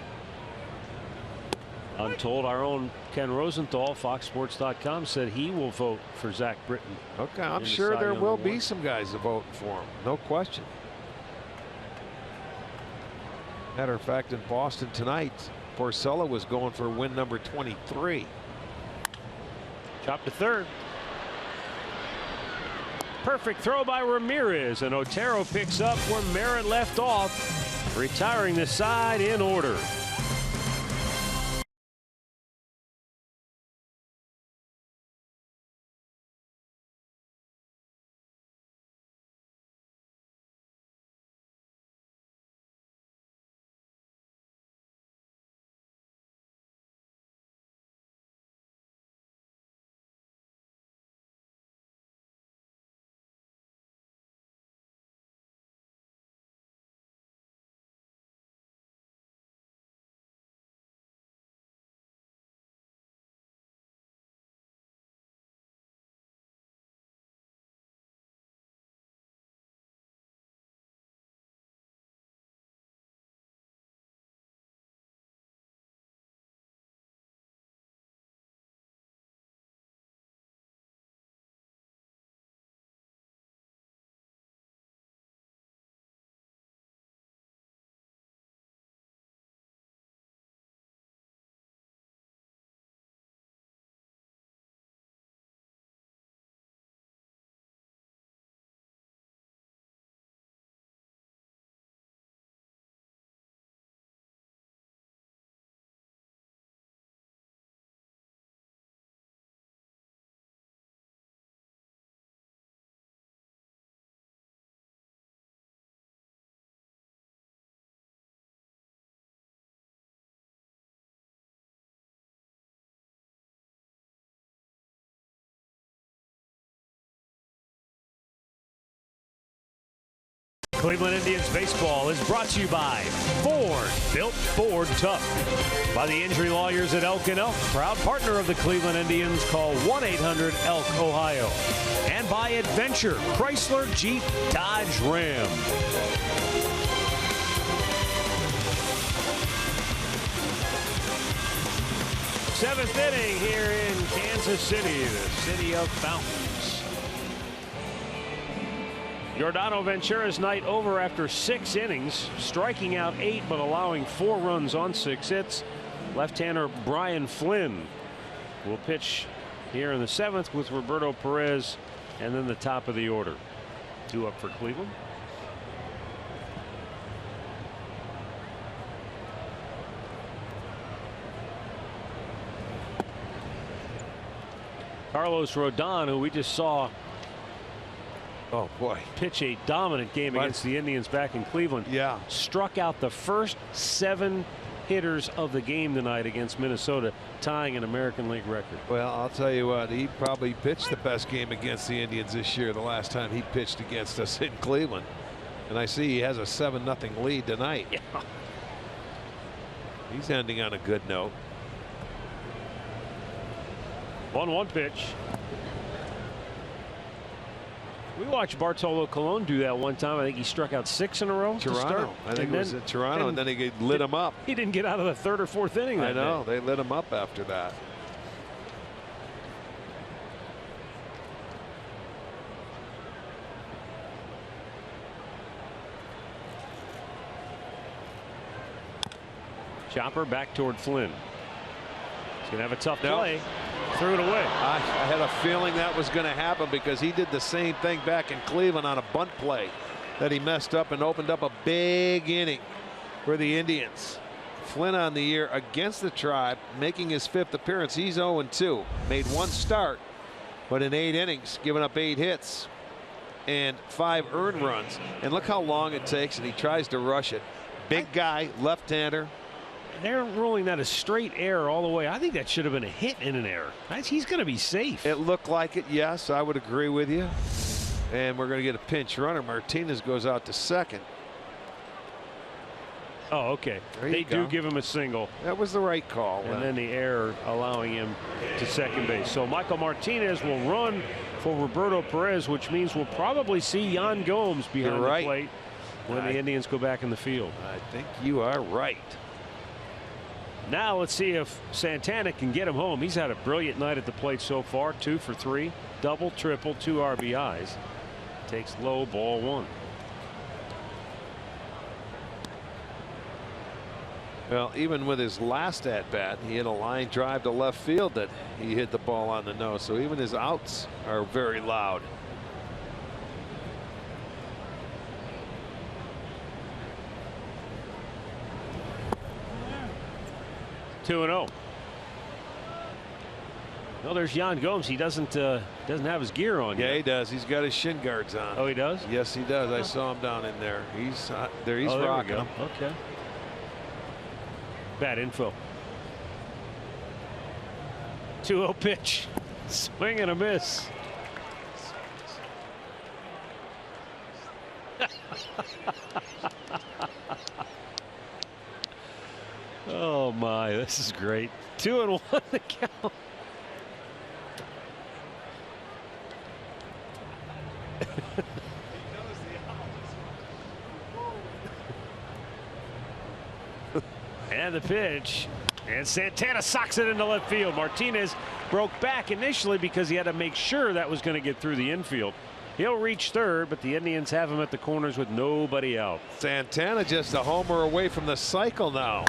I'm told our own Ken Rosenthal, FoxSports.com, said he will vote for Zach Britton. Okay, I'm sure there will be some guys that vote for him, no question. Matter of fact, in Boston tonight, Porcello was going for win number 23. Chop to third. Perfect throw by Ramirez, and Otero picks up where Merritt left off, retiring the side in order. Cleveland Indians baseball is brought to you by Ford, built Ford tough. By the injury lawyers at Elk & Elk, proud partner of the Cleveland Indians. Call 1-800-ELK, Ohio. And by Adventure, Chrysler, Jeep, Dodge, Ram. Seventh inning here in Kansas City, the city of fountains. Giordano Ventura's night over after 6 innings, striking out 8 but allowing 4 runs on 6 hits. Left-hander Brian Flynn will pitch here in the 7th with Roberto Perez, and then the top of the order. 2 up for Cleveland. Carlos Rodon, who we just saw pitch a dominant game against the Indians back in Cleveland. Yeah. Struck out the first 7 hitters of the game tonight against Minnesota, tying an American League record. Well, I'll tell you what, he probably pitched the best game against the Indians this year, the last time he pitched against us in Cleveland. And I see he has a 7-0 lead tonight. Yeah. He's ending on a good note. 1-1 pitch. We watched Bartolo Colon do that one time. I think he struck out 6 in a row. Toronto. I think it was in Toronto, and then he lit him up. He didn't get out of the 3rd or 4th inning that I know. day. They lit him up after that. Chopper back toward Flynn. He's going to have a tough play. Threw it away. I had a feeling that was going to happen because he did the same thing back in Cleveland on a bunt play that he messed up and opened up a big inning for the Indians. Flynn on the year against the Tribe, making his 5th appearance. He's 0-2. Made 1 start, but in 8 innings, giving up 8 hits and 5 earned runs. And look how long it takes, and he tries to rush it. Big guy, left-hander. They're ruling that a straight error all the way. I think that should have been a hit in an error. He's going to be safe. It looked like it, yes. I would agree with you. And we're going to get a pinch runner. Martinez goes out to 2nd. Oh, okay. They do give him a single. That was the right call. And then the error allowing him to 2nd base. So Michael Martinez will run for Roberto Perez, which means we'll probably see Yan Gomes behind the plate when the Indians go back in the field. I think you are right. Now let's see if Santana can get him home. He's had a brilliant night at the plate so far. 2 for 3, double, triple, 2 RBIs. Takes low, ball 1. Well, even with his last at bat, he hit a line drive to left field that he hit the ball on the nose. So even his outs are very loud. Two and 0. Well, there's Yan Gomes. He doesn't have his gear on Yeah, yet. he does. He's got his shin guards on. Oh, he does? Yes, he does. I saw him down in there. He's there. He's rocking them. Okay. Bad info. 2-0 pitch. Swing and a miss. Oh my, this is great. 2-1 the count. And the pitch, and Santana socks it into left field. Martinez broke back initially because he had to make sure that was going to get through the infield. He'll reach 3rd, but the Indians have him at the corners with nobody out. Santana just a homer away from the cycle now.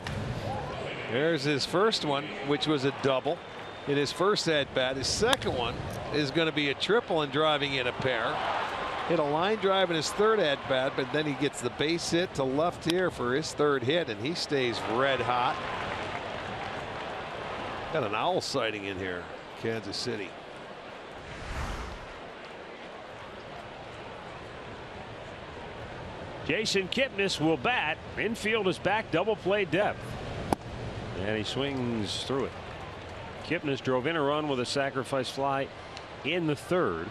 There's his first one, which was a double in his first at bat. His second one is going to be a triple and driving in a pair. Hit a line drive in his 3rd at bat, but then he gets the base hit to left here for his 3rd hit, and he stays red hot. Got an owl sighting in here, Kansas City. Jason Kipnis will bat. Infield is back, double play depth. And he swings through it. Kipnis drove in a run with a sacrifice fly in the 3rd.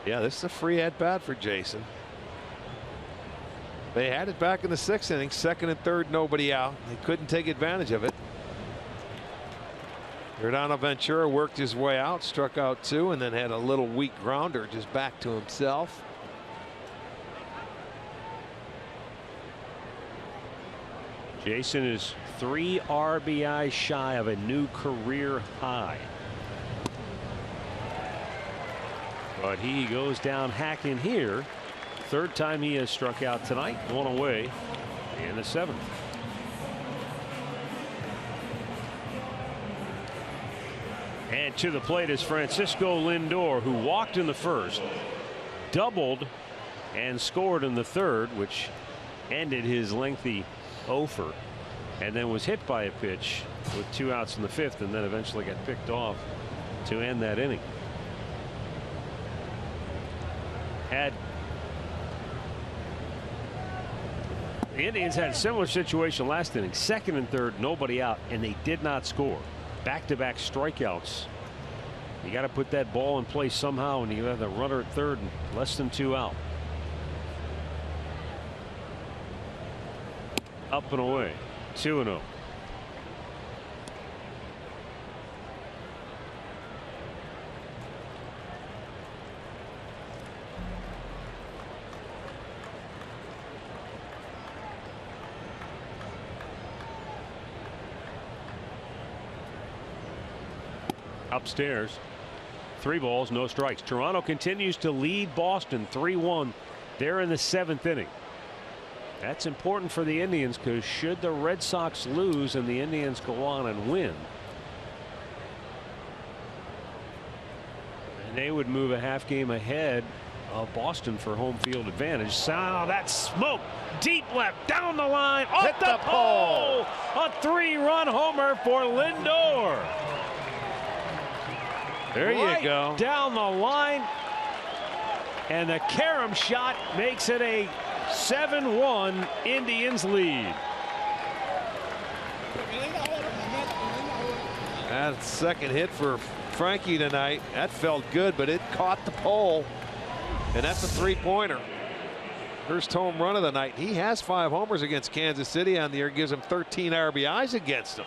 Yeah, this is a free at bat for Jason. They had it back in the 6th inning, 2nd and 3rd, nobody out. They couldn't take advantage of it. Giordano Ventura worked his way out, struck out 2, and then had a little weak grounder just back to himself. Jason is 3 RBI shy of a new career high. But he goes down hacking here. 3rd time he has struck out tonight, 1 away in the 7th. And to the plate is Francisco Lindor, who walked in the 1st, doubled, and scored in the 3rd, which ended his lengthy offer, and then was hit by a pitch with 2 outs in the 5th, and then eventually got picked off to end that inning. The Indians had a similar situation last inning. 2nd and 3rd, nobody out, and they did not score. Back-to-back strikeouts. You got to put that ball in place somehow, and you have the runner at 3rd and less than 2 out. Up and away, 2-0. Upstairs, 3 balls, no strikes. Toronto continues to lead Boston 3-1. They're in the 7th inning. That's important for the Indians, because should the Red Sox lose and the Indians go on and win, and they would move a half game ahead of Boston for home field advantage. So that's smoke deep left down the line, off Hit the the pole. A 3-run homer for Lindor. There you go. Down the line, and the carom shot makes it a 7-1 Indians lead. That's 2nd hit for Frankie tonight. That felt good, but it caught the pole, and that's a 3-pointer. First home run of the night. He has 5 homers against Kansas City on the year, gives him 13 RBIs against him.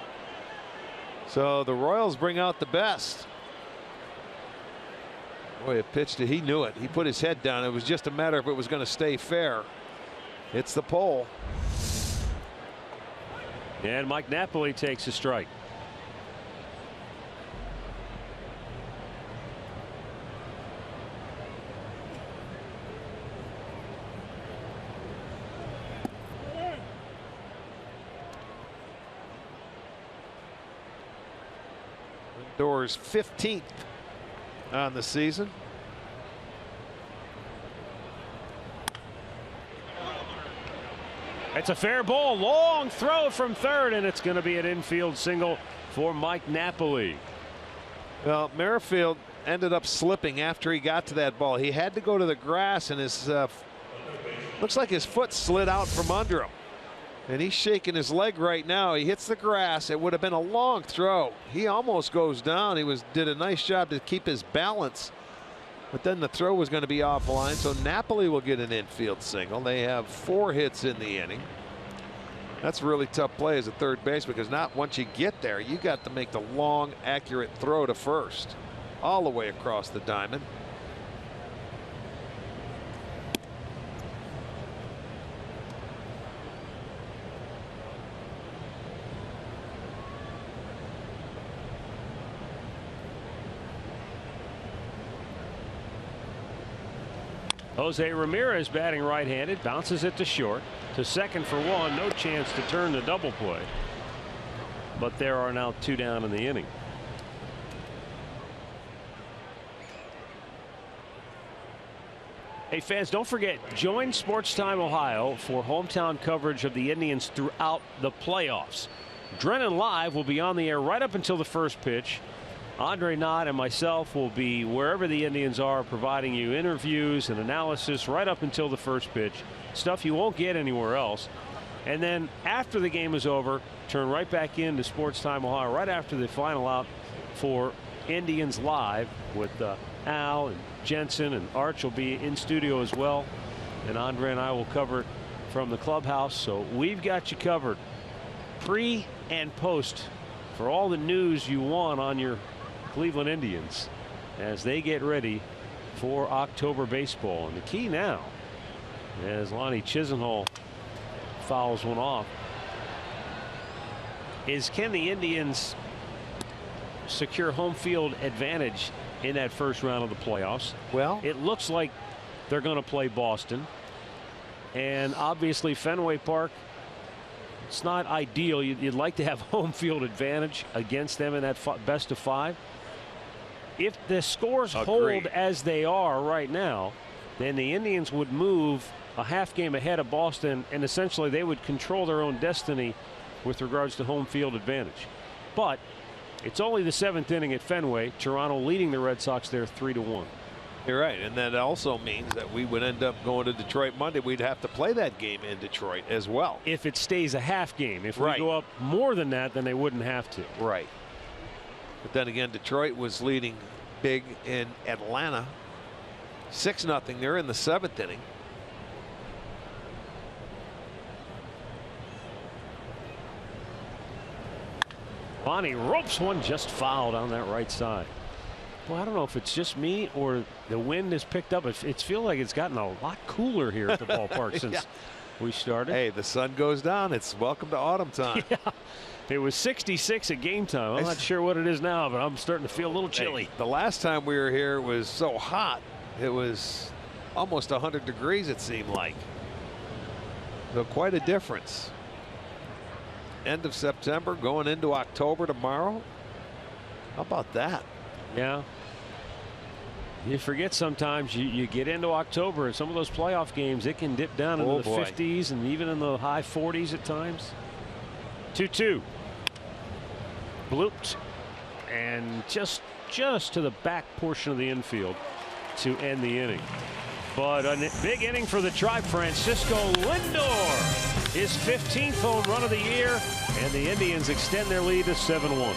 So the Royals bring out the best. Boy, it pitched it. He knew it. He put his head down. It was just a matter if it was going to stay fair. It's the pole. And Mike Napoli takes a strike. Lindor's 15th on the season. It's a fair ball, long throw from 3rd, and it's going to be an infield single for Mike Napoli. Well, Merrifield ended up slipping after he got to that ball. He had to go to the grass, and his looks like his foot slid out from under him, and he's shaking his leg right now. He hits the grass. It would have been a long throw. He almost goes down. He did a nice job to keep his balance, but then the throw was going to be offline, so Napoli will get an infield single. They have 4 hits in the inning. That's a really tough play as a third base, because not once you get there, you got to make the long, accurate throw to first, all the way across the diamond. Jose Ramirez batting right-handed, bounces it to short, to 2nd for 1. No chance to turn the double play, but there are now 2 down in the inning. Hey fans, don't forget, join Sports Time Ohio for hometown coverage of the Indians throughout the playoffs. Drennan Live will be on the air right up until the 1st pitch. Andre Knott and myself will be wherever the Indians are, providing you interviews and analysis right up until the 1st pitch. Stuff you won't get anywhere else. And then after the game is over, turn right back into Sports Time Ohio right after the final out for Indians Live with Al and Jensen, and Arch will be in studio as well. And Andre and I will cover from the clubhouse. So we've got you covered pre and post for all the news you want on your Cleveland Indians as they get ready for October baseball. And the key now, as Lonnie Chisenhall fouls one off, is can the Indians secure home field advantage in that first round of the playoffs? Well, it looks like they're going to play Boston, and obviously Fenway Park, it's not ideal. You'd like to have home field advantage against them in that best of 5. If the scores hold as they are right now, then the Indians would move a half game ahead of Boston, and essentially they would control their own destiny with regards to home field advantage. But it's only the 7th inning at Fenway. Toronto leading the Red Sox there 3-1. You're right, and that also means that we would end up going to Detroit Monday. We'd have to play that game in Detroit as well. If it stays a half game. If right. we go up more than that, then they wouldn't have to. Right. But then again, Detroit was leading big in Atlanta. 6-0. They're in the 7th inning. Bonnie ropes one just foul down that right side. Well, I don't know if it's just me or the wind has picked up. It feels like it's gotten a lot cooler here at the ballpark since we started. Hey, the sun goes down. It's welcome to autumn time. Yeah. It was 66 at game time. I'm not sure what it is now, but I'm starting to feel a little chilly. Hey, the last time we were here, it was so hot. It was almost 100 degrees, it seemed like. So quite a difference. End of September, going into October tomorrow. How about that? Yeah. You forget sometimes you get into October and some of those playoff games, it can dip down into the 50s and even in the high 40s at times. 2-2. Blooped and just to the back portion of the infield to end the inning. But a big inning for the Tribe. Francisco Lindor, his 15th home run of the year, and the Indians extend their lead to 7-1.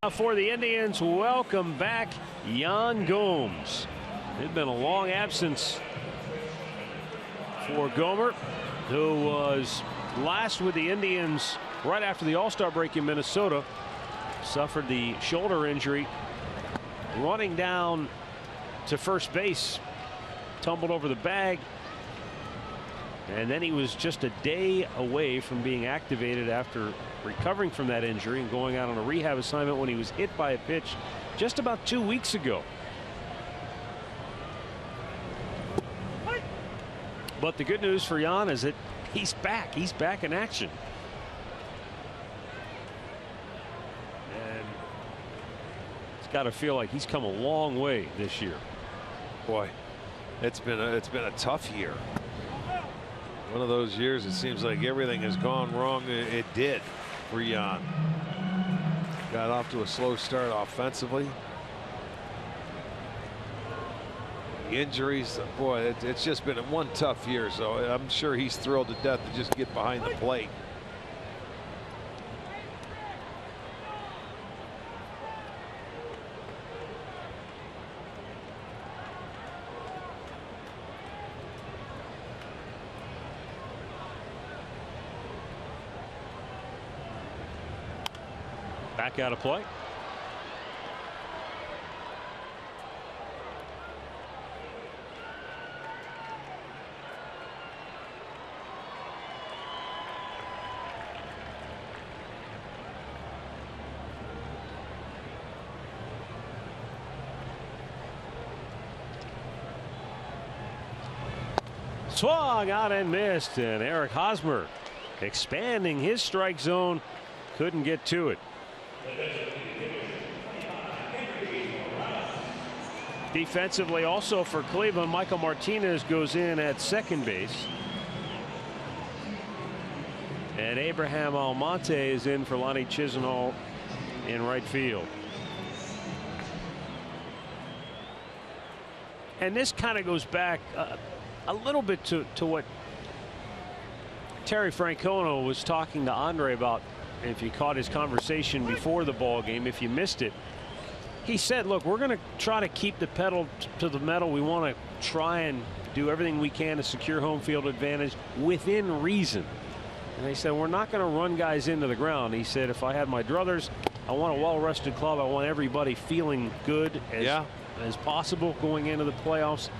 Now for the Indians, welcome back Yan Gomes. It's been a long absence for Gomer, who was last with the Indians right after the All-Star break in Minnesota. Suffered the shoulder injury running down to first base, tumbled over the bag, and then he was just a day away from being activated after recovering from that injury and going out on a rehab assignment when he was hit by a pitch just about 2 weeks ago. But the good news for Yan is that he's back. He's back in action. And got to feel like he's come a long way this year. Boy, it's been a tough year. One of those years it seems like everything has gone wrong. It did for Yan. Got off to a slow start offensively. Injuries, boy, it's just been one tough year. So I'm sure he's thrilled to death to just get behind the plate. Back out of play. Swung out and missed, and Eric Hosmer expanding his strike zone, couldn't get to it. Defensively, also for Cleveland, Michael Martinez goes in at second base, and Abraham Almonte is in for Lonnie Chisenhall in right field. And this kind of goes back a little bit to what Terry Francona was talking to Andre about. If you caught his conversation before the ball game, if you missed it, he said, look, we're going to try to keep the pedal to the metal. We want to try and do everything we can to secure home field advantage within reason. And they said, we're not going to run guys into the ground. He said, if I had my druthers, I want a well-rested club. I want everybody feeling good as possible going into the playoffs.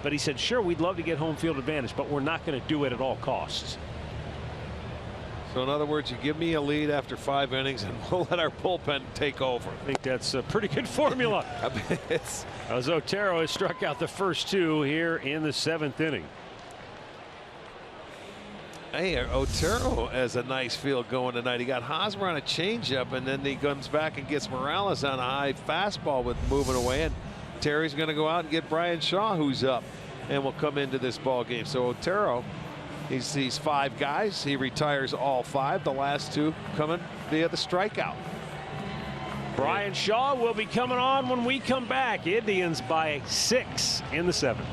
But he said, sure, we'd love to get home field advantage, but we're not going to do it at all costs. So in other words, you give me a lead after 5 innings and we'll let our bullpen take over. I think that's a pretty good formula. As Otero has struck out the first 2 here in the 7th inning. Hey, Otero has a nice field going tonight. He got Hosmer on a changeup, and then he comes back and gets Morales on a high fastball with moving away. And Terry's going to go out and get Brian Shaw, who's up, and will come into this ball game. So Otero, he sees 5 guys. He retires all 5. The last 2 coming via the strikeout. Brian Shaw will be coming on when we come back. Indians by 6 in the 7th.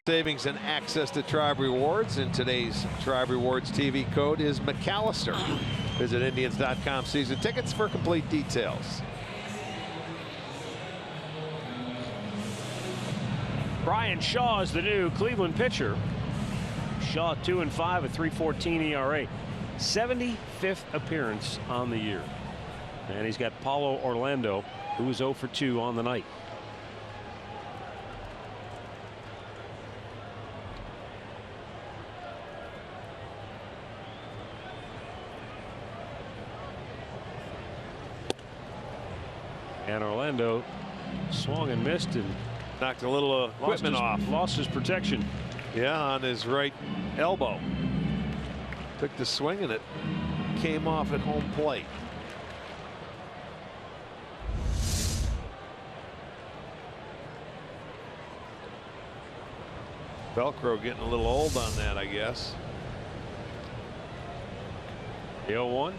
Savings and access to Tribe Rewards, and today's Tribe Rewards TV code is McAllister. Visit Indians.com season tickets for complete details. Brian Shaw is the new Cleveland pitcher. Shaw 2-5, a 3.14 ERA, 75th appearance on the year, and he's got Paulo Orlando, who was 0 for 2 on the night. And Orlando swung and missed and knocked a little equipment off. Lost his protection. Yeah, on his right elbow. Took the swing and it came off at home plate. Velcro getting a little old on that, I guess. The 0-1.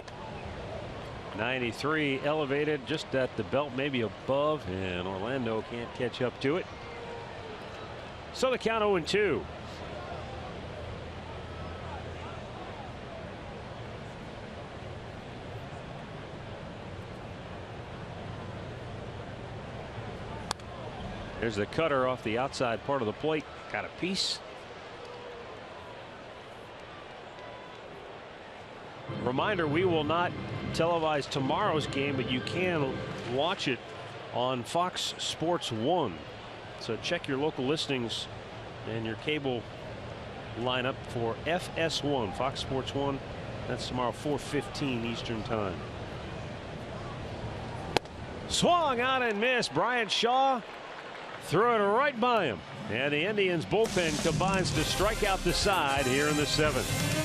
93 elevated just at the belt, maybe above, and Orlando can't catch up to it. So the count 0-2. There's the cutter off the outside part of the plate. Got a piece. Reminder, we will not televise tomorrow's game, but you can watch it on Fox Sports 1. So check your local listings and your cable lineup for FS1, Fox Sports 1. That's tomorrow, 4:15 Eastern Time. Swung out and missed. Bryant Shaw threw it right by him. And the Indians bullpen combines to strike out the side here in the 7th.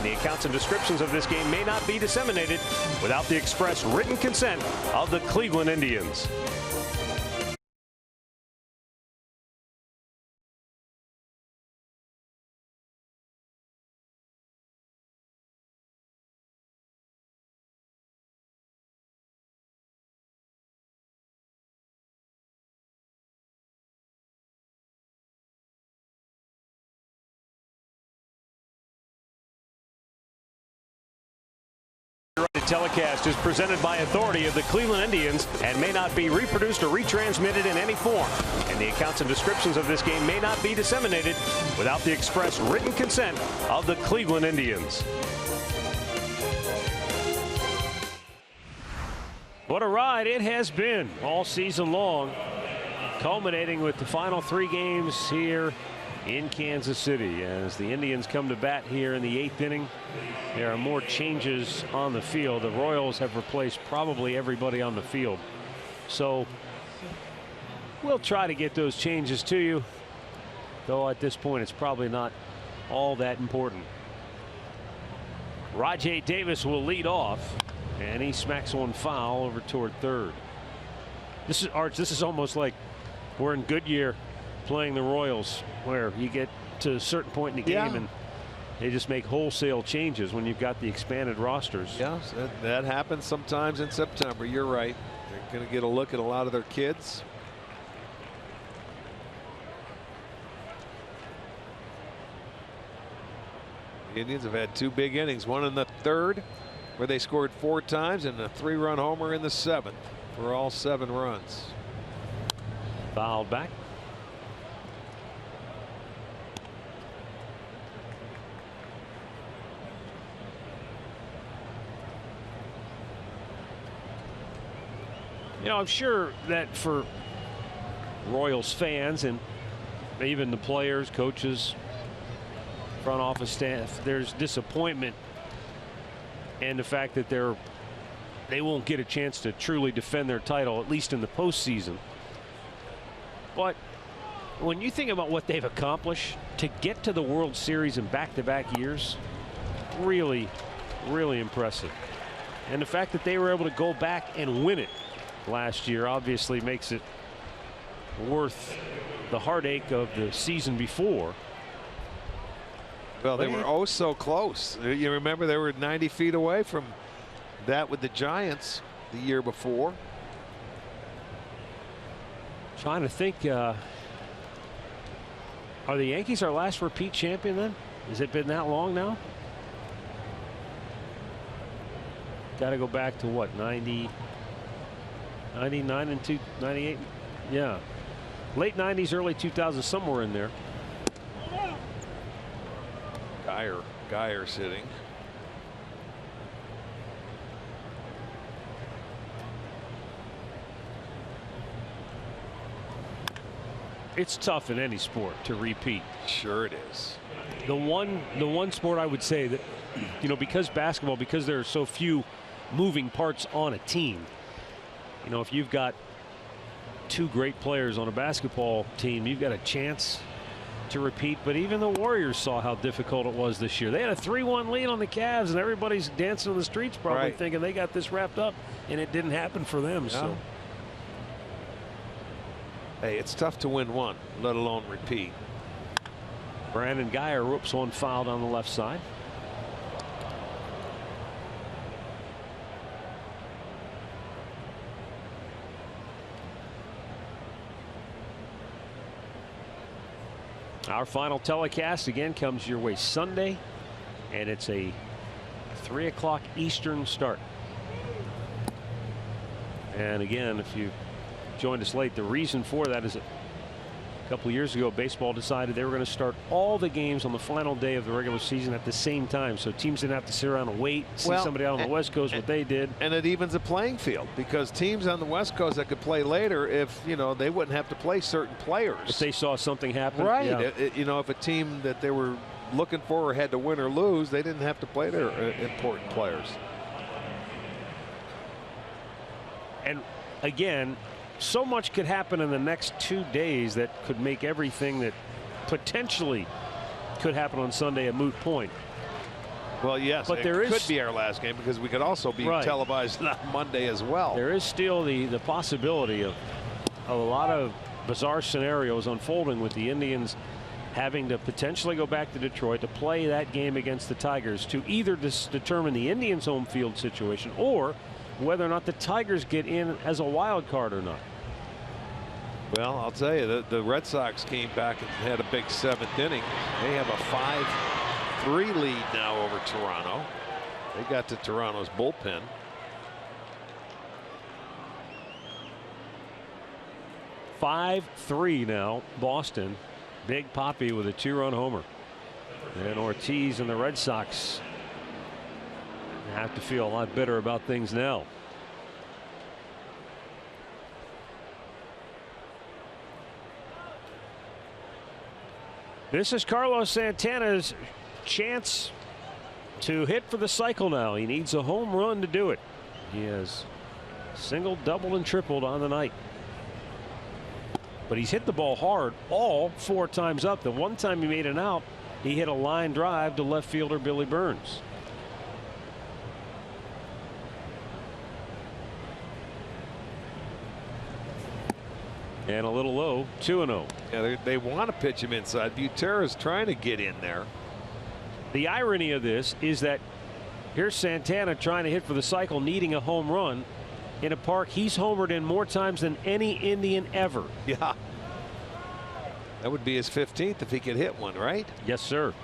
The accounts and descriptions of this game may not be disseminated without the express written consent of the Cleveland Indians. The telecast is presented by authority of the Cleveland Indians and may not be reproduced or retransmitted in any form. And the accounts and descriptions of this game may not be disseminated without the express written consent of the Cleveland Indians. What a ride it has been all season long, culminating with the final 3 games here in Kansas City. As the Indians come to bat here in the 8th inning, there are more changes on the field. The Royals have replaced probably everybody on the field. So we'll try to get those changes to you, though at this point it's probably not all that important. Rajay Davis will lead off, and he smacks one foul over toward third. This is Arch. This is almost like we're in Goodyear playing the Royals, where you get to a certain point in the game and they just make wholesale changes when you've got the expanded rosters. Yeah, that happens sometimes in September. You're right. They're going to get a look at a lot of their kids. The Indians have had 2 big innings, one in the 3rd where they scored 4 times and a 3-run homer in the 7th for all 7 runs. Fouled back. You know, I'm sure that for Royals fans and even the players, coaches, front office staff, there's disappointment and the fact that they won't get a chance to truly defend their title, at least in the postseason. But when you think about what they've accomplished to get to the World Series in back-to-back years, really Really impressive. And the fact that they were able to go back and win it last year obviously makes it worth the heartache of the season before. Well, they were oh so close. You remember they were 90 feet away from that with the Giants the year before. Trying to think, are the Yankees our last repeat champion then? Has it been that long now? Got to go back to what, 90, 99 and 98? Yeah. Late 90s, early 2000s, somewhere in there. Geyer sitting. It's tough in any sport to repeat. Sure it is. The one sport I would say that, you know, because basketball, because there are so few moving parts on a team, you know, if you've got two great players on a basketball team, you've got a chance to repeat. But even the Warriors saw how difficult it was this year. They had a 3-1 lead on the Cavs, and everybody's dancing on the streets probably thinking they got this wrapped up, and it didn't happen for them. Yeah. So hey, it's tough to win one, let alone repeat. Brandon Geyer whoops one foul on the left side. Our final telecast again comes your way Sunday, and it's a 3 o'clock Eastern start. And again, if you joined us late, the reason for that is that a couple of years ago baseball decided they were going to start all the games on the final day of the regular season at the same time, so teams didn't have to sit around and wait, see somebody out on the West Coast what they did. And it evens the playing field, because teams on the West Coast that could play later, if you know, they wouldn't have to play certain players if they saw something happen. Right. Yeah. You know, if a team that they were looking for or had to win or lose, they didn't have to play their important players. And again, so much could happen in the next 2 days that could make everything that potentially could happen on Sunday a moot point. Well, yes, but it there could be our last game, because we could also be televised on Monday as well. There is still the possibility of a lot of bizarre scenarios unfolding, with the Indians having to potentially go back to Detroit to play that game against the Tigers to either determine the Indians' home field situation or whether or not the Tigers get in as a wild card or not. Well, I'll tell you, the Red Sox came back and had a big 7th inning. They have a 5-3 lead now over Toronto. They got to Toronto's bullpen. (5-3) now, Boston. Big Poppy with a 2-run homer. And Ortiz and the Red Sox have to feel a lot better about things now. This is Carlos Santana's chance to hit for the cycle now. He needs a home run to do it. He has singled, doubled, and tripled on the night. But he's hit the ball hard all 4 times up. The one time he made an out, he hit a line drive to left fielder Billy Burns. And a little low, 2-0. Yeah, they want to pitch him inside. Butera's trying to get in there. The irony of this is that here's Santana trying to hit for the cycle, needing a home run in a park he's homered in more times than any Indian ever. Yeah. That would be his 15th if he could hit one, right? Yes, sir.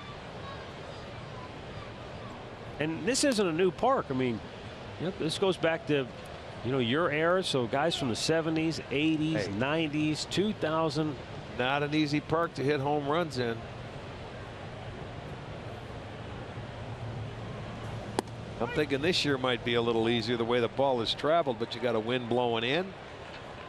And this isn't a new park. I mean, this goes back to, your era. So guys from the 70s, 80s, 90s, 2000. Not an easy park to hit home runs in. I'm thinking this year might be a little easier the way the ball has traveled, but you got a wind blowing in.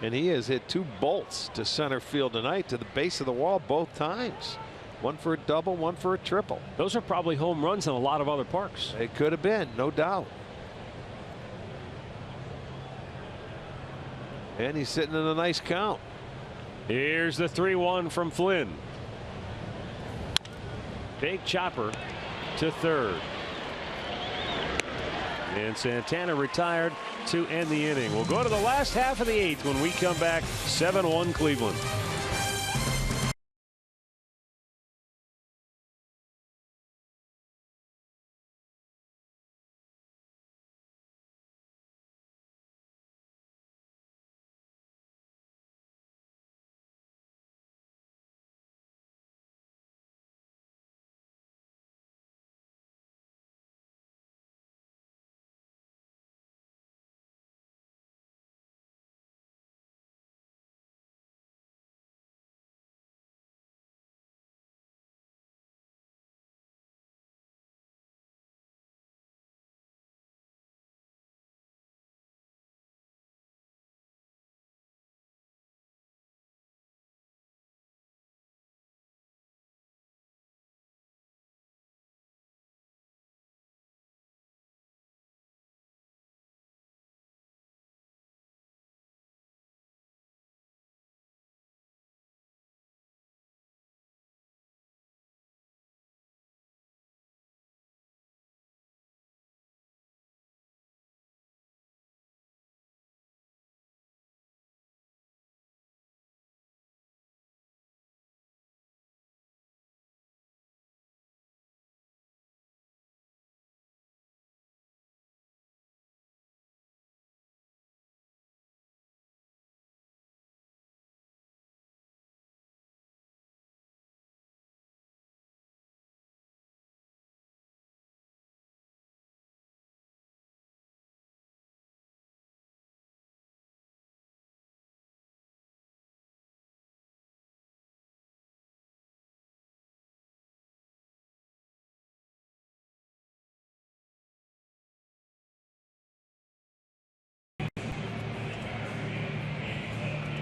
And he has hit 2 bolts to center field tonight, to the base of the wall both times. One for a double, one for a triple. Those are probably home runs in a lot of other parks. It could have been, no doubt. And he's sitting in a nice count. Here's the 3-1 from Flynn. Big chopper to third. And Santana retired to end the inning. We'll go to the last half of the 8th when we come back. 7-1 Cleveland.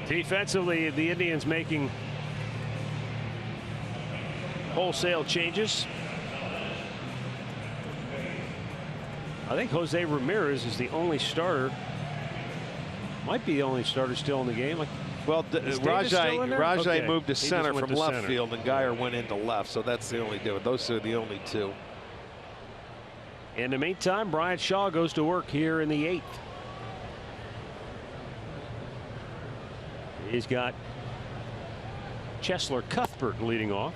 Defensively, the Indians making wholesale changes. I think Jose Ramirez is the only starter. Might be the only starter still in the game. Well, Rajai Okay. moved to He just center went from to left center. field, and Geyer went into left. So that's the only difference. Those are the only two. In the meantime, Bryant Shaw goes to work here in the 8th. He's got Chesler Cuthbert leading off.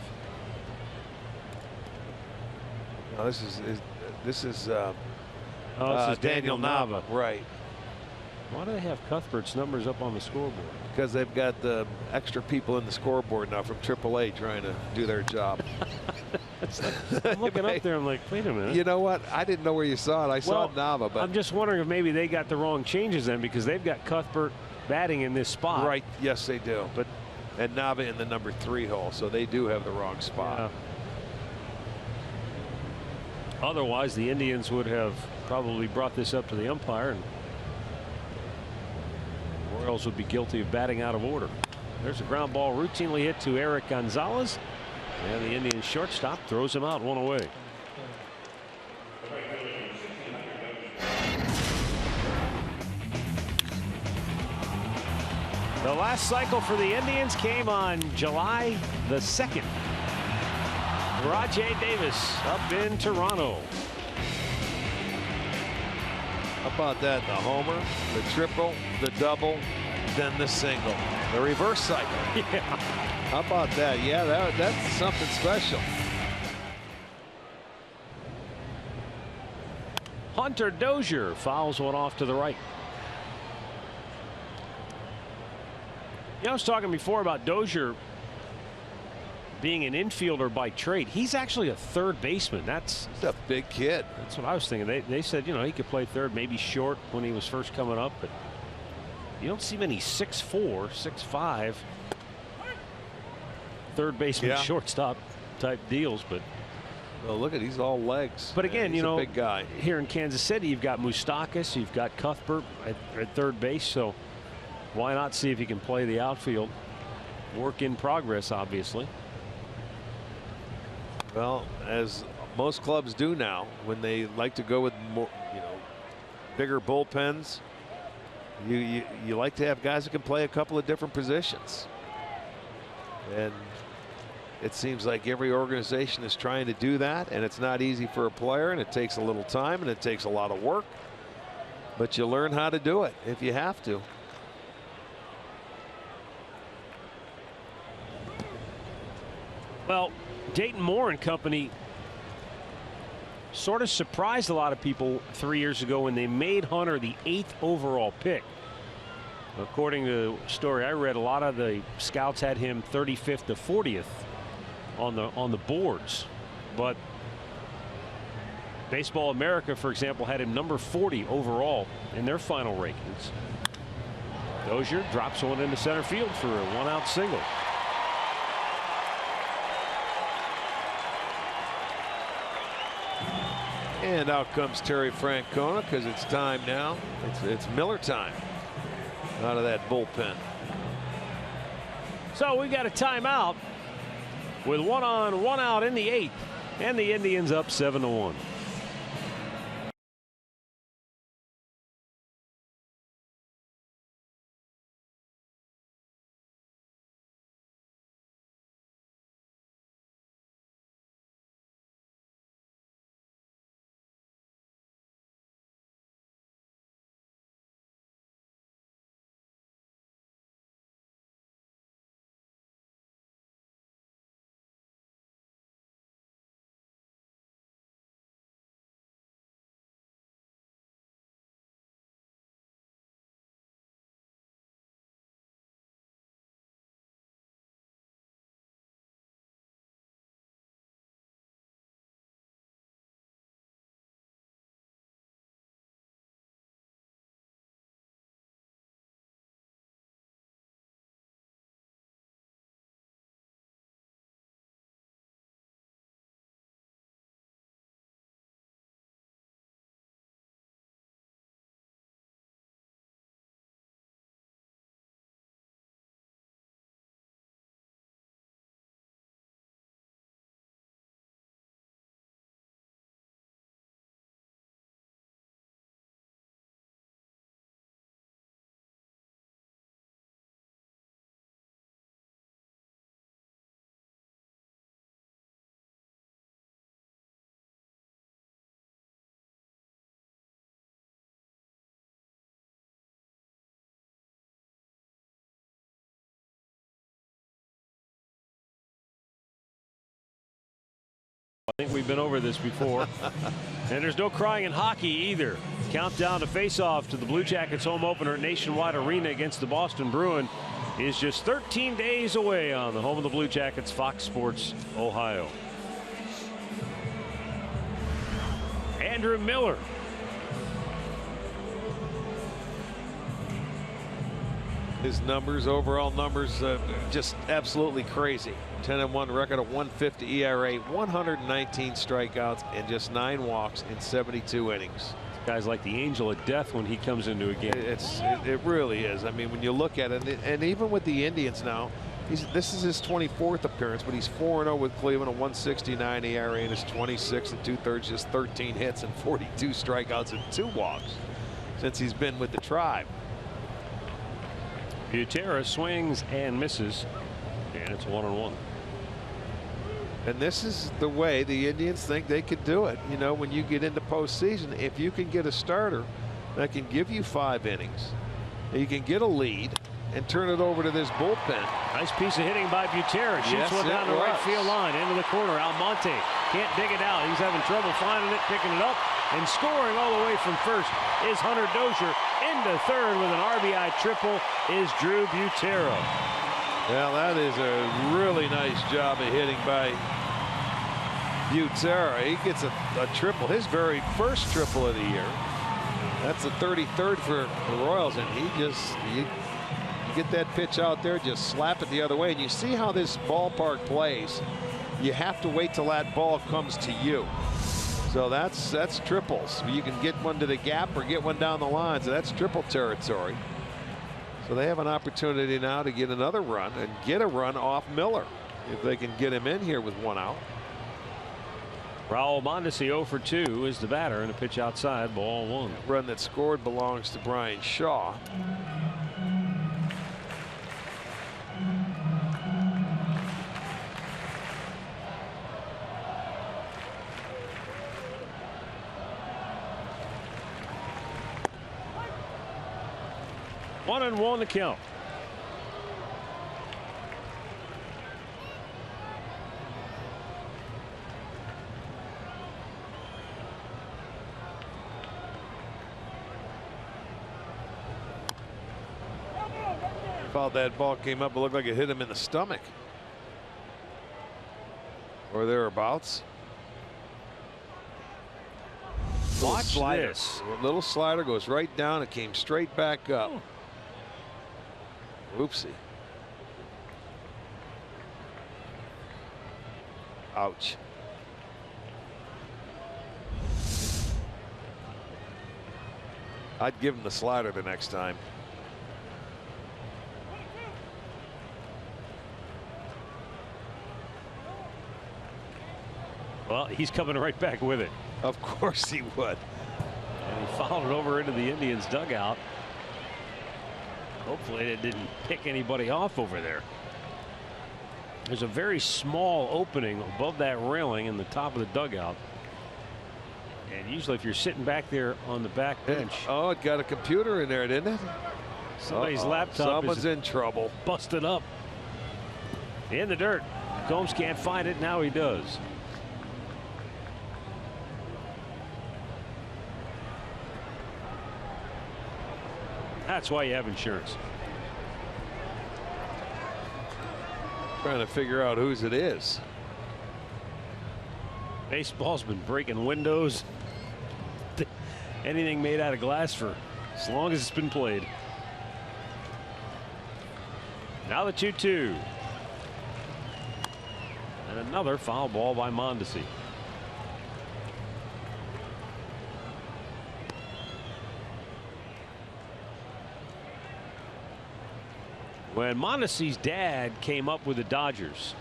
No, this is This is Daniel Nava. Right. Why do they have Cuthbert's numbers up on the scoreboard? Because they've got the extra people in the scoreboard now from AAA trying to do their job. I'm looking up there. I'm like, wait a minute. You know what? I didn't know where you saw it. I saw Well, Nava, but I'm just wondering if maybe they got the wrong changes then, because they've got Cuthbert batting in this spot. right. Yes, they do. But and Nava in the number 3 hole, so they do have the wrong spot. Otherwise, the Indians would have probably brought this up to the umpire, and Orioles would be guilty of batting out of order. There's a ground ball routinely hit to Eric Gonzalez, and the Indian shortstop throws him out 1 away. The last cycle for the Indians came on July the 2nd. Rajai Davis up in Toronto. How about that? The homer, the triple, the double, then the single. The reverse cycle. Yeah. How about that? Yeah, that's something special. Hunter Dozier fouls one off to the right. You know, I was talking before about Dozier being an infielder by trade. He's actually a third baseman. He's a big kid. That's what I was thinking. They said, you know, he could play third, maybe short when he was first coming up, but you don't see many 6'4", 6'5" third baseman, shortstop type deals. But well, look at, he's all legs. But again, he's you know, a big guy. Here in Kansas City, you've got Moustakas, you've got Cuthbert at third base. So why not see if he can play the outfield? Work in progress, obviously. Well, as most clubs do now, when they like to go with more, bigger bullpens, you like to have guys who can play a couple of different positions. And it seems like every organization is trying to do that, and it's not easy for a player, and it takes a little time and it takes a lot of work, but you learn how to do it if you have to. Well, Dayton Moore and company sort of surprised a lot of people 3 years ago when they made Hunter the 8th overall pick. According to the story I read, a lot of the scouts had him 35th to 40th on the boards, but Baseball America, for example, had him number 40 overall in their final rankings. Dozier drops one into center field for a 1-out single. And out comes Terry Francona, because it's time now. It's Miller time out of that bullpen. So we got a timeout with 1 on, 1 out in the 8th, and the Indians up 7-1. I think we've been over this before. And there's no crying in hockey either. Countdown to face-off to the Blue Jackets home opener at Nationwide Arena against the Boston Bruins is just 13 days away on the home of the Blue Jackets, Fox Sports Ohio. Andrew Miller. His numbers, overall numbers, just absolutely crazy. 10-1 record, a 150 ERA, 119 strikeouts, and just 9 walks in 72 innings. Guy's like the angel of death when he comes into a game. It really is. I mean, when you look at it, and even with the Indians now, this is his 24th appearance, but he's 4-0 with Cleveland, a 169 ERA, and his 26 2/3, just 13 hits and 42 strikeouts and 2 walks since he's been with the Tribe. Butera swings and misses, and it's 1-1. And this is the way the Indians think they could do it. You know, when you get into postseason, if you can get a starter that can give you 5 innings, you can get a lead and turn it over to this bullpen. Nice piece of hitting by Butera. Shoots one down the right field line into the corner. Almonte can't dig it out. He's having trouble finding it, picking it up, and scoring all the way from first is Hunter Dozier. Into third with an RBI triple is Drew Butera. Well, that is a really nice job of hitting by Butera. He gets a triple, his very first triple of the year. That's the 33rd for the Royals, and you get that pitch out there, just slap it the other way, and you see how this ballpark plays. You have to wait till that ball comes to you. So that's triples. You can get one to the gap or get one down the line. So that's triple territory. So they have an opportunity now to get another run and get a run off Miller if they can get him in here with 1 out. Raul Mondesi 0 for 2 is the batter, and a pitch outside, ball 1. Run that scored belongs to Brian Shaw. 1-1 to count. Thought that ball came up, it looked like it hit him in the stomach or thereabouts. Watch Slider. this. A little slider goes right down. It came straight back up. Oopsie. Ouch. I'd give him the slider the next time. Well, he's coming right back with it. Of course he would. And he fouled it over into the Indians dugout. Hopefully it didn't pick anybody off over there. There's a very small opening above that railing in the top of the dugout. And usually if you're sitting back there on the back bench. Oh, it got a computer in there, didn't it? Somebody's laptop Someone's is in trouble. busted up. In the dirt. Gomes can't find it. Now he does. That's why you have insurance. Trying to figure out whose it is. Baseball's been breaking windows. Anything made out of glass for as long as it's been played. Now the 2-2. And another foul ball by Mondesi. When Mondesi's dad came up with the Dodgers,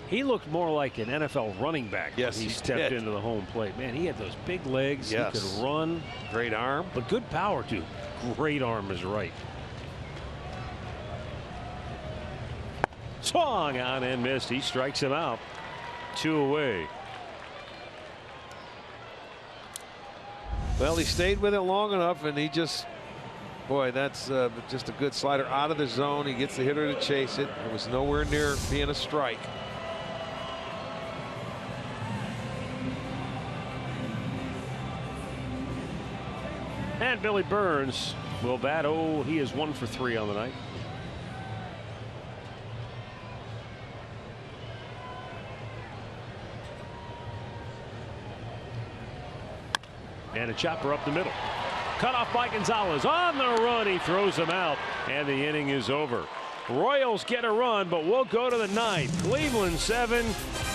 he looked more like an NFL running back. Yes, when he he stepped did. into the home plate. Man, he had those big legs. Yes. He could run. Great arm. But good power, too. Great arm is right. Swung on and missed. He strikes him out. 2 away. Well, he stayed with it long enough, and he just, boy, that's just a good slider out of the zone. He gets the hitter to chase it. It was nowhere near being a strike. And Billy Burns will bat. Oh, he is 1 for 3 on the night. And a chopper up the middle. Cut off by Gonzalez. On the run, he throws him out, and the inning is over. Royals get a run, but we'll go to the 9th. Cleveland 7,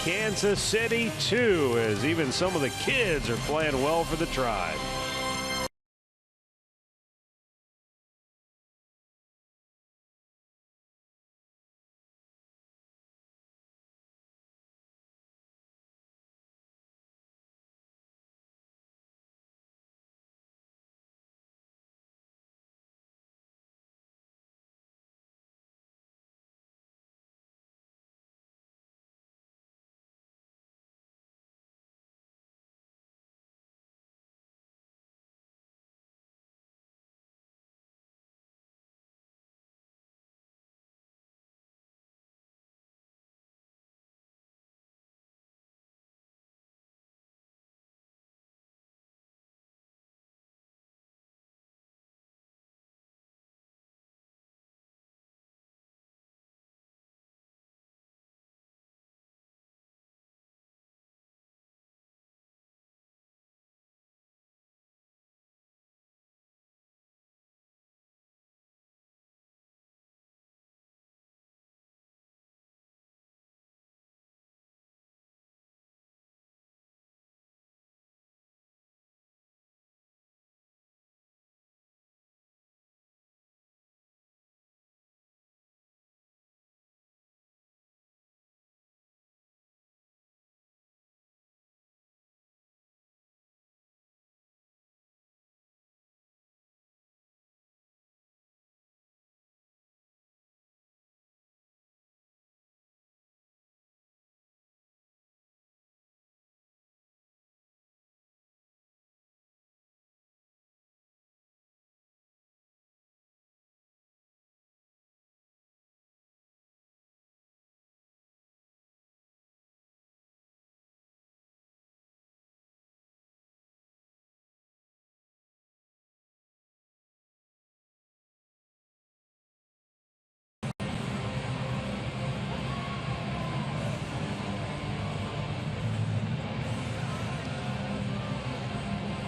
Kansas City 2, as even some of the kids are playing well for the Tribe.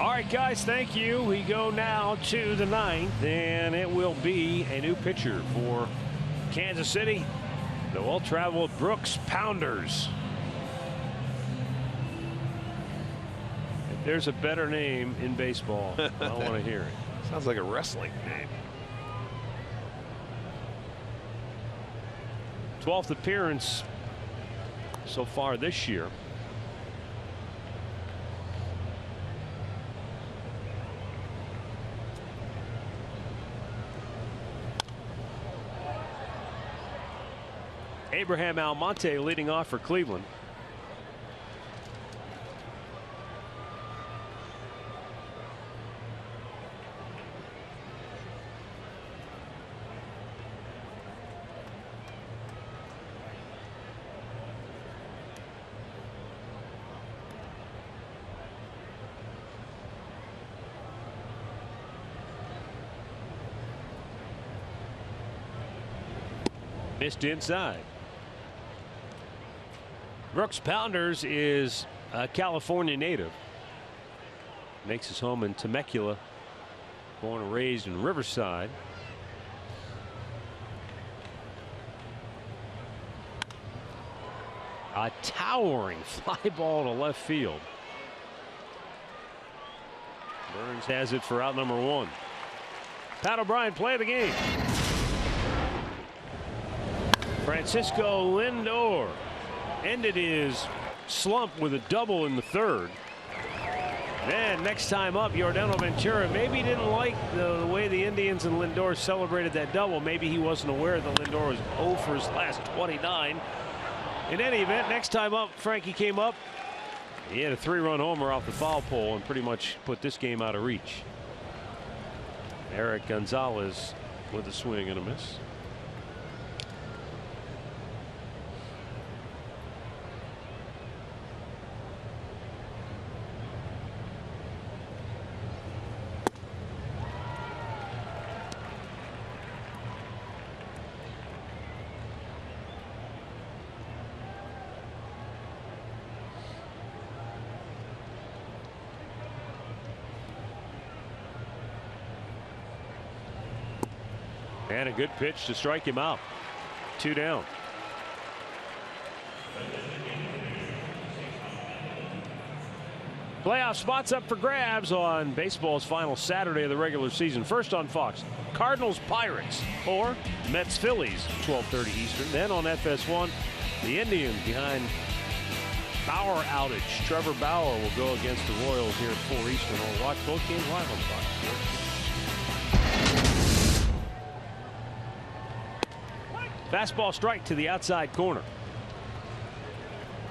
All right, guys, thank you. We go now to the 9th, and it will be a new pitcher for Kansas City. The well-traveled Brooks Pounders. If there's a better name in baseball, I want to hear it. Sounds like a wrestling name. 12th appearance so far this year. Abraham Almonte leading off for Cleveland. Missed inside. Brooks Pounders is a California native. Makes his home in Temecula. Born and raised in Riverside. A towering fly ball to left field. Burns has it for out number 1. Pat O'Brien play the game. Francisco Lindor ended his slump with a double in the 3rd. Then next time up, Yordano Ventura maybe didn't like the way the Indians and Lindor celebrated that double. Maybe he wasn't aware that Lindor was 0 for his last 29. In any event, next time up, Frankie came up. He had a 3-run homer off the foul pole and pretty much put this game out of reach. Eric Gonzalez with a swing and a miss. And a good pitch to strike him out. 2 down. Playoff spots up for grabs on baseball's final Saturday of the regular season. First on Fox, Cardinals Pirates or Mets Phillies, 12:30 Eastern. Then on FS1, the Indians behind power outage. Trevor Bauer will go against the Royals here at 4 Eastern. We'll watch both games live on Fox. Fastball strike to the outside corner.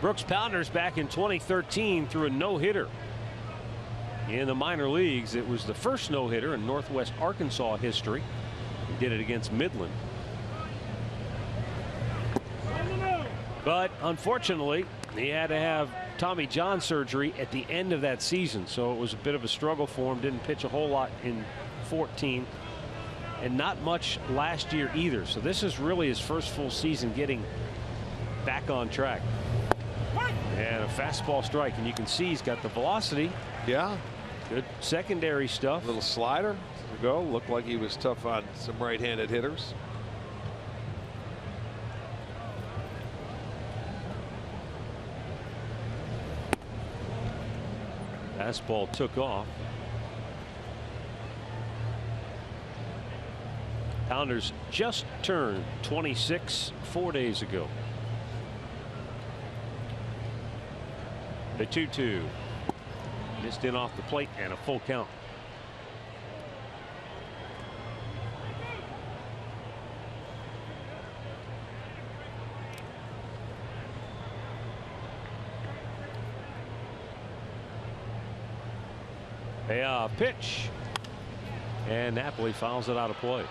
Brooks Pounders back in 2013 threw a no-hitter in the minor leagues. It was the first no-hitter in Northwest Arkansas history. He did it against Midland. But unfortunately, he had to have Tommy John surgery at the end of that season, so it was a bit of a struggle for him. Didn't pitch a whole lot in 14. And not much last year either. So this is really his first full season getting back on track. And a fastball strike, and you can see he's got the velocity. Yeah. Good secondary stuff. Little slider to go. Looked like he was tough on some right-handed hitters. Fastball took off. Pounders just turned 26 4 days ago. The 2-2 missed in off the plate and a full count. A pitch, and Napoli fouls it out of play.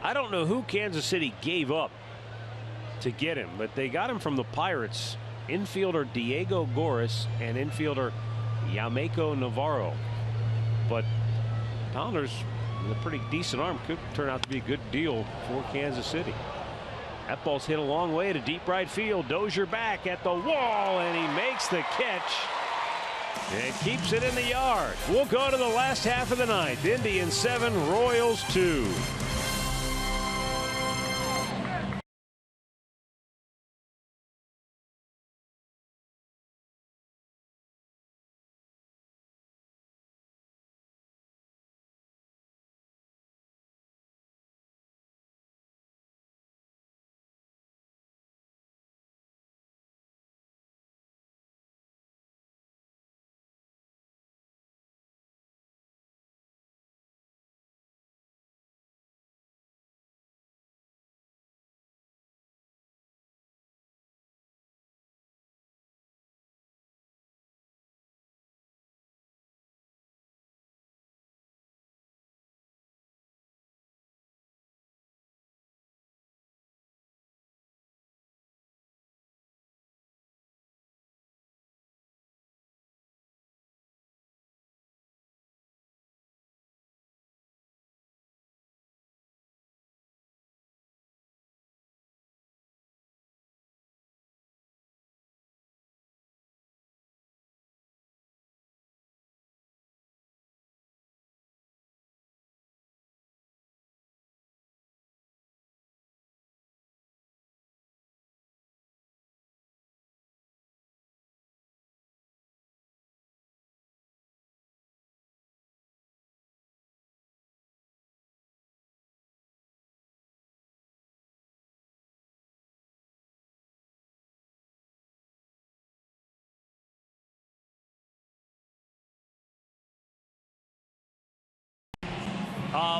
I don't know who Kansas City gave up to get him, but they got him from the Pirates. Infielder Diego Goris and infielder Yameko Navarro. But Pounders with a pretty decent arm could turn out to be a good deal for Kansas City. That ball's hit a long way to deep right field. Dozier back at the wall, and he makes the catch and keeps it in the yard. We'll go to the last half of the ninth. Indians 7, Royals 2.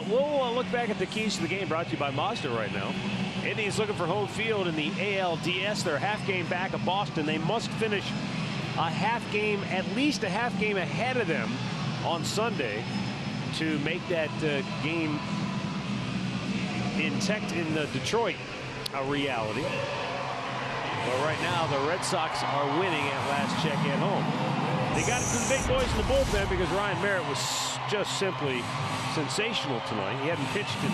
We'll look back at the keys to the game brought to you by Mazda right now. Indians looking for home field in the ALDS. They're a half game back of Boston. They must finish a half game, at least a half game ahead of them on Sunday to make that game in Detroit a reality. But right now, the Red Sox are winning at last check at home. They got it to the big boys in the bullpen because Ryan Merritt was just simply sensational tonight. He hadn't pitched in,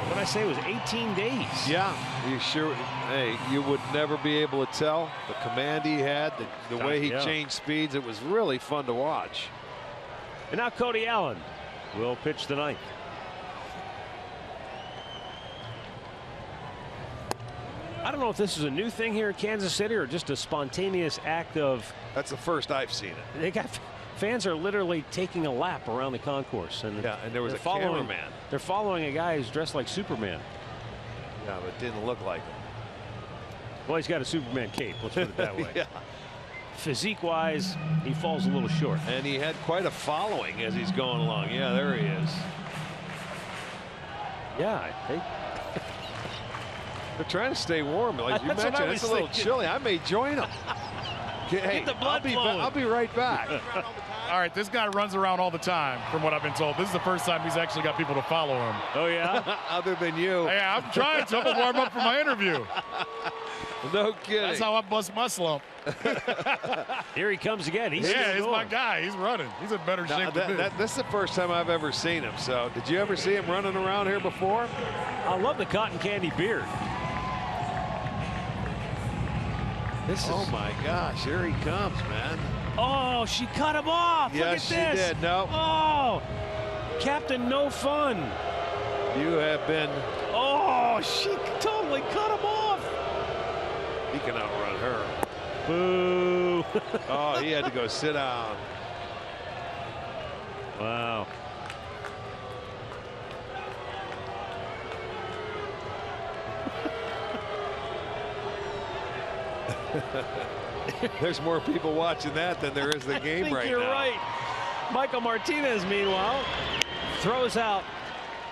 what did I say, it was 18 days. Yeah, you sure? Hey, you would never be able to tell the command he had, the way he changed speeds. It was really fun to watch. And now Cody Allen will pitch the ninth. I don't know if this is a new thing here in Kansas City or just a spontaneous act of. That's the first I've seen it. They got. Fans are literally taking a lap around the concourse, and and there was a cameraman. They're following a guy who's dressed like Superman. Yeah, but it didn't look like him. Well, he's got a Superman cape. Let's put it that way. Yeah. Physique-wise, he falls a little short. And he had quite a following as he's going along. Yeah, there he is. Yeah, they're trying to stay warm. Like you mentioned, it's a little chilly. I may join them. Hey, Get the blood flowing. I'll be right back. All right, this guy runs around all the time, from what I've been told. This is the first time he's actually got people to follow him. Oh, yeah? Other than you. Yeah, I'm trying to. I'm going to warm up for my interview. No kidding. That's how I bust my slump. Here he comes again. He's my guy. He's running. He's in better shape than me. This is the first time I've ever seen him. So, did you ever see him running around here before? I love the cotton candy beard. Oh my gosh, here he comes, man. Oh, she cut him off. Yes, Look at this. She did. No. Oh, Captain No Fun. You have been. Oh, she totally cut him off. He can outrun her. Boo. Oh, he had to go sit down. Wow. There's more people watching that than there is the game right now. You're right. Michael Martinez, meanwhile, throws out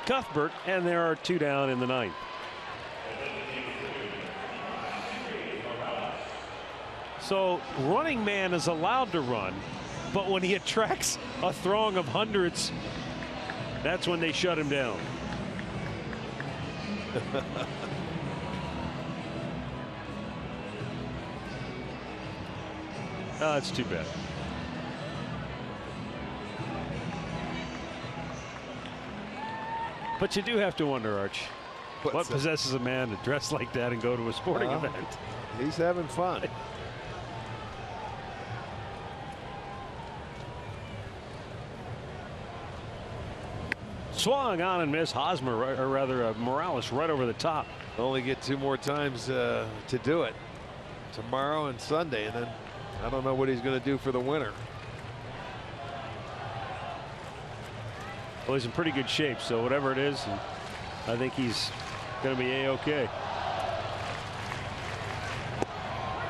Cuthbert, and there are 2 down in the ninth. So running man is allowed to run, but when he attracts a throng of hundreds, that's when they shut him down. It's too bad. But you do have to wonder, Arch, What possesses a man to dress like that and go to a sporting event? He's having fun. Swung on and missed. Hosmer, or rather Morales, right over the top. Only get 2 more times to do it, tomorrow and Sunday, and then I don't know what he's going to do for the winter. Well, he's in pretty good shape, so whatever it is, I think he's going to be A-OK.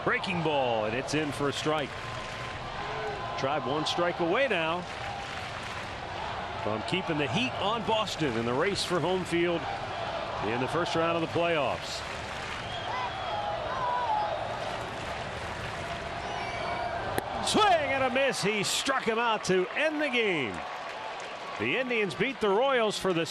Breaking ball, and it's in for a strike. Tribe 1 strike away now from keeping the heat on Boston in the race for home field in the first round of the playoffs. Swing and a miss. He struck him out to end the game. The Indians beat the Royals for the